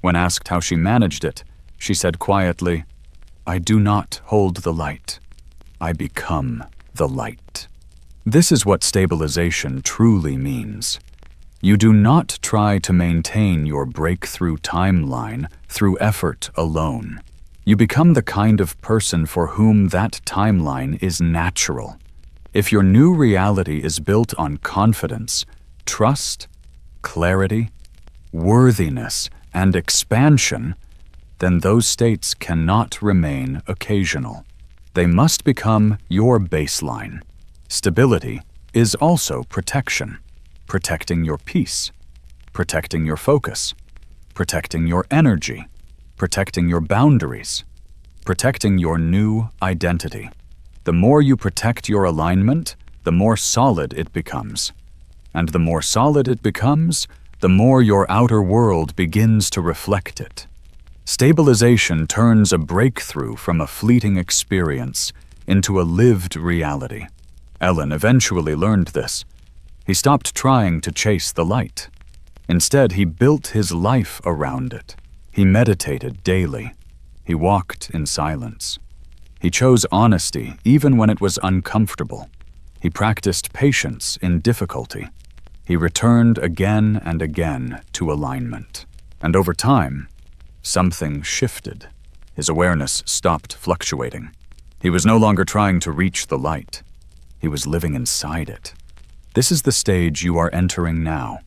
When asked how she managed it, she said quietly, "I do not hold the light. I become the light." This is what stabilization truly means. You do not try to maintain your breakthrough timeline through effort alone. You become the kind of person for whom that timeline is natural. If your new reality is built on confidence, trust, clarity, worthiness, and expansion, then those states cannot remain occasional. They must become your baseline. Stability is also protection. Protecting your peace, protecting your focus, protecting your energy, protecting your boundaries, protecting your new identity. The more you protect your alignment, the more solid it becomes. And the more solid it becomes, the more your outer world begins to reflect it. Stabilization turns a breakthrough from a fleeting experience into a lived reality. Ellen eventually learned this. He stopped trying to chase the light. Instead, he built his life around it. He meditated daily. He walked in silence. He chose honesty even when it was uncomfortable. He practiced patience in difficulty. He returned again and again to alignment. And over time, something shifted. His awareness stopped fluctuating. He was no longer trying to reach the light. He was living inside it. This is the stage you are entering now.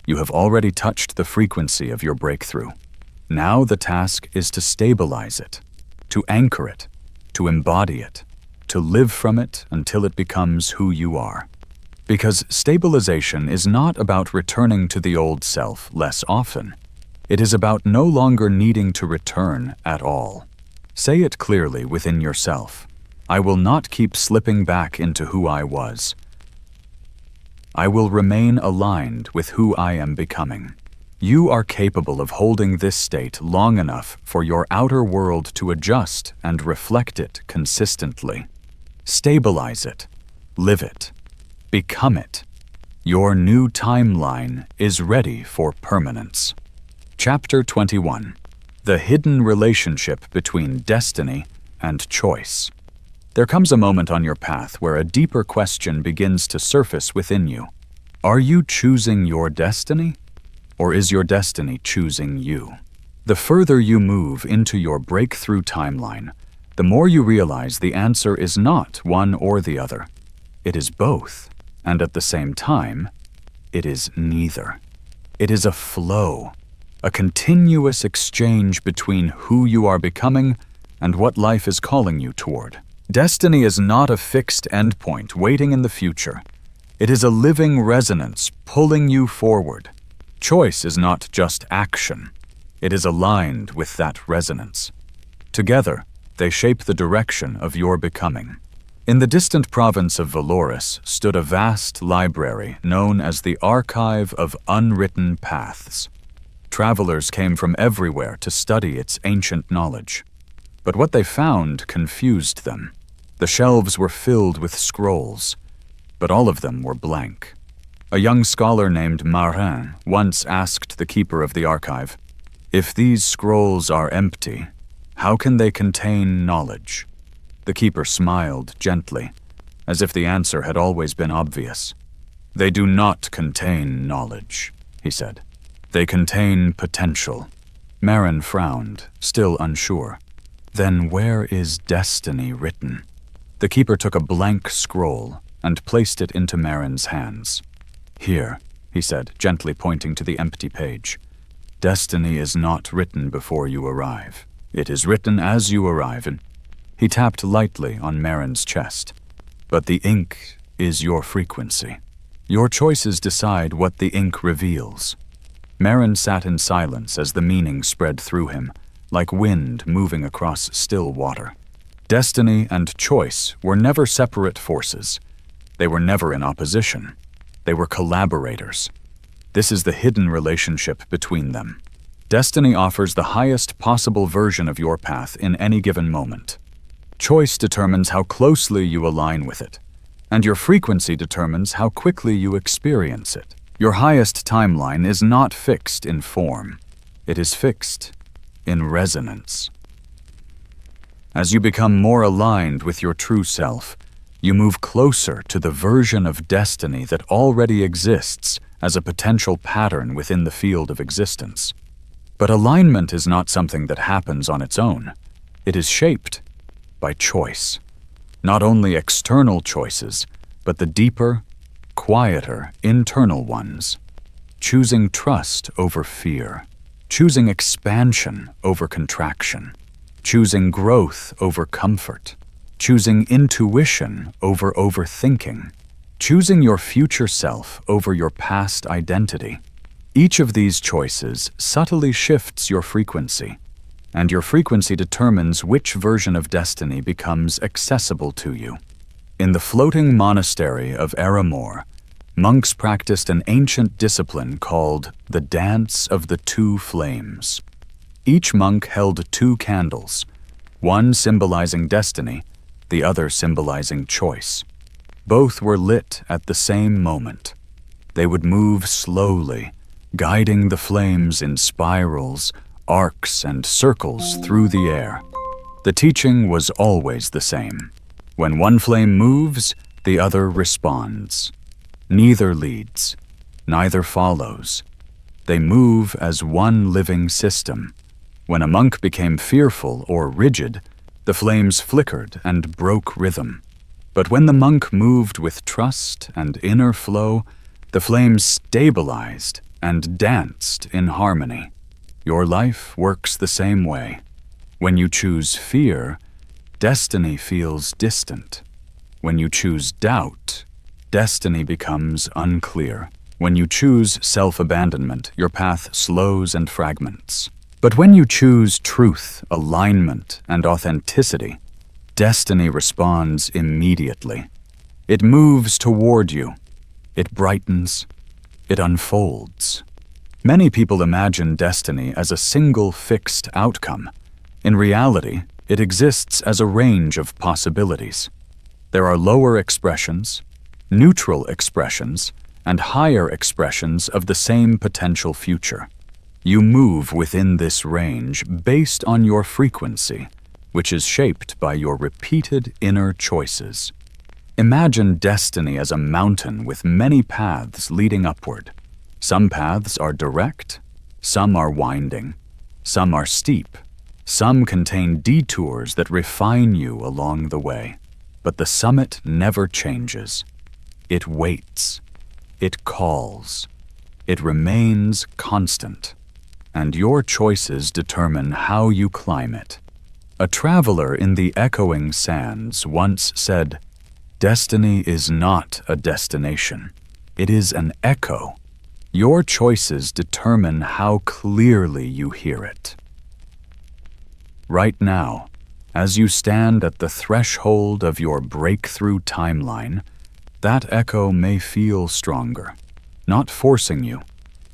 You have already touched the frequency of your breakthrough. Now the task is to stabilize it, to anchor it, to embody it, to live from it until it becomes who you are. Because stabilization is not about returning to the old self less often. It is about no longer needing to return at all. Say it clearly within yourself. I will not keep slipping back into who I was. I will remain aligned with who I am becoming. You are capable of holding this state long enough for your outer world to adjust and reflect it consistently. Stabilize it. Live it. Become it. Your new timeline is ready for permanence. Chapter 21. The hidden relationship between destiny and choice. There comes a moment on your path where a deeper question begins to surface within you. Are you choosing your destiny, or is your destiny choosing you? The further you move into your breakthrough timeline, the more you realize the answer is not one or the other. It is both, and at the same time, it is neither. It is a flow, a continuous exchange between who you are becoming and what life is calling you toward. Destiny is not a fixed endpoint waiting in the future. It is a living resonance pulling you forward. Choice is not just action. It is aligned with that resonance. Together, they shape the direction of your becoming. In the distant province of Valoris stood a vast library known as the Archive of Unwritten Paths. Travelers came from everywhere to study its ancient knowledge. But what they found confused them. The shelves were filled with scrolls, but all of them were blank. A young scholar named Marin once asked the keeper of the archive, "If these scrolls are empty, how can they contain knowledge?" The keeper smiled gently, as if the answer had always been obvious. "They do not contain knowledge," he said. "They contain potential." Marin frowned, still unsure. "Then where is destiny written?" The keeper took a blank scroll and placed it into Marin's hands. "Here," he said, gently pointing to the empty page. "Destiny is not written before you arrive. It is written as you arrive." And he tapped lightly on Marin's chest. "But the ink is your frequency. Your choices decide what the ink reveals." Marin sat in silence as the meaning spread through him, like wind moving across still water. Destiny and choice were never separate forces. They were never in opposition. They were collaborators. This is the hidden relationship between them. Destiny offers the highest possible version of your path in any given moment. Choice determines how closely you align with it, and your frequency determines how quickly you experience it. Your highest timeline is not fixed in form. It is fixed in resonance. As you become more aligned with your true self, you move closer to the version of destiny that already exists as a potential pattern within the field of existence. But alignment is not something that happens on its own. It is shaped by choice. Not only external choices, but the deeper, quieter internal ones. choosing trust over fear, choosing expansion over contraction, choosing growth over comfort, choosing intuition over overthinking, choosing your future self over your past identity. Each of these choices subtly shifts your frequency, and your frequency determines which version of destiny becomes accessible to you. In the floating monastery of Aramor, monks practiced an ancient discipline called the Dance of the Two Flames. Each monk held 2 candles, one symbolizing destiny, the other symbolizing choice. Both were lit at the same moment. They would move slowly, guiding the flames in spirals, arcs, and circles through the air. The teaching was always the same. When one flame moves, the other responds. Neither leads, neither follows. They move as one living system. When a monk became fearful or rigid, the flames flickered and broke rhythm. But when the monk moved with trust and inner flow, the flames stabilized and danced in harmony. Your life works the same way. When you choose fear, destiny feels distant. When you choose doubt, destiny becomes unclear. When you choose self-abandonment, your path slows and fragments. But when you choose truth, alignment, and authenticity, destiny responds immediately. It moves toward you. It brightens. It unfolds. Many people imagine destiny as a single fixed outcome. In reality, it exists as a range of possibilities. There are lower expressions, neutral expressions, and higher expressions of the same potential future. You move within this range based on your frequency, which is shaped by your repeated inner choices. Imagine destiny as a mountain with many paths leading upward. Some paths are direct, some are winding, some are steep, some contain detours that refine you along the way. But the summit never changes. It waits. It calls. It remains constant. And your choices determine how you climb it. A traveler in the echoing sands once said, "Destiny is not a destination. It is an echo. Your choices determine how clearly you hear it." Right now, as you stand at the threshold of your breakthrough timeline, that echo may feel stronger, not forcing you,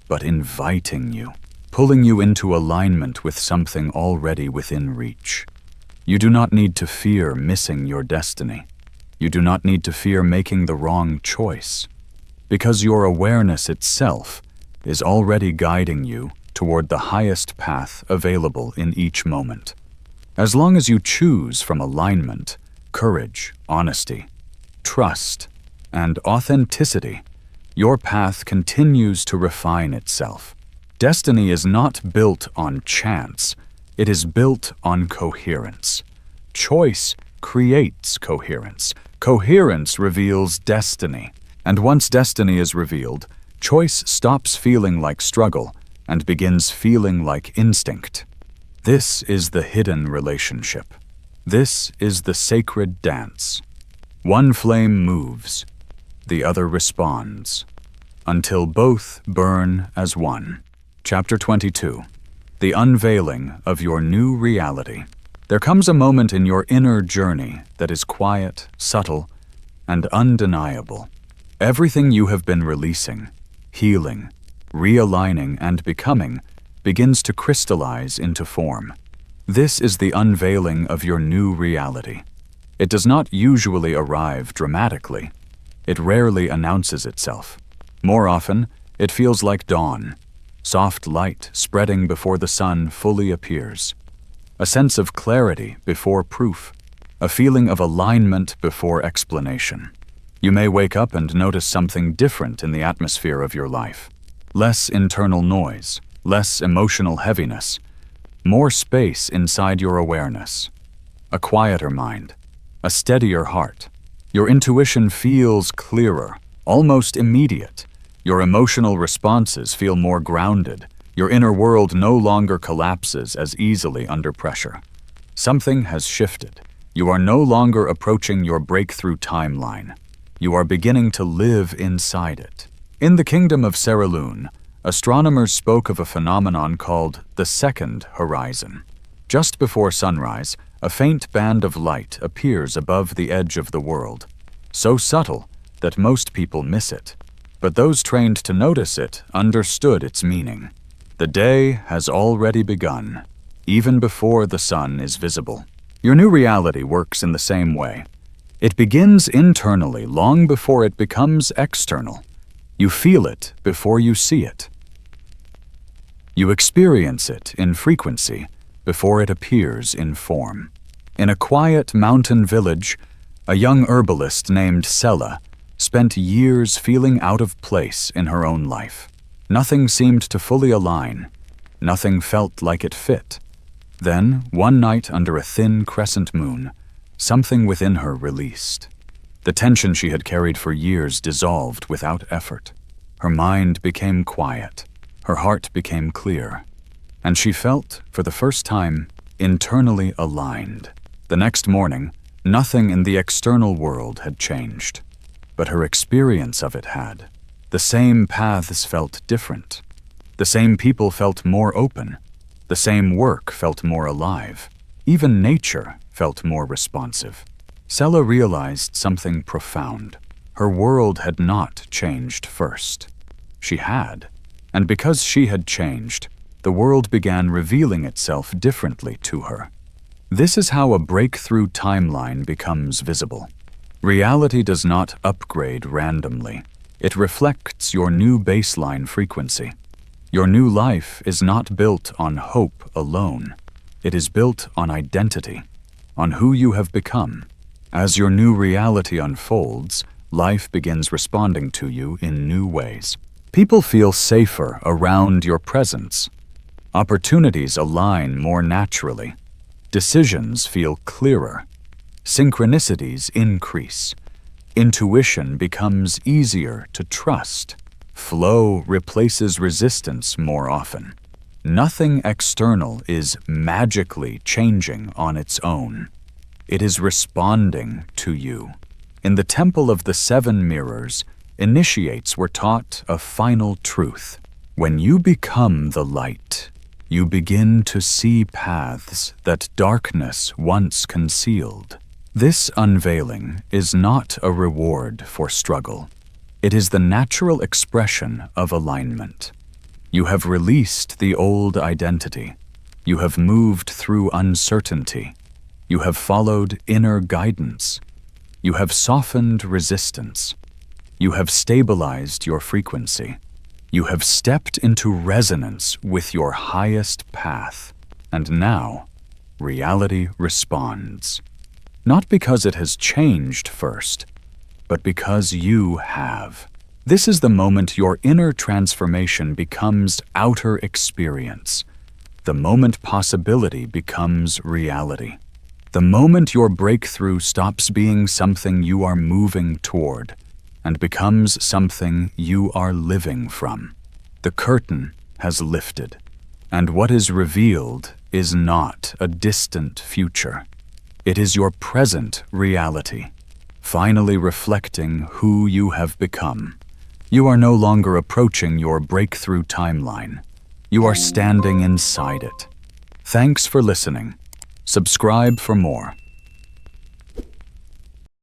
but inviting you, pulling you into alignment with something already within reach. You do not need to fear missing your destiny. You do not need to fear making the wrong choice, because your awareness itself is already guiding you toward the highest path available in each moment. As long as you choose from alignment, courage, honesty, trust, and authenticity, your path continues to refine itself. Destiny is not built on chance, it is built on coherence. Choice creates coherence. Coherence reveals destiny. And once destiny is revealed, choice stops feeling like struggle and begins feeling like instinct. This is the hidden relationship. This is the sacred dance. One flame moves, the other responds, until both burn as one. Chapter 22. The Unveiling of Your New Reality. There comes a moment in your inner journey that is quiet, subtle, and undeniable. Everything you have been releasing, healing, realigning, and becoming begins to crystallize into form. This is the unveiling of your new reality. It does not usually arrive dramatically. It rarely announces itself. More often, it feels like dawn, soft light spreading before the sun fully appears. A sense of clarity before proof, a feeling of alignment before explanation. You may wake up and notice something different in the atmosphere of your life. Less internal noise, less emotional heaviness, more space inside your awareness. A quieter mind, a steadier heart. Your intuition feels clearer, almost immediate, Your emotional responses feel more grounded. Your inner world no longer collapses as easily under pressure. Something has shifted. You are no longer approaching your breakthrough timeline. You are beginning to live inside it. In the kingdom of Seraloon, astronomers spoke of a phenomenon called the second horizon. Just before sunrise, a faint band of light appears above the edge of the world, so subtle that most people miss it. But those trained to notice it understood its meaning. The day has already begun, even before the sun is visible. Your new reality works in the same way. It begins internally long before it becomes external. You feel it before you see it. You experience it in frequency before it appears in form. In a quiet mountain village, a young herbalist named Sela spent years feeling out of place in her own life. Nothing seemed to fully align. Nothing felt like it fit. Then, one night under a thin crescent moon, something within her released. The tension she had carried for years dissolved without effort. Her mind became quiet. Her heart became clear. And she felt, for the first time, internally aligned. The next morning, nothing in the external world had changed. But her experience of it had. The same paths felt different. The same people felt more open. The same work felt more alive. Even nature felt more responsive. Sela realized something profound. Her world had not changed first. She had. And because she had changed, the world began revealing itself differently to her. This is how a breakthrough timeline becomes visible. Reality does not upgrade randomly. It reflects your new baseline frequency. Your new life is not built on hope alone. It is built on identity, on who you have become. As your new reality unfolds, life begins responding to you in new ways. People feel safer around your presence. Opportunities align more naturally. Decisions feel clearer. Synchronicities increase. Intuition becomes easier to trust. Flow replaces resistance more often. Nothing external is magically changing on its own. It is responding to you. In the Temple of the Seven Mirrors, initiates were taught a final truth. When you become the light, you begin to see paths that darkness once concealed. This unveiling is not a reward for struggle. It is the natural expression of alignment. You have released the old identity. You have moved through uncertainty. You have followed inner guidance. You have softened resistance. You have stabilized your frequency. You have stepped into resonance with your highest path. And now, reality responds. Not because it has changed first, but because you have. This is the moment your inner transformation becomes outer experience. The moment possibility becomes reality. The moment your breakthrough stops being something you are moving toward and becomes something you are living from. The curtain has lifted, and what is revealed is not a distant future. It is your present reality, finally reflecting who you have become. You are no longer approaching your breakthrough timeline. You are standing inside it. Thanks for listening. Subscribe for more.